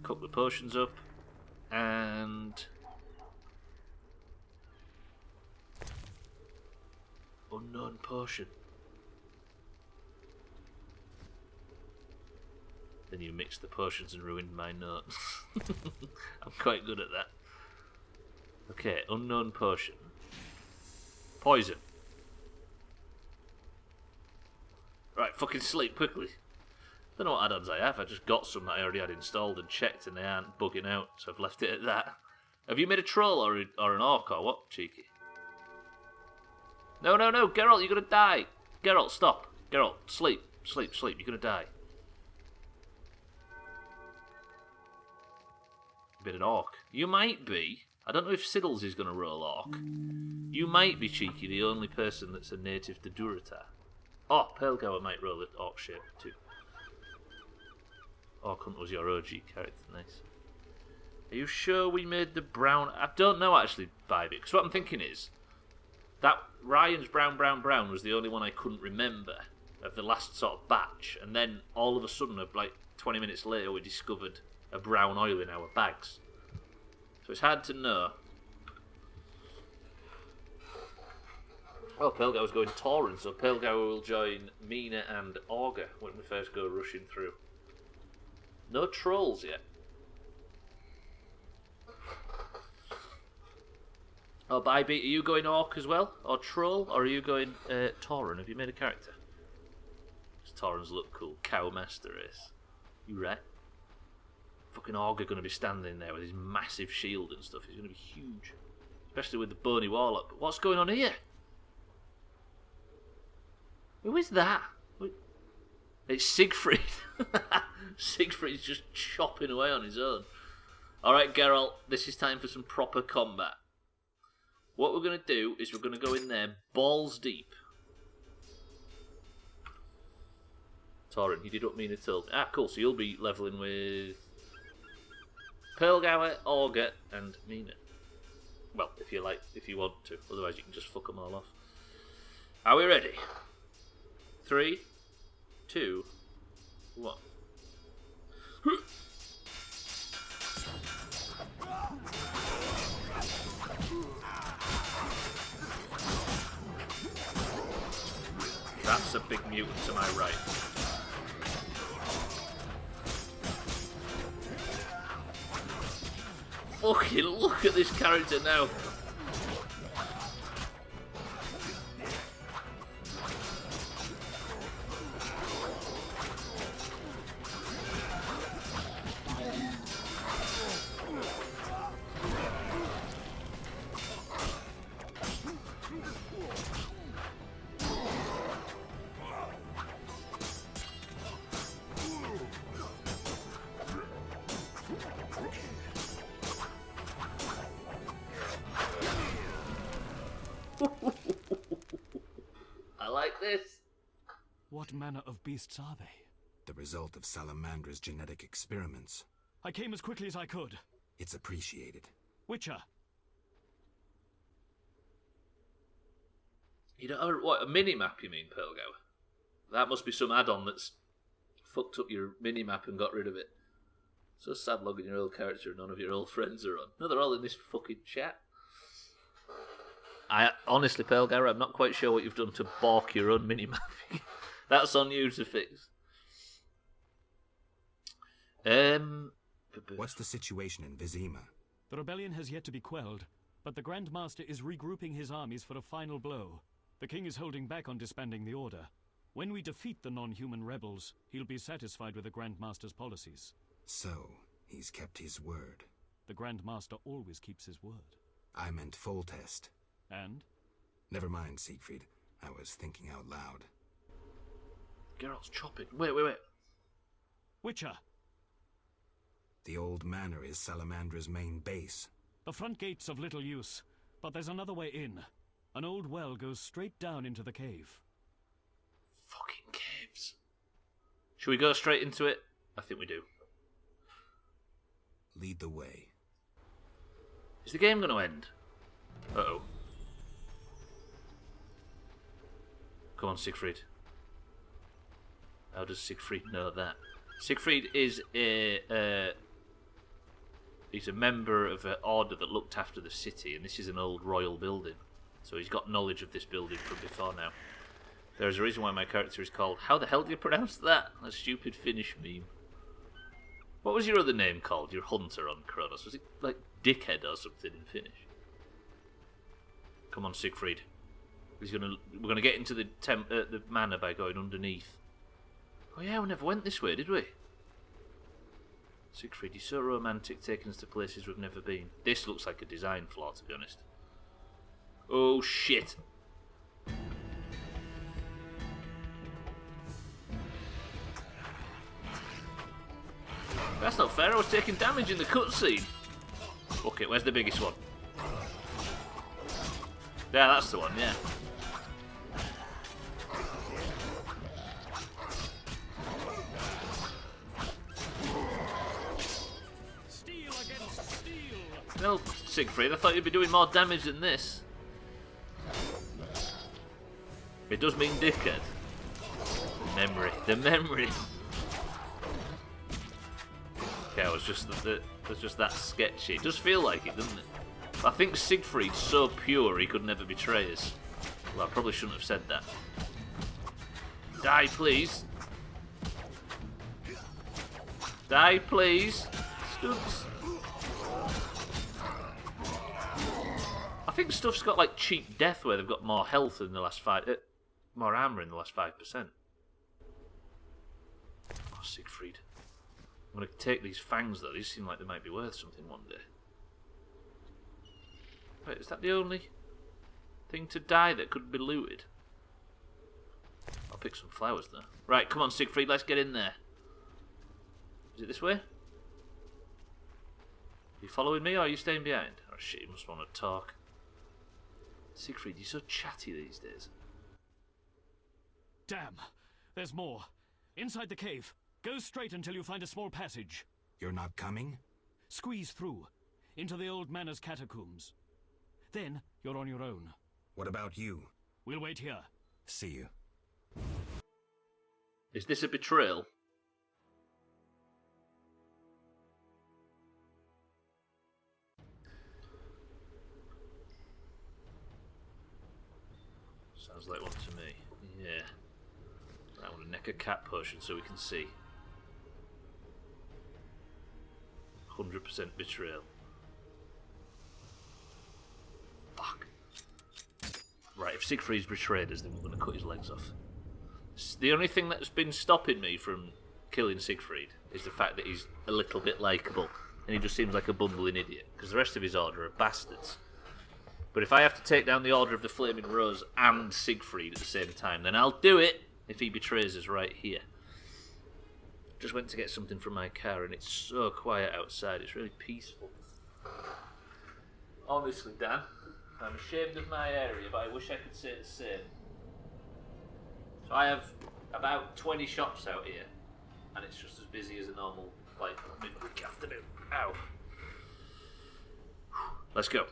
cook the potions up, and... Unknown potion. Then you mixed the potions and ruined my notes. I'm quite good at that. Okay, unknown potion. Poison. Right, fucking sleep quickly. Don't know what add-ons I have. I just got some that I already had installed and checked, and they aren't bugging out, so I've left it at that. Have you made a troll or an orc or what, cheeky? No, Geralt, you're gonna die. Geralt, stop. Geralt, sleep, you're gonna die. Bit an orc. You might be. I don't know if Siddles is going to roll orc. You might be, cheeky, the only person that's a native to Durotar. Oh, Pearlgower might roll the orc shape too. Orc Hunt was your OG character, nice. Are you sure we made the brown... I don't know actually, Bybit, because what I'm thinking is that Ryan's brown was the only one I couldn't remember of the last sort of batch, and then all of a sudden, like 20 minutes later, we discovered a brown oil in our bags. So it's hard to know. Oh, Pearlgower's going Tauren, so Pearlgower will join Mina and Augur when we first go rushing through. No trolls yet. Oh, Bybeat, are you going Orc as well? Or Troll? Or are you going Tauren? Have you made a character? Taurens look cool. Cowmaster is. You right? Fucking Augur going to be standing there with his massive shield and stuff. He's going to be huge. Especially with the bony warlock. But what's going on here? Who is that? It's Siegfried. Siegfried's just chopping away on his own. Alright, Geralt, this is time for some proper combat. What we're going to do is we're going to go in there balls deep. Tauren, you did what Mina told me. Ah, cool, so you'll be levelling with Pearlgower, Augur, and Mina. Well, if you want to. Otherwise, you can just fuck them all off. Are we ready? 3, 2, 1. That's a big mutant to my right. fucking look at this character now. I like this. What manner of beasts are they? The result of Salamandra's genetic experiments. I came as quickly as I could. It's appreciated. Witcher. You know what, a mini-map you mean, Pearlgower? That must be some add-on that's fucked up your mini-map and got rid of it. So sad logging your old character and none of your old friends are on. No, they're all in this fucking chat. I honestly, Pearlgower, I'm not quite sure what you've done to balk your own mini-map. That's on you to fix. What's the situation in Vizima? The rebellion has yet to be quelled, but the Grand Master is regrouping his armies for a final blow. The king is holding back on disbanding the Order. When we defeat the non-human rebels, he'll be satisfied with the Grand Master's policies. So, he's kept his word. The Grand Master always keeps his word. I meant Foltest. And? Never mind, Siegfried. I was thinking out loud. Geralt's chopping. Wait. Witcher! The old manor is Salamandra's main base. The front gate's of little use, but there's another way in. An old well goes straight down into the cave. Fucking caves. Should we go straight into it? I think we do. Lead the way. Is the game going to end? Uh-oh. Come on, Siegfried. How does Siegfried know that? Siegfried is he's a member of an order that looked after the city, and this is an old royal building. So he's got knowledge of this building from before now. There's a reason why my character is called... How the hell do you pronounce that? A stupid Finnish meme. What was your other name called? Your hunter on Kronos? Was it like Dickhead or something in Finnish? Come on, Siegfried. We're gonna get into the manor by going underneath. Oh yeah, we never went this way, did we? Siegfried, you're so romantic, taking us to places we've never been. This looks like a design flaw, to be honest. Oh shit! That's not fair, I was taking damage in the cutscene. Okay, where's the biggest one? Yeah, that's the one, yeah. Steel against steel! Well, Siegfried, I thought you'd be doing more damage than this. It does mean dickhead. The memory. Okay, it was just that sketchy. It does feel like it, doesn't it? I think Siegfried's so pure he could never betray us. Well, I probably shouldn't have said that. Die, please. Die, please. Stubbs. I think stuff's got like cheap death where they've got more health in the last more armor in the last 5%. Oh, Siegfried. I'm going to take these fangs though, these seem like they might be worth something one day. Wait, is that the only thing to die that could be looted? I'll pick some flowers though. Right, come on Siegfried, let's get in there. Is it this way? Are you following me or are you staying behind? Oh shit, you must want to talk. Siegfried, you're so chatty these days. Damn! There's more. Inside the cave. Go straight until you find a small passage. You're not coming? Squeeze through. Into the old manor's catacombs. Then, you're on your own. What about you? We'll wait here. See you. Is this a betrayal? Sounds like one to me. Yeah. I want to neck a cat potion so we can see. 100% betrayal. Right, if Siegfried's betrayed us, then we're going to cut his legs off. The only thing that's been stopping me from killing Siegfried is the fact that he's a little bit likeable, and he just seems like a bumbling idiot, because the rest of his order are bastards. But if I have to take down the Order of the Flaming Rose and Siegfried at the same time, then I'll do it if he betrays us right here. Just went to get something from my car, and it's so quiet outside, it's really peaceful. Honestly, Dan, I'm ashamed of my area, but I wish I could say the same. So I have about 20 shops out here, and it's just as busy as a normal, like, midweek afternoon. Ow. Let's go.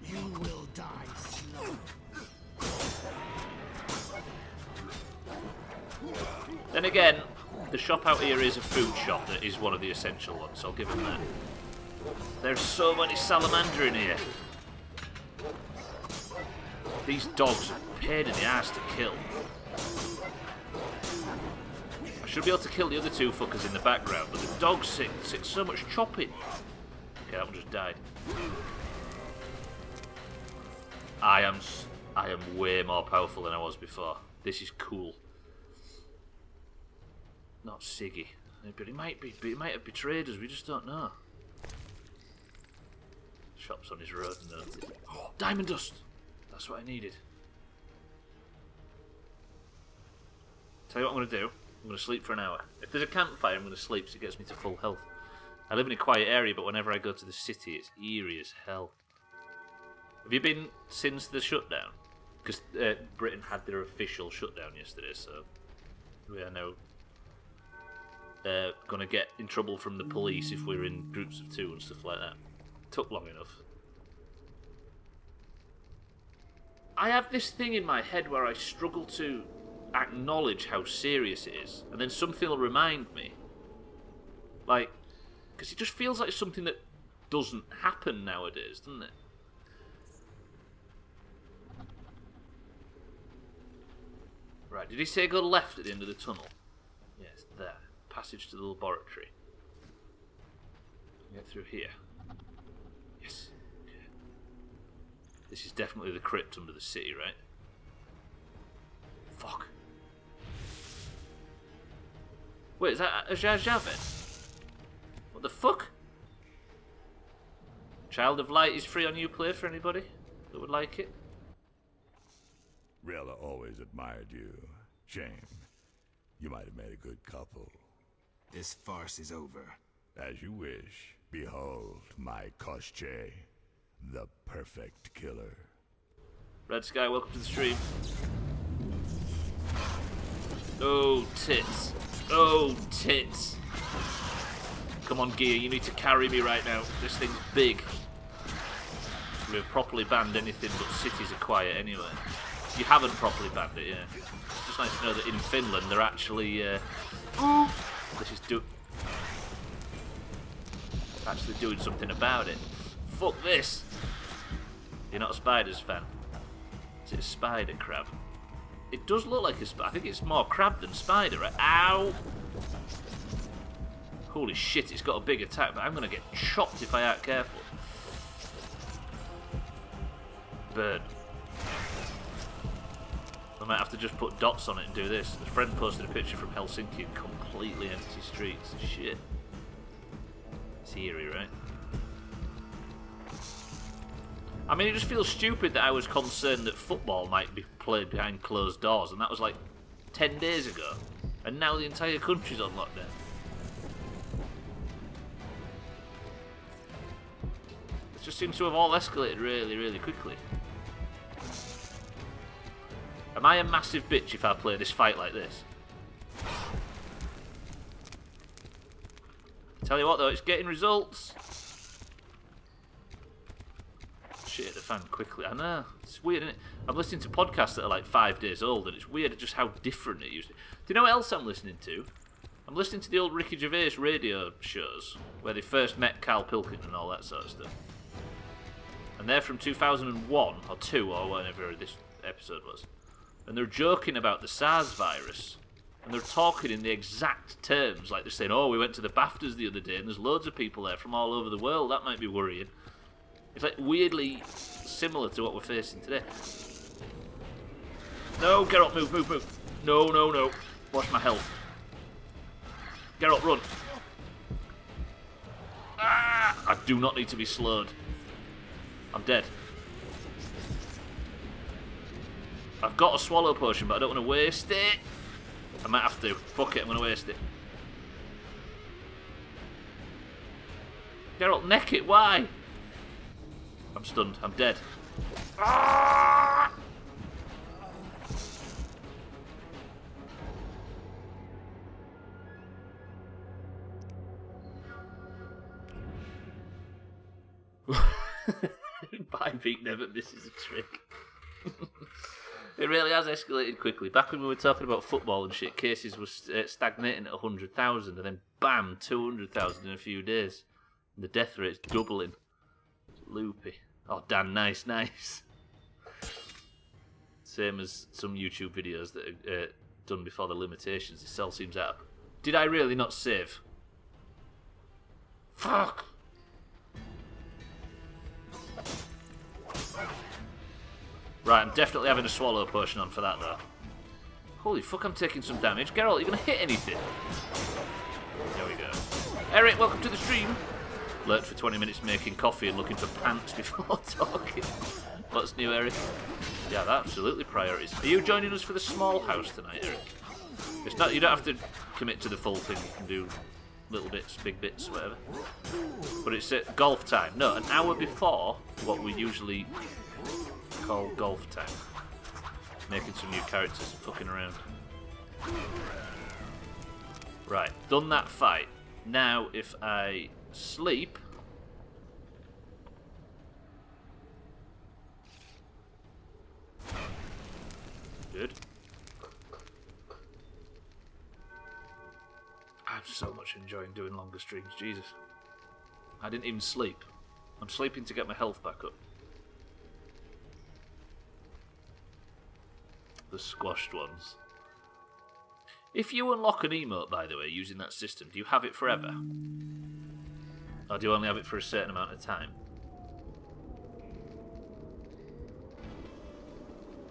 You will die slow. Then again, the shop out here is a food shop that is one of the essential ones, so I'll give him that. There's so many salamander in here. These dogs are a pain in the ass to kill. I should be able to kill the other two fuckers in the background, but the dogs sit so much chopping. Okay, that one just died. I am way more powerful than I was before. This is cool. Not Siggy, but he might have betrayed us. We just don't know. Shop's on his road, and oh, diamond dust. That's what I needed. Tell you what I'm going to do. I'm going to sleep for an hour. If there's a campfire, I'm going to sleep so it gets me to full health. I live in a quiet area, but whenever I go to the city, it's eerie as hell. Have you been since the shutdown? Because Britain had their official shutdown yesterday, so we are now going to get in trouble from the police if we're in groups of two and stuff like that. Took long enough. I have this thing in my head where I struggle to acknowledge how serious it is, and then something will remind me. Like, because it just feels like something that doesn't happen nowadays, doesn't it? Right, did he say go left at the end of the tunnel? Yes, there. Passage to the laboratory. Get through here. Yes. Okay. This is definitely the crypt under the city, right? Fuck. Wait, is that a Javed? What the fuck? Child of Light is free on Uplay for anybody that would like it. Rella always admired you. Shame. You might have made a good couple. This farce is over. As you wish. Behold my Koshche, the perfect killer. Red Sky, welcome to the stream. Oh, tits. Oh, tits. Come on, Gear, you need to carry me right now. This thing's big. We've properly banned anything but cities are quiet anyway. You haven't properly banned it, yeah. It's just nice to know that in Finland they're actually, actually doing something about it. Fuck this! You're not a spiders fan. Is it a spider crab? It does look like a spider. I think it's more crab than spider, right? Ow! Holy shit, it's got a big attack, but I'm gonna get chopped if I aren't careful. Bird. I might have to just put dots on it and do this. A friend posted a picture from Helsinki of completely empty streets. Shit. It's eerie, right? I mean, it just feels stupid that I was concerned that football might be played behind closed doors, and that was like 10 days ago. And now the entire country's on lockdown. It just seems to have all escalated really, really quickly. Am I a massive bitch if I play this fight like this? Tell you what though, it's getting results. Shit hit the fan quickly. I know, it's weird, isn't it? I'm listening to podcasts that are like 5 days old, and it's weird just how different it used to be. Do you know what else I'm listening to? I'm listening to the old Ricky Gervais radio shows, where they first met Carl Pilkington and all that sort of stuff. And they're from 2001, or 2, or whatever this episode was. And they're joking about the SARS virus. And they're talking in the exact terms, like they're saying, oh, we went to the BAFTAs the other day and there's loads of people there from all over the world, that might be worrying. It's like weirdly similar to what we're facing today. No, get up, move, move, move. No, no, no. Watch my health. Get up, run. Ah, I do not need to be slowed. I'm dead. I've got a swallow potion, but I don't want to waste it. I might have to. Fuck it, I'm going to waste it. Geralt, neck it, why? I'm stunned, I'm dead. Ah! Beat never misses a trick. It really has escalated quickly. Back when we were talking about football and shit, cases were stagnating at 100,000, and then bam, 200,000 in a few days. And the death rate's doubling. It's loopy. Oh, Dan, nice, nice. Same as some YouTube videos that are done before the limitations. The cell seems out. Did I really not save? Fuck! Right, I'm definitely having a swallow potion on for that, though. Holy fuck, I'm taking some damage. Geralt, are you going to hit anything? There we go. Eric, welcome to the stream. Lurked for 20 minutes making coffee and looking for pants before talking. What's new, Eric? Yeah, absolutely priorities. Are you joining us for the small house tonight, Eric? It's not. You don't have to commit to the full thing. You can do little bits, big bits, whatever. But it's at golf time. No, an hour before what we usually call golf time. Making some new characters and fucking around. Right, done that fight. Now, if I sleep... Good. I'm so much enjoying doing longer streams, Jesus. I didn't even sleep. I'm sleeping to get my health back up. The squashed ones. If you unlock an emote, by the way, using that system, do you have it forever? Or do you only have it for a certain amount of time?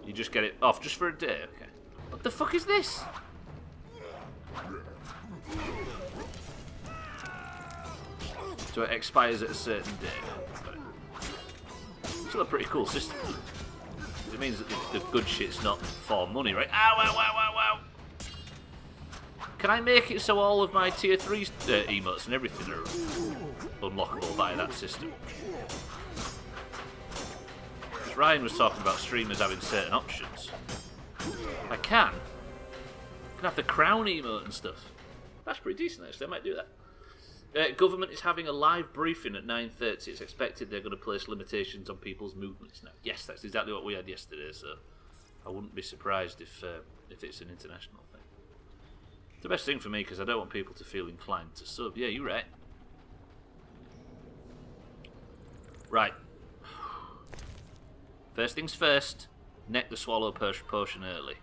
You just get it off just for a day, okay. What the fuck is this? So it expires at a certain day. Still a pretty cool system. It means that the good shit's not for money, right? Ow, ow, ow, ow, ow! Can I make it so all of my tier 3 emotes and everything are unlockable by that system? Ryan was talking about streamers having certain options. I can have the crown emote and stuff. That's pretty decent, actually. I might do that. Government is having a live briefing at 9:30. It's expected they're going to place limitations on people's movements now. Yes, that's exactly what we had yesterday, so I wouldn't be surprised if it's an international thing. It's the best thing for me, because I don't want people to feel inclined to sub. Yeah, you're right. Right. First things first, neck the swallow potion early.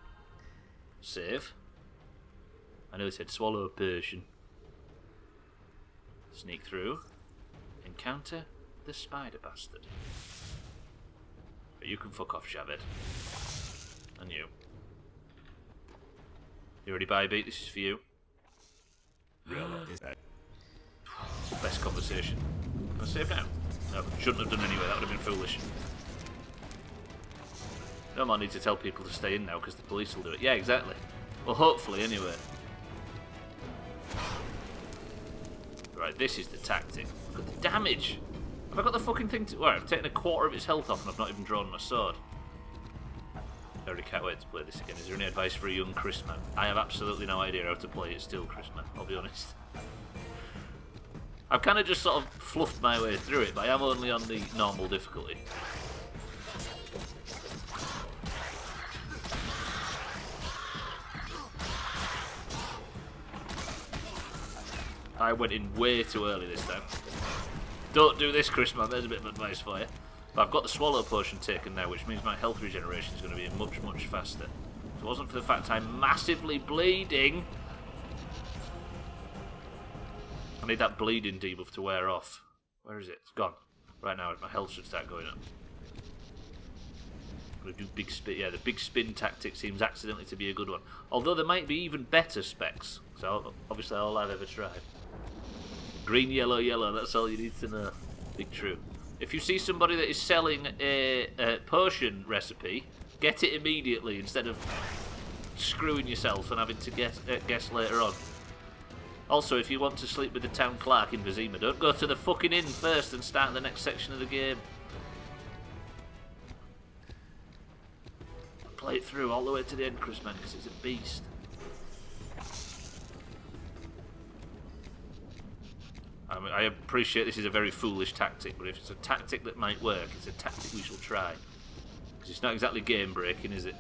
Save. I know it said swallow potion. Sneak through. Encounter the spider bastard. But you can fuck off, Shaved. And you. You ready, Beat? This is for you. Best conversation. Can I save now? No, shouldn't have done anyway. That would have been foolish. No more need to tell people to stay in now because the police will do it. Yeah, exactly. Well, hopefully, anyway. Right, this is the tactic. Look at the damage. Have I got the fucking thing to... Right, I've taken a quarter of its health off and I've not even drawn my sword. I already can't wait to play this again. Is there any advice for a young Chrisman? I have absolutely no idea how to play it still, Chrisman. I'll be honest. I've kind of just sort of fluffed my way through it, but I am only on the normal difficulty. I went in way too early this time. Don't do this, Chris, man. There's a bit of advice for you. But I've got the swallow potion taken now, which means my health regeneration is going to be much, much faster. If it wasn't for the fact I'm massively bleeding... I need that bleeding debuff to wear off. Where is it? It's gone. Right now, my health should start going up. I'm going to do big spin. Yeah, the big spin tactic seems accidentally to be a good one. Although there might be even better specs. So obviously all I've ever tried. Green, yellow, yellow. That's all you need to know. Big true. If you see somebody that is selling a potion recipe, get it immediately instead of screwing yourself and having to guess later on. Also, if you want to sleep with the town clerk in Vizima, don't go to the fucking inn first and start the next section of the game. Play it through all the way to the end, Chris, man, because it's a beast. I mean, I appreciate this is a very foolish tactic, but if it's a tactic that might work, it's a tactic we shall try. Because it's not exactly game breaking, is it?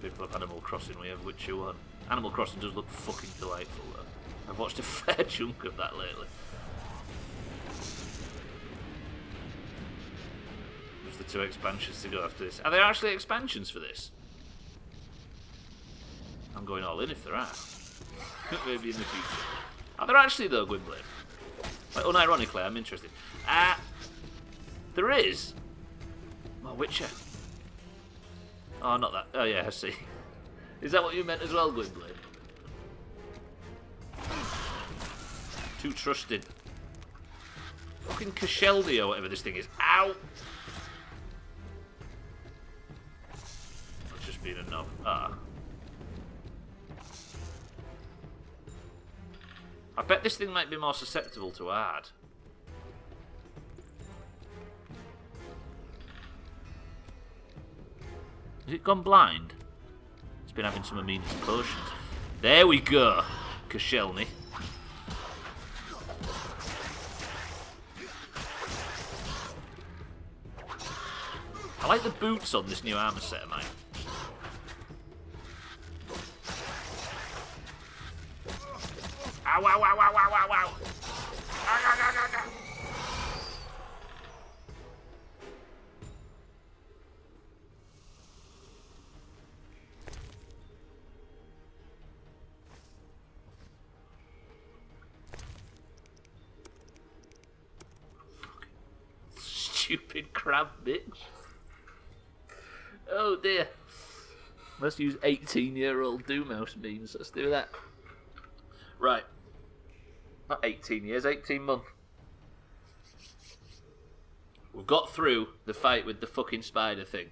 People have Animal Crossing, we have Witcher 1. Animal Crossing does look fucking delightful though. I've watched a fair chunk of that lately. There's the 2 expansions to go after this. Are there actually expansions for this? I'm going all in if there are. Maybe in the future. Are there actually though, Gwynblade? Like, unironically, I'm interested. There is? Oh, Witcher. Oh, not that. Oh, yeah, I see. Is that what you meant as well, Gwynblade? Too trusted. Fucking Kasheldi or whatever this thing is. Ow! That's just being a knob. Ah. I bet this thing might be more susceptible to hard. Has it gone blind? It's been having some of Amina's potions. There we go, Kashelny. I like the boots on this new armour set of mine. Ow, ow, ow, ow, ow, ow, ow. Ow, ow, ow, ow, ow. Stupid crab bitch. Oh dear. Let's use 18-year-old Doomhaus memes. Let's do that. Right. Not 18 years, 18 months. We've got through the fight with the fucking spider thing.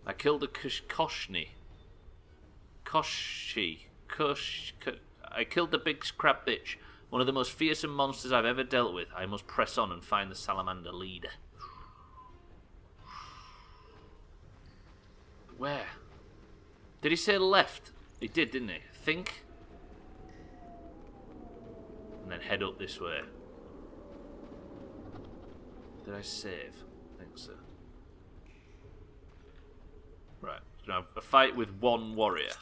I killed a Koshni. I killed the big crab bitch. One of the most fearsome monsters I've ever dealt with. I must press on and find the salamander leader. Where? Did he say left? He did, didn't he? Think. And then head up this way. Did I save? I think so. Right. So now a fight with one warrior.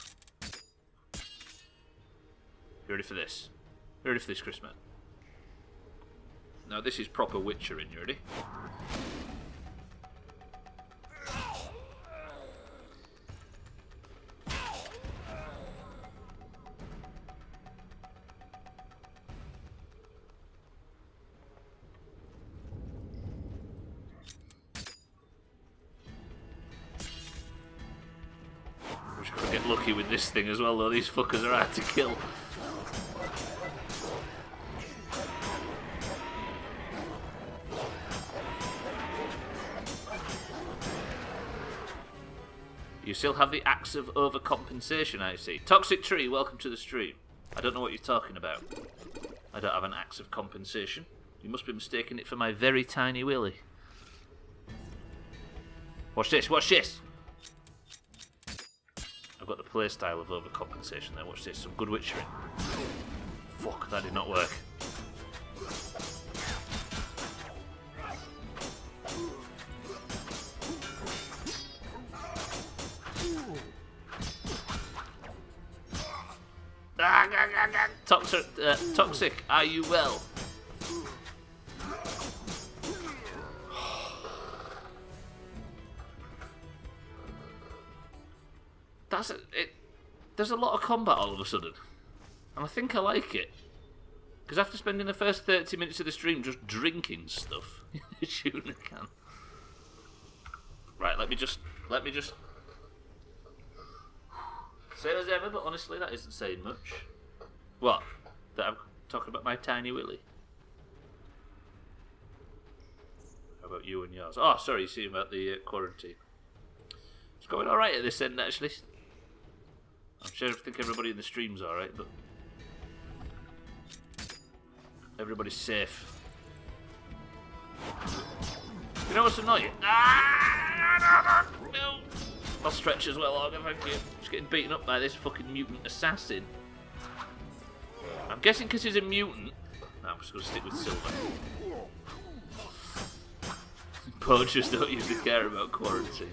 You ready for this? You ready for this, Chris, man? Now this is proper Witchering. You ready? Wish I could get lucky with this thing as well, though. These fuckers are hard to kill. You still have the axe of overcompensation, I see. Toxic Tree, welcome to the stream. I don't know what you're talking about. I don't have an axe of compensation. You must be mistaking it for my very tiny willy. Watch this, watch this! I've got the playstyle of overcompensation there. Watch this, some good witchering. Fuck, that did not work. Toxic, are you well? That's it. there's a lot of combat all of a sudden. And I think I like it. Because after spending the first 30 minutes of the stream just drinking stuff in the tuna can. Right, let me just... Same as ever, but honestly that isn't saying much. What? That I'm talking about my tiny willy? How about you and yours? Oh, sorry, you see about the quarantine. It's going alright at this end, actually. I'm sure I think everybody in the stream's alright, but... everybody's safe. You know what's annoying? No! I'll stretch as well, Olga, thank you. Just getting beaten up by this fucking mutant assassin. I'm guessing because he's a mutant. No, I'm just going to stick with Silver. Poachers don't usually care about quarantine.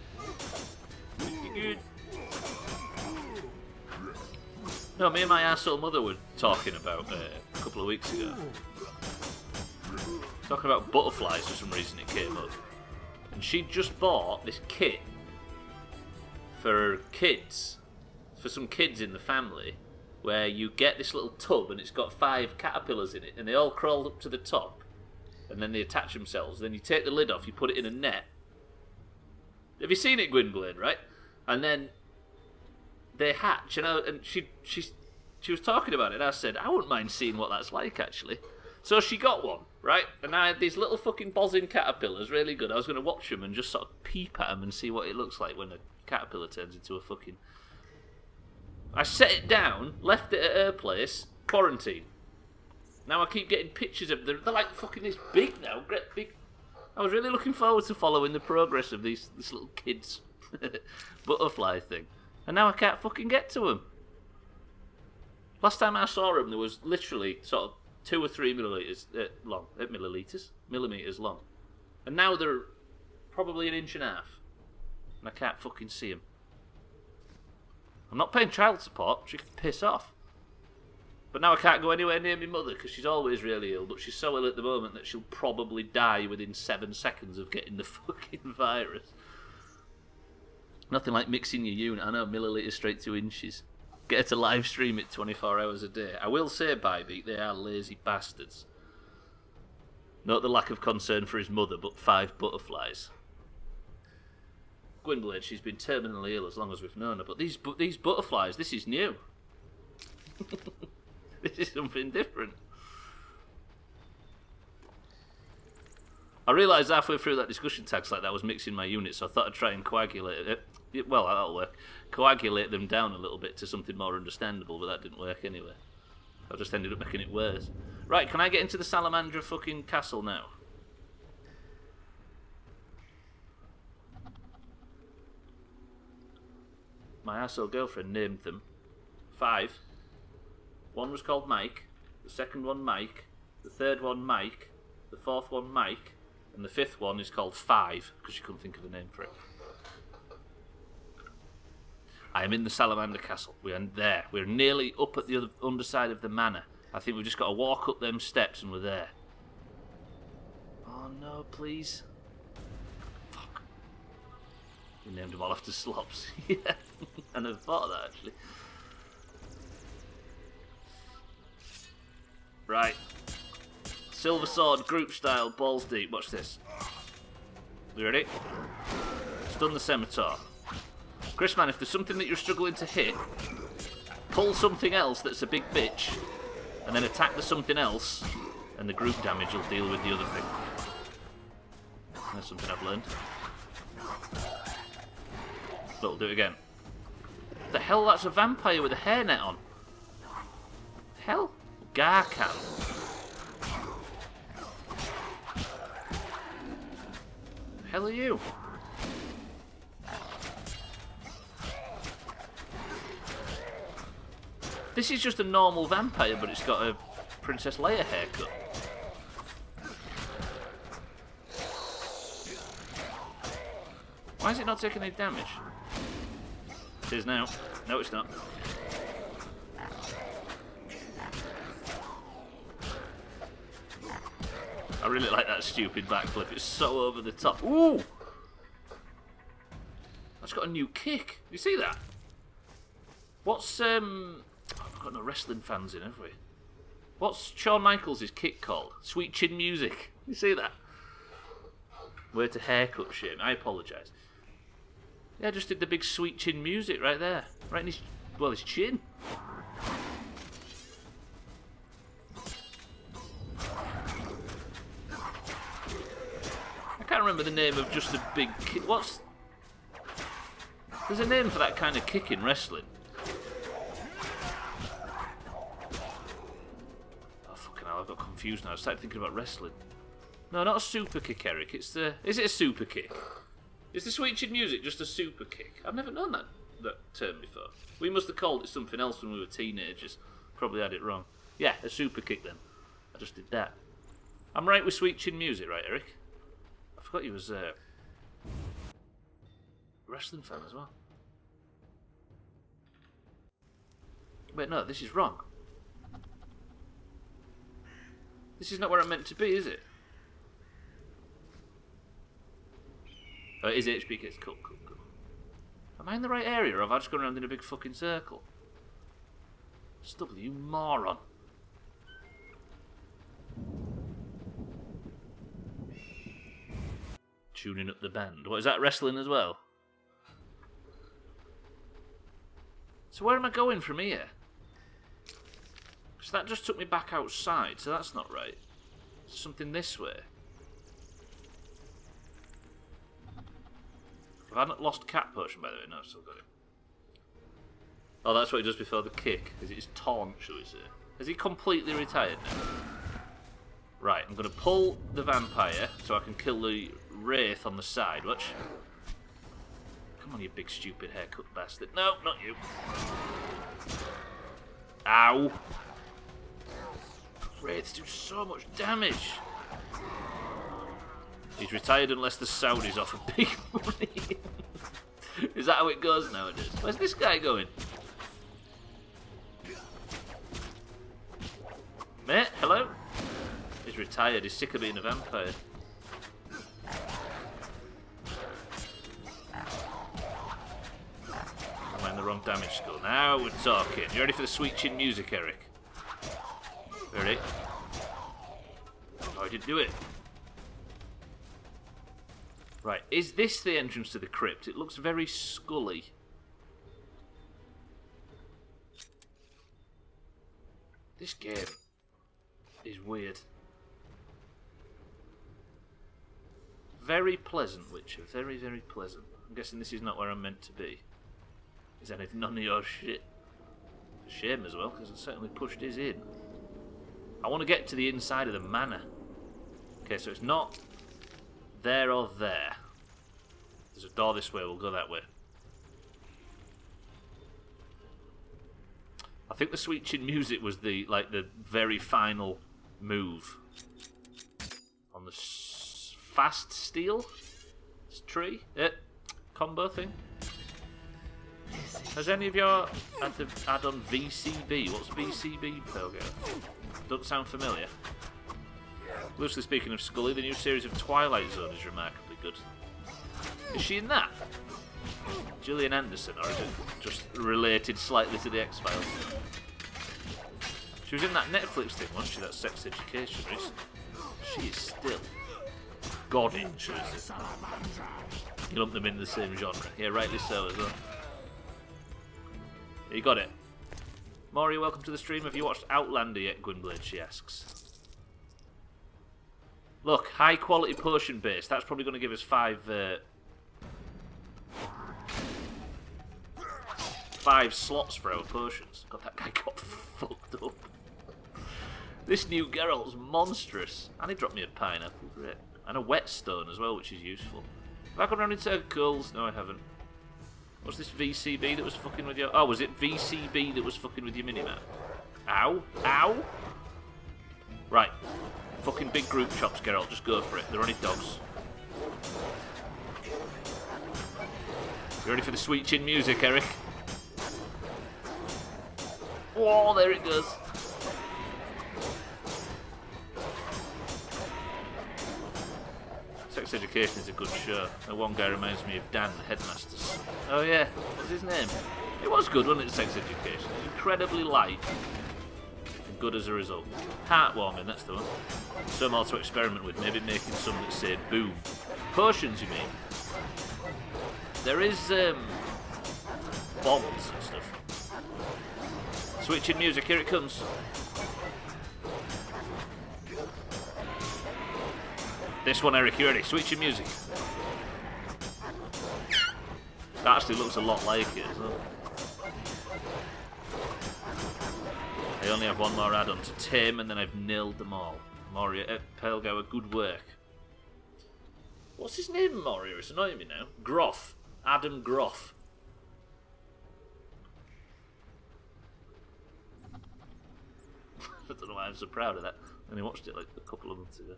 Good. No, me and my arsehole mother were talking about a couple of weeks ago. Talking about butterflies for some reason it came up. And she just bought this kit for kids, for some kids in the family, where you get this little tub and it's got 5 caterpillars in it and they all crawl up to the top and then they attach themselves. Then you take the lid off, you put it in a net. Have you seen it, Gwynblade, right? And then they hatch, and she was talking about it and I said, I wouldn't mind seeing what that's like actually. So she got one, right? And I had these little fucking buzzing caterpillars, really good. I was going to watch them and just sort of peep at them and see what it looks like when a caterpillar turns into a fucking... I set it down, left it at her place, quarantine. Now I keep getting pictures of them. They're like fucking this big now, great big. I was really looking forward to following the progress of this little kid's butterfly thing. And now I can't fucking get to them. Last time I saw them, there was literally sort of 2 or 3 millimeters long. Millimeters long. And now they're probably 1.5 inches. And I can't fucking see them. I'm not paying child support. She can piss off. But now I can't go anywhere near my mother because she's always really ill. But she's so ill at the moment that she'll probably die within 7 seconds of getting the fucking virus. Nothing like mixing your unit. I know, millilitres straight to inches. Get her to live stream it 24 hours a day. I will say, Bybeat, they are lazy bastards. Note the lack of concern for his mother, but 5 butterflies. Gwynblade, she's been terminally ill as long as we've known her, but these butterflies, this is new. This is something different. I realised halfway through that discussion tags like that I was mixing my units, so I thought I'd try and coagulate it. Well, that'll work. Coagulate them down a little bit to something more understandable, but that didn't work anyway. I just ended up making it worse. Right, can I get into the Salamandra fucking castle now? My arsehole girlfriend named them 5. One was called Mike, the second one Mike, the third one Mike, the fourth one Mike, and the 5th one is called 5 because she couldn't think of a name for it. I am in the Salamander Castle. We are there. We're nearly up at the other underside of the manor. I think we've just got to walk up them steps and we're there. Oh no, please. Fuck. We named them all after slops. Yeah. I never thought of that actually. Right. Silver sword, group style, balls deep. Watch this. You ready? Stun the scimitar. Chris, man, if there's something that you're struggling to hit, pull something else that's a big bitch, and then attack the something else, and the group damage will deal with the other thing. That's something I've learned. But we'll do it again. The hell, that's a vampire with a hairnet on. Hell? Garkan. The hell are you? This is just a normal vampire, but it's got a Princess Leia haircut. Why is it not taking any damage? It is now. No, it's not. I really like that stupid backflip. It's so over the top. Ooh! That's got a new kick. You see that? What's we've got no wrestling fans in, have we? What's Shawn Michaels' kick called? Sweet Chin Music. You see that? Where to haircut shame. I apologise. Yeah, I just did the big Sweet Chin Music right there. Right in his, well, his chin. I can't remember the name of just a big kick. What's... There's a name for that kind of kick in wrestling. Oh, fucking hell, I've got confused now. I started thinking about wrestling. No, not a super kick, Eric. It's the... Is it a super kick? Is the Sweet Chin Music just a super kick? I've never known that term before. We must have called it something else when we were teenagers. Probably had it wrong. Yeah, a super kick then. I just did that. I'm right with Sweet Chin Music, right, Eric? I forgot he was a wrestling fan as well. Wait, no, this is wrong. This is not where I'm meant to be, is it? Oh, it is HBK. Cool. Am I in the right area, or have I just gone around in a big fucking circle? Stubbler, you moron. Tuning up the band. What, is that wrestling as well? So where am I going from here? Because that just took me back outside, so that's not right. Something this way. Have I not lost cat potion, by the way? No, I've still got it. Oh, that's what he does before the kick. Is it his taunt, shall we say? Has he completely retired now? Right, I'm going to pull the vampire so I can kill the wraith on the side. Watch. Come on, you big stupid haircut bastard. No, not you. Ow. Wraiths do so much damage. He's retired unless the Saudis offer big money. Is that how it goes nowadays? Where's this guy going? Mate, hello? He's retired, he's sick of being a vampire. I'm in the wrong damage score. Now we're talking. You ready for the Sweet Chin Music, Eric? Ready? Oh, I didn't do it. Right, is this the entrance to the crypt? It looks very scully. This game is weird. Very pleasant, Witcher. Very, very pleasant. I'm guessing this is not where I'm meant to be. Is anything none of your shit? Shame as well, because I certainly pushed his in. I want to get to the inside of the manor. Okay, so it's not there or there. There's a door this way, we'll go that way. I think the Sweet Chin Music was the very final move on the fast steel tree combo thing. Has any of you had to add on VCB? What's VCB, Pelgo? Doesn't sound familiar. Loosely speaking of Scully, the new series of Twilight Zone is remarkably good. Is she in that? Gillian Anderson, or is it just related slightly to the X-Files? She was in that Netflix thing, wasn't she? That Sex Education. She is still godding, she is. You lump them in the same genre. Yeah, rightly so as well. You got it. Maury, welcome to the stream. Have you watched Outlander yet, Gwynblade? She asks. Look, high quality potion base. That's probably going to give us five slots for our potions. God, that guy got fucked up. This new Geralt's monstrous. And he dropped me a pineapple. Great. And a whetstone as well, which is useful. Have I gone around in circles? No, I haven't. What's this VCB that was fucking with your... Oh, was it VCB that was fucking with your minimap? Ow. Ow. Right. Fucking big group chops, Geralt. Just go for it. They're only dogs. You ready for the Sweet Chin Music, Eric? Oh, there it goes. Sex Education is a good show. That one guy reminds me of Dan, the headmaster's son. Oh yeah, what's his name? It was good, wasn't it, Sex Education? Incredibly light and good as a result. Heartwarming, that's the one. Some more to experiment with, maybe making some that say boom. Potions, you mean? There is, bombs and stuff. Switching music, here it comes. This one, Eric, you ready? Switching music. That actually looks a lot like it, doesn't it? I only have one more add-on to tame, and then I've nailed them all. Moria, Pelgower, good work. What's his name, Moria? It's annoying me now. Groff. Adam Groff. I don't know why I'm so proud of that. I only watched it like a couple of months ago.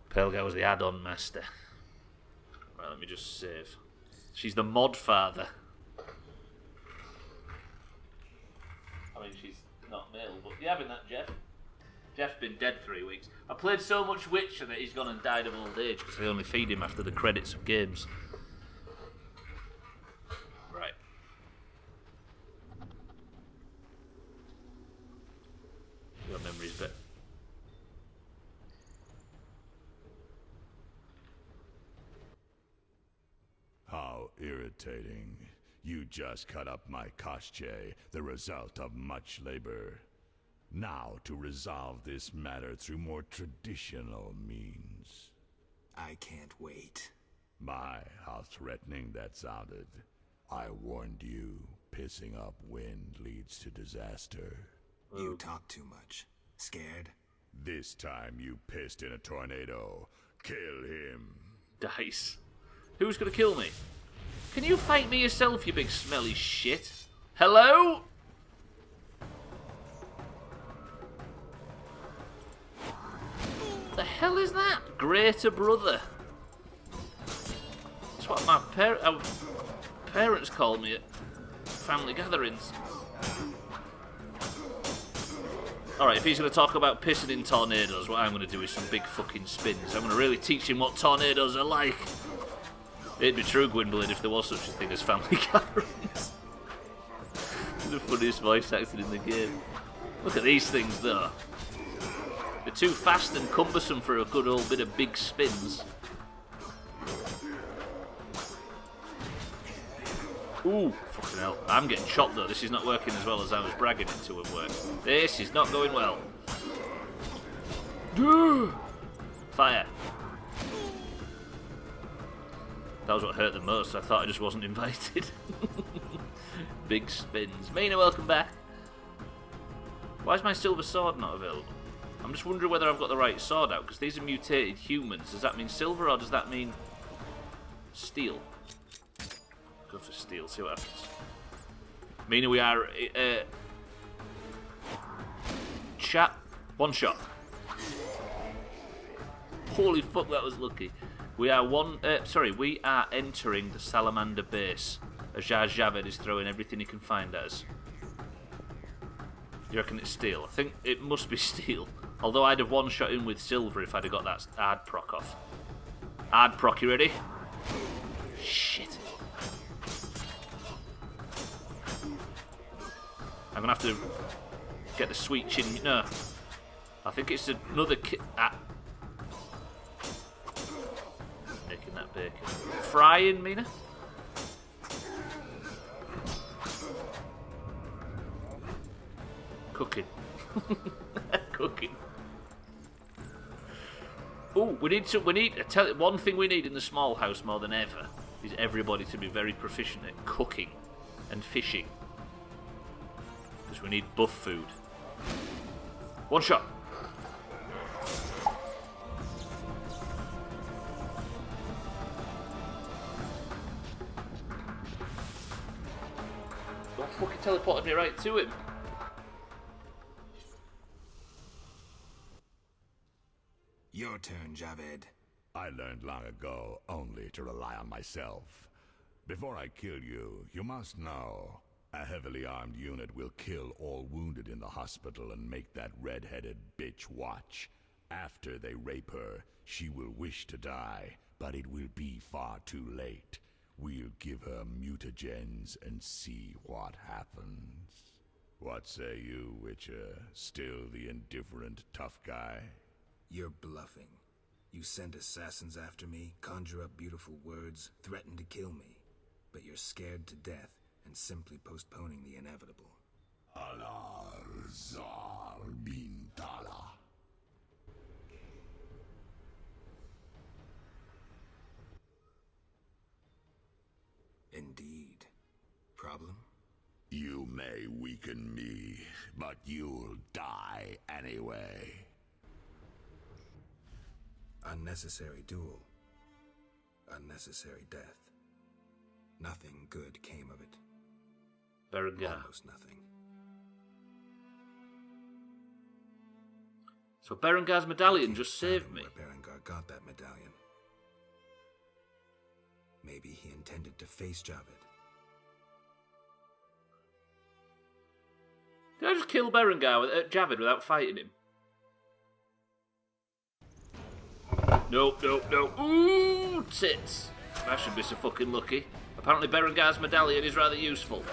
Pelgower's the add-on master. Right, let me just save. She's the mod father. I mean, she's not male, but you having that, Jeff? Jeff's been dead 3 weeks. I played so much Witcher that he's gone and died of old age because I only feed him after the credits of games. Right. Your memory's better. How irritating. You just cut up my Koshche, the result of much labor. Now to resolve this matter through more traditional means. I can't wait. My, how threatening that sounded. I warned you, pissing up wind leads to disaster. You talk too much. Scared? This time you pissed in a tornado. Kill him. Dice. Who's gonna kill me? Can you fight me yourself, you big smelly shit? Hello? The hell is that? Greater brother. That's what my parents called me at family gatherings. Alright, if he's going to talk about pissing in tornadoes, what I'm going to do is some big fucking spins. I'm going to really teach him what tornadoes are like. It'd be true, Gwynbleind, if there was such a thing as family gatherings. The funniest voice acting in the game. Look at these things, though. They're too fast and cumbersome for a good old bit of big spins. Ooh, fucking hell. I'm getting shot, though. This is not working as well as I was bragging it to have worked. This is not going well. Fire. That was what hurt the most. I thought I just wasn't invited. Big spins. Mina, welcome back. Why is my silver sword not available? I'm just wondering whether I've got the right sword out, because these are mutated humans. Does that mean silver, or does that mean steel? Go for steel, see what happens. Mina, we are... chat. One shot. Holy fuck, that was lucky. We are we are entering the Salamander base. As Javed is throwing everything he can find at us. You reckon it's steel? I think it must be steel. Although I'd have one-shot in with silver if I'd have got that hard proc off. Hard proc, you ready? Shit. I'm gonna have to get the sweet chin. No. I think it's another making that bacon. Frying, Mina? Cooking. Cooking. Oh, we need one thing we need in the small house more than ever is everybody to be very proficient at cooking and fishing. Because we need buff food. One shot. Don't fucking teleported me right to him. Your turn, Javed. I learned long ago only to rely on myself. Before I kill you, you must know, a heavily armed unit will kill all wounded in the hospital and make that red-headed bitch watch. After they rape her, she will wish to die, but it will be far too late. We'll give her mutagens and see what happens. What say you, Witcher? Still the indifferent tough guy? You're bluffing. You send assassins after me, conjure up beautiful words, threaten to kill me. But you're scared to death and simply postponing the inevitable. Allah Zar bin Tala. Indeed. Problem? You may weaken me, but you'll die anyway. Unnecessary duel. Unnecessary death. Nothing good came of it. Berengar. Almost nothing. So Berengar's medallion just saved me. Where Berengar got that medallion. Maybe he intended to face Javed. Did I just kill Berengar with Javed without fighting him? Nope. Ooh, tits. I should be so fucking lucky. Apparently Berengar's medallion is rather useful.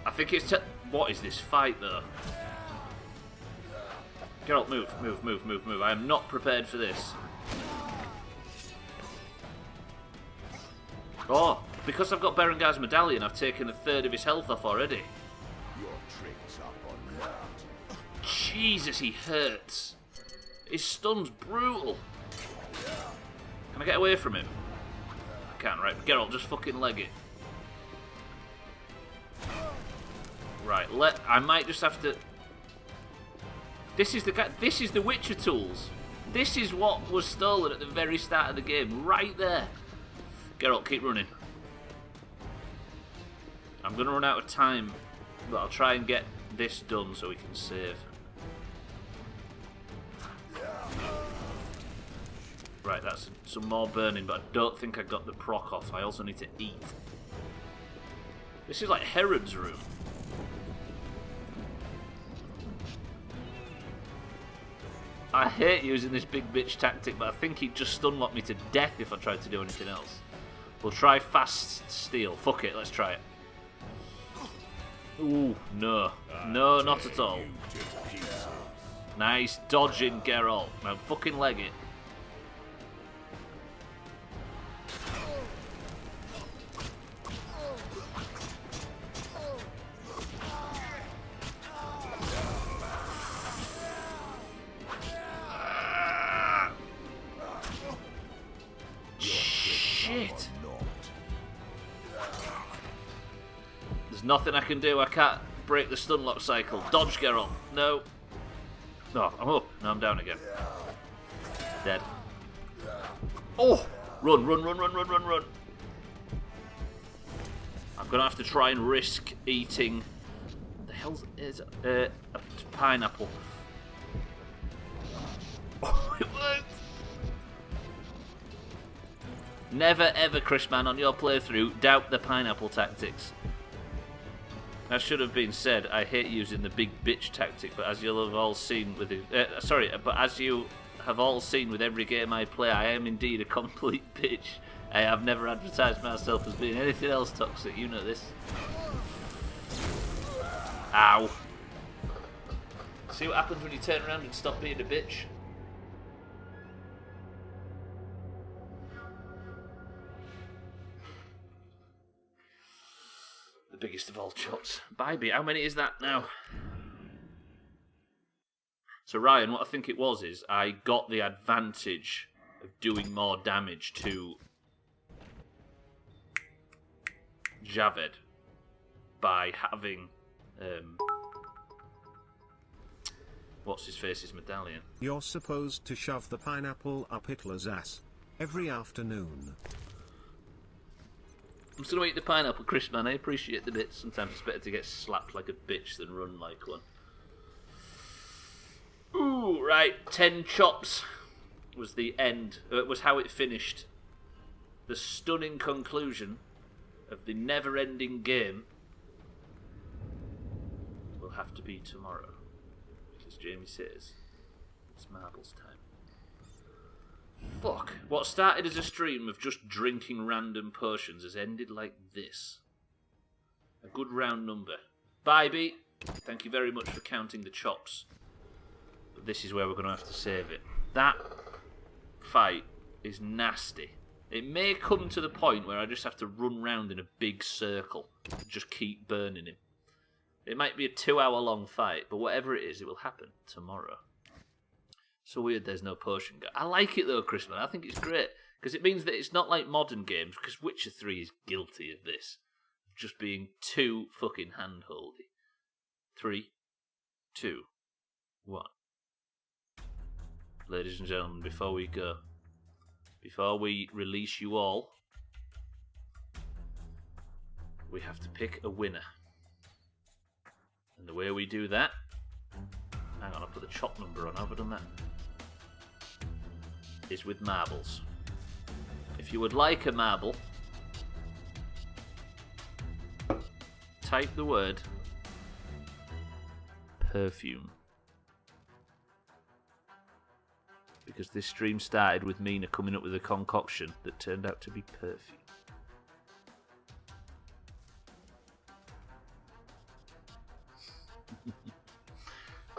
I think it's... What is this fight, though? Geralt, move. I am not prepared for this. Oh, because I've got Berengar's medallion, I've taken a third of his health off already. Your tricks are unlearned. Jesus, he hurts. His stun's brutal. Can I get away from him? I can't, right? Geralt, just fucking leg it. Right, I might just have to... This is the Witcher tools. This is what was stolen at the very start of the game, right there. Geralt, keep running. I'm going to run out of time, but I'll try and get this done so we can save. Right, that's some more burning, but I don't think I got the proc off. I also need to eat. This is like Herod's room. I hate using this big bitch tactic, but I think he'd just stunlock me to death if I tried to do anything else. We'll try fast steel. Fuck it, let's try it. Ooh, no. No, not at all. Nice dodging, Geralt. Now fucking leg it. Shit. There's nothing I can do. I can't break the stunlock cycle. Dodge, Geralt. No. No, I'm up. No, I'm down again. Dead. Oh! Run. I'm going to have to try and risk eating... The hell is a pineapple? Oh, it worked! Never ever, Chrisman, on your playthrough, doubt the pineapple tactics. That should have been said. I hate using the big bitch tactic, but as you'll have all seen with as you have all seen with every game I play, I am indeed a complete bitch. I have never advertised myself as being anything else toxic. You know this. Ow. See what happens when you turn around and stop being a bitch? The biggest of all chops. Bybee, how many is that now? So Ryan, what I think it was is I got the advantage of doing more damage to Javed by having what's his face's medallion. You're supposed to shove the pineapple up Hitler's ass every afternoon. I'm still gonna eat the pineapple, Chris, man. I appreciate the bits. Sometimes it's better to get slapped like a bitch than run like one. Ooh, right. 10 chops was the end. It was how it finished. The stunning conclusion of the never-ending game will have to be tomorrow. Because Jamie says it's marbles time. Fuck. What started as a stream of just drinking random potions has ended like this. A good round number. Bye, Beat. Thank you very much for counting the chops. But this is where we're going to have to save it. That fight is nasty. It may come to the point where I just have to run round in a big circle and just keep burning him. It might be a 2-hour-long fight, but whatever it is, it will happen tomorrow. So weird there's no potion guy. I like it though, Chrisman. I think it's great. Because it means that it's not like modern games, because Witcher 3 is guilty of this. Just being too fucking hand-holdy. 3, 2, 1. Ladies and gentlemen, before we go, before we release you all, we have to pick a winner. And the way we do that... Hang on, I'll put the chop number on. Have I done that? Is with marbles. If you would like a marble, type the word perfume. Because this stream started with Mina coming up with a concoction that turned out to be perfume.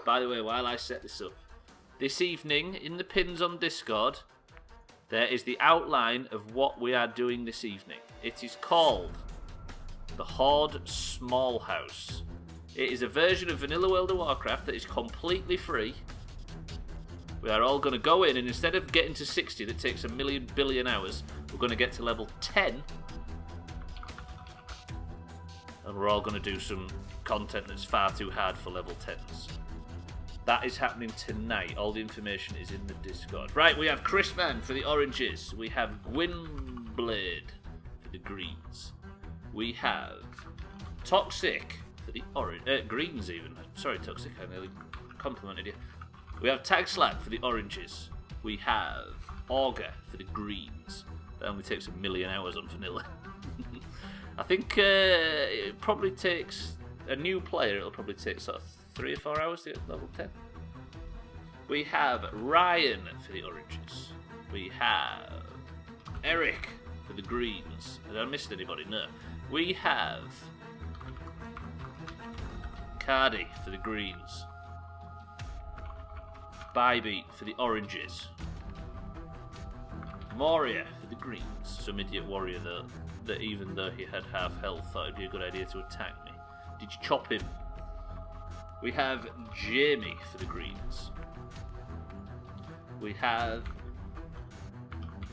By the way, while I set this up, this evening in the pins on Discord, there is the outline of what we are doing this evening. It is called the Horde Small House. It is a version of Vanilla World of Warcraft that is completely free. We are all going to go in, and instead of getting to 60 that takes a million billion hours, we're going to get to level 10. And we're all going to do some content that's far too hard for level 10s. That is happening tonight. All the information is in the Discord. Right, we have Chrisman for the oranges. We have Gwynblade for the greens. We have Toxic for the greens even. Sorry, Toxic, I nearly complimented you. We have Tag Slack for the oranges. We have Augur for the greens. That only takes a million hours on vanilla. I think it probably takes a new player. It'll probably take sort of 3 or 4 hours to get to level 10. We have Ryan for the oranges. We have Eric for the greens. Have I missed anybody? No. We have Cardi for the greens. Bybeat for the oranges. Moria for the greens. Some idiot warrior though, that even though he had half health thought it'd be a good idea to attack me. Did you chop him? We have Jamie for the greens. We have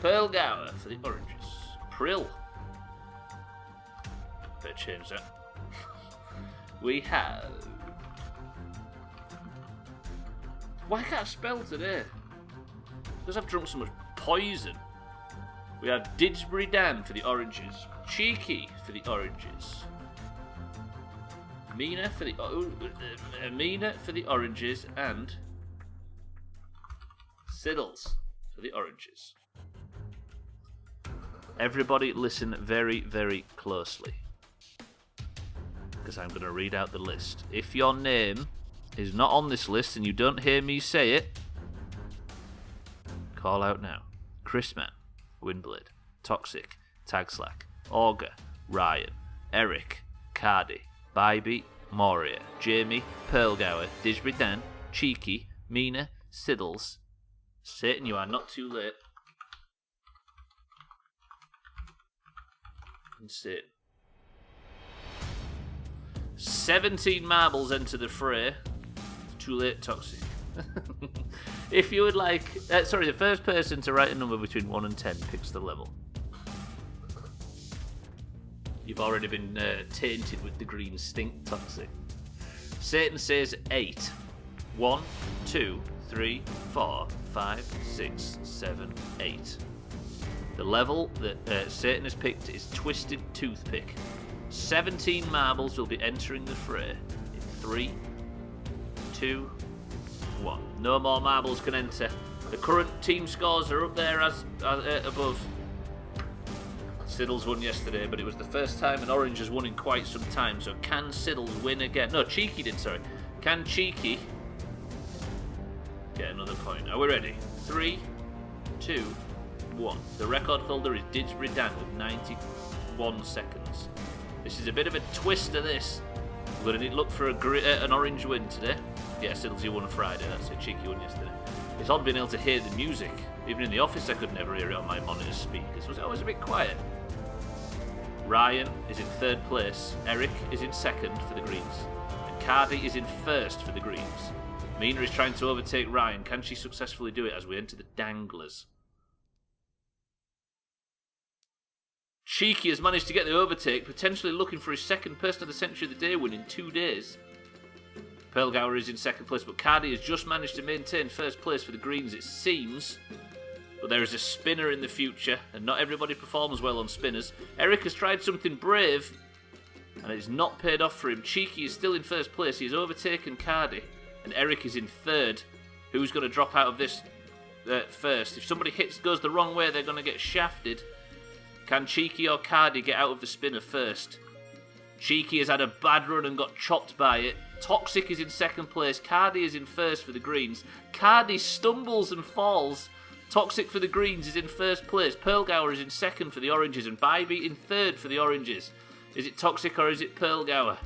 Pearlgower for the oranges. Prill. Better change that. We have... Why can't I spell today? Because I've drunk so much poison. We have Didsbury Dan for the oranges. Cheeky for the oranges. Mina for the oranges, and Siddles for the oranges. Everybody listen very, very closely, because I'm going to read out the list. If your name is not on this list and you don't hear me say it, call out now. Chrisman, Gwynblade, Toxic, Tagslack, Augur, Ryan, Eric, Cardi, Bybeat, Moria, Jamie, Pearlgower, Didsbury Dan, Cheeky, Mina, Siddles. Satan, you are not too late. And Satan. 17 marbles enter the fray. Too late, Toxic. If you would like... the first person to write a number between 1 and 10 picks the level. You've already been tainted with the green stink, Toxic. Satan says 8. 1, 2, 3, 4, 5, 6, 7, 8. The level that Satan has picked is Twisted Toothpick. 17 marbles will be entering the fray in 3, 2, 1. No more marbles can enter. The current team scores are up there as above. Siddles won yesterday, but it was the first time an orange has won in quite some time, so can Siddles win again? No, Cheeky did, sorry. Can Cheeky get another point? Are we ready? 3, 2, 1. The record holder is Didsbury Dan with 91 seconds. This is a bit of a twister, this. We're going to look for an orange win today. Yeah, Siddlesy won Friday. That's a cheeky one yesterday. It's odd being able to hear the music. Even in the office, I could never hear it on my monitor speakers. It was always a bit quiet. Ryan is in 3rd place. Eric is in 2nd for the Greens. And Cardi is in 1st for the Greens. Mina is trying to overtake Ryan. Can she successfully do it as we enter the Danglers? Cheeky has managed to get the overtake, potentially looking for his 2nd Person of the Century of the Day win in 2 days. Pearlgower is in 2nd place, but Cardi has just managed to maintain 1st place for the Greens, it seems. But there is a spinner in the future, and not everybody performs well on spinners. Eric has tried something brave, and it has not paid off for him. Cheeky is still in 1st place. He has overtaken Cardi, and Eric is in 3rd. Who's going to drop out of this first? If somebody goes the wrong way, they're going to get shafted. Can Cheeky or Cardi get out of the spinner first? Cheeky has had a bad run and got chopped by it. Toxic is in 2nd place. Cardi is in 1st for the Greens. Cardi stumbles and falls. Toxic for the Greens is in 1st place. Pearlgower is in 2nd for the Oranges. And Bybee in 3rd for the Oranges. Is it Toxic or is it Pearlgower?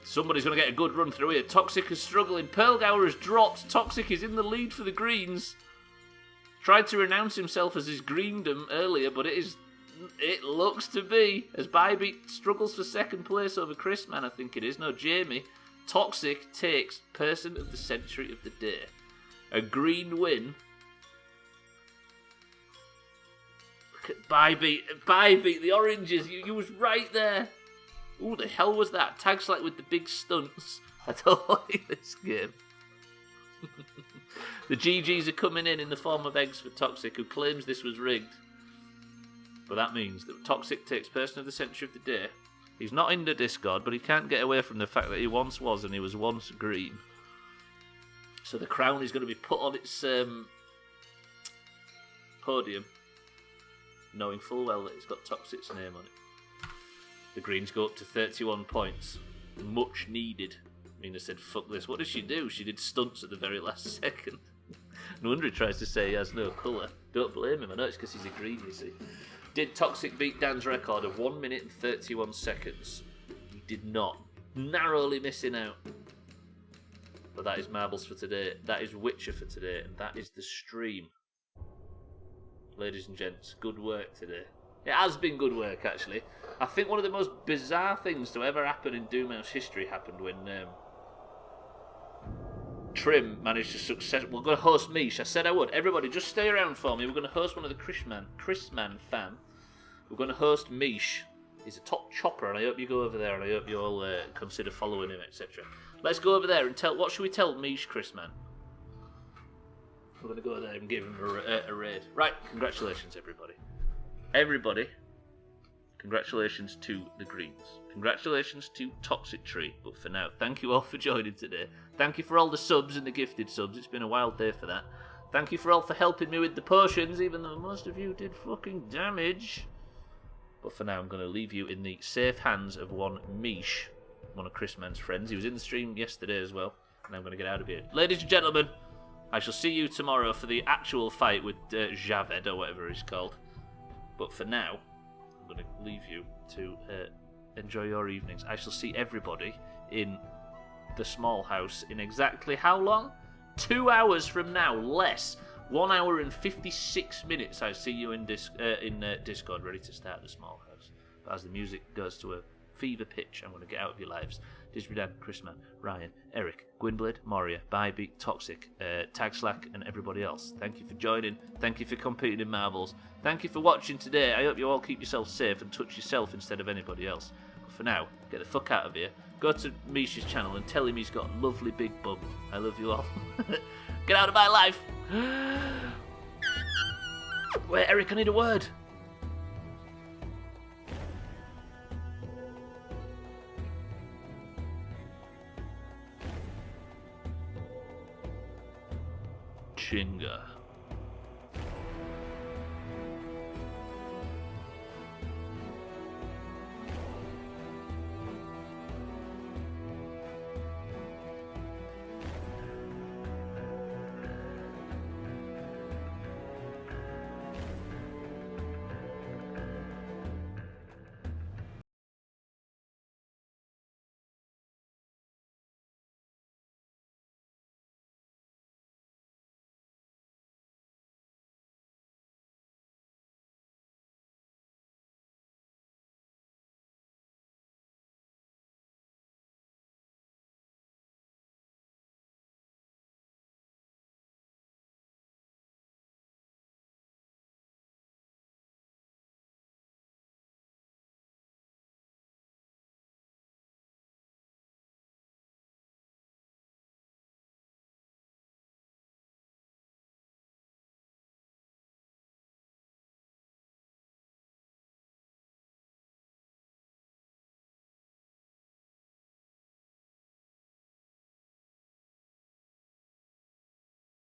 Somebody's going to get a good run through here. Toxic is struggling. Pearlgower has dropped. Toxic is in the lead for the Greens. Tried to renounce himself as his greendom earlier, but it looks to be, as Bybee struggles for 2nd place over Chrisman, I think it is. No, Jamie. Toxic takes Person of the Century of the Day. A green win. Look at Bybee, the Oranges, you was right there. Who the hell was that? Tag Slack with the big stunts. I don't like this game. The GGs are coming in the form of eggs for Toxic, who claims this was rigged. But that means that Toxic takes Person of the Century of the Day. He's not in the Discord, but he can't get away from the fact that he once was and he was once green. So the crown is going to be put on its podium, knowing full well that it's got Toxic's name on it. The Greens go up to 31 points. Much needed. Mina said, fuck this. What did she do? She did stunts at the very last second. No wonder he tries to say he has no colour. Don't blame him. I know it's because he's a green, you see. Did Toxic beat Dan's record of 1 minute and 31 seconds? He did not. Narrowly missing out. But that is Marbles for today. That is Witcher for today. And that is the stream. Ladies and gents, good work today. It has been good work, actually. I think one of the most bizarre things to ever happen in Doomhaus history happened when Trim managed to success. We're going to host Mish. I said I would. Everybody, just stay around for me. We're going to host one of the Chrisman fam. We're going to host Mish. He's a top chopper, and I hope you go over there, and I hope you all consider following him, etc. Let's go over there and tell. What should we tell Mish, Chrisman? We're going to go there and give him a raid. Right. Congratulations, everybody. Everybody. Congratulations to the Greens. Congratulations to Toxic Tree. But for now, thank you all for joining today. Thank you for all the subs and the gifted subs. It's been a wild day for that. Thank you for all for helping me with the potions, even though most of you did fucking damage. But for now, I'm going to leave you in the safe hands of one Mish, one of Chris Mann's friends. He was in the stream yesterday as well. And I'm going to get out of here. Ladies and gentlemen, I shall see you tomorrow for the actual fight with Javed, or whatever he's called. But for now, I'm going to leave you to enjoy your evenings. I shall see everybody in the small house in exactly how long? 2 hours from now, less. 1 hour and 56 minutes. I see you in Discord, ready to start the small house. But as the music goes to a fever pitch, I'm going to get out of your lives. Disbridan, Chrisman, Ryan, Eric, Gwynblade, Moria, Bybee, Toxic, Tag Slack, and everybody else. Thank you for joining. Thank you for competing in marbles. Thank you for watching today. I hope you all keep yourself safe and touch yourself instead of anybody else. But for now, get the fuck out of here. Go to Misha's channel and tell him he's got a lovely big bum. I love you all. Get out of my life. Wait, Eric, I need a word. Chinga.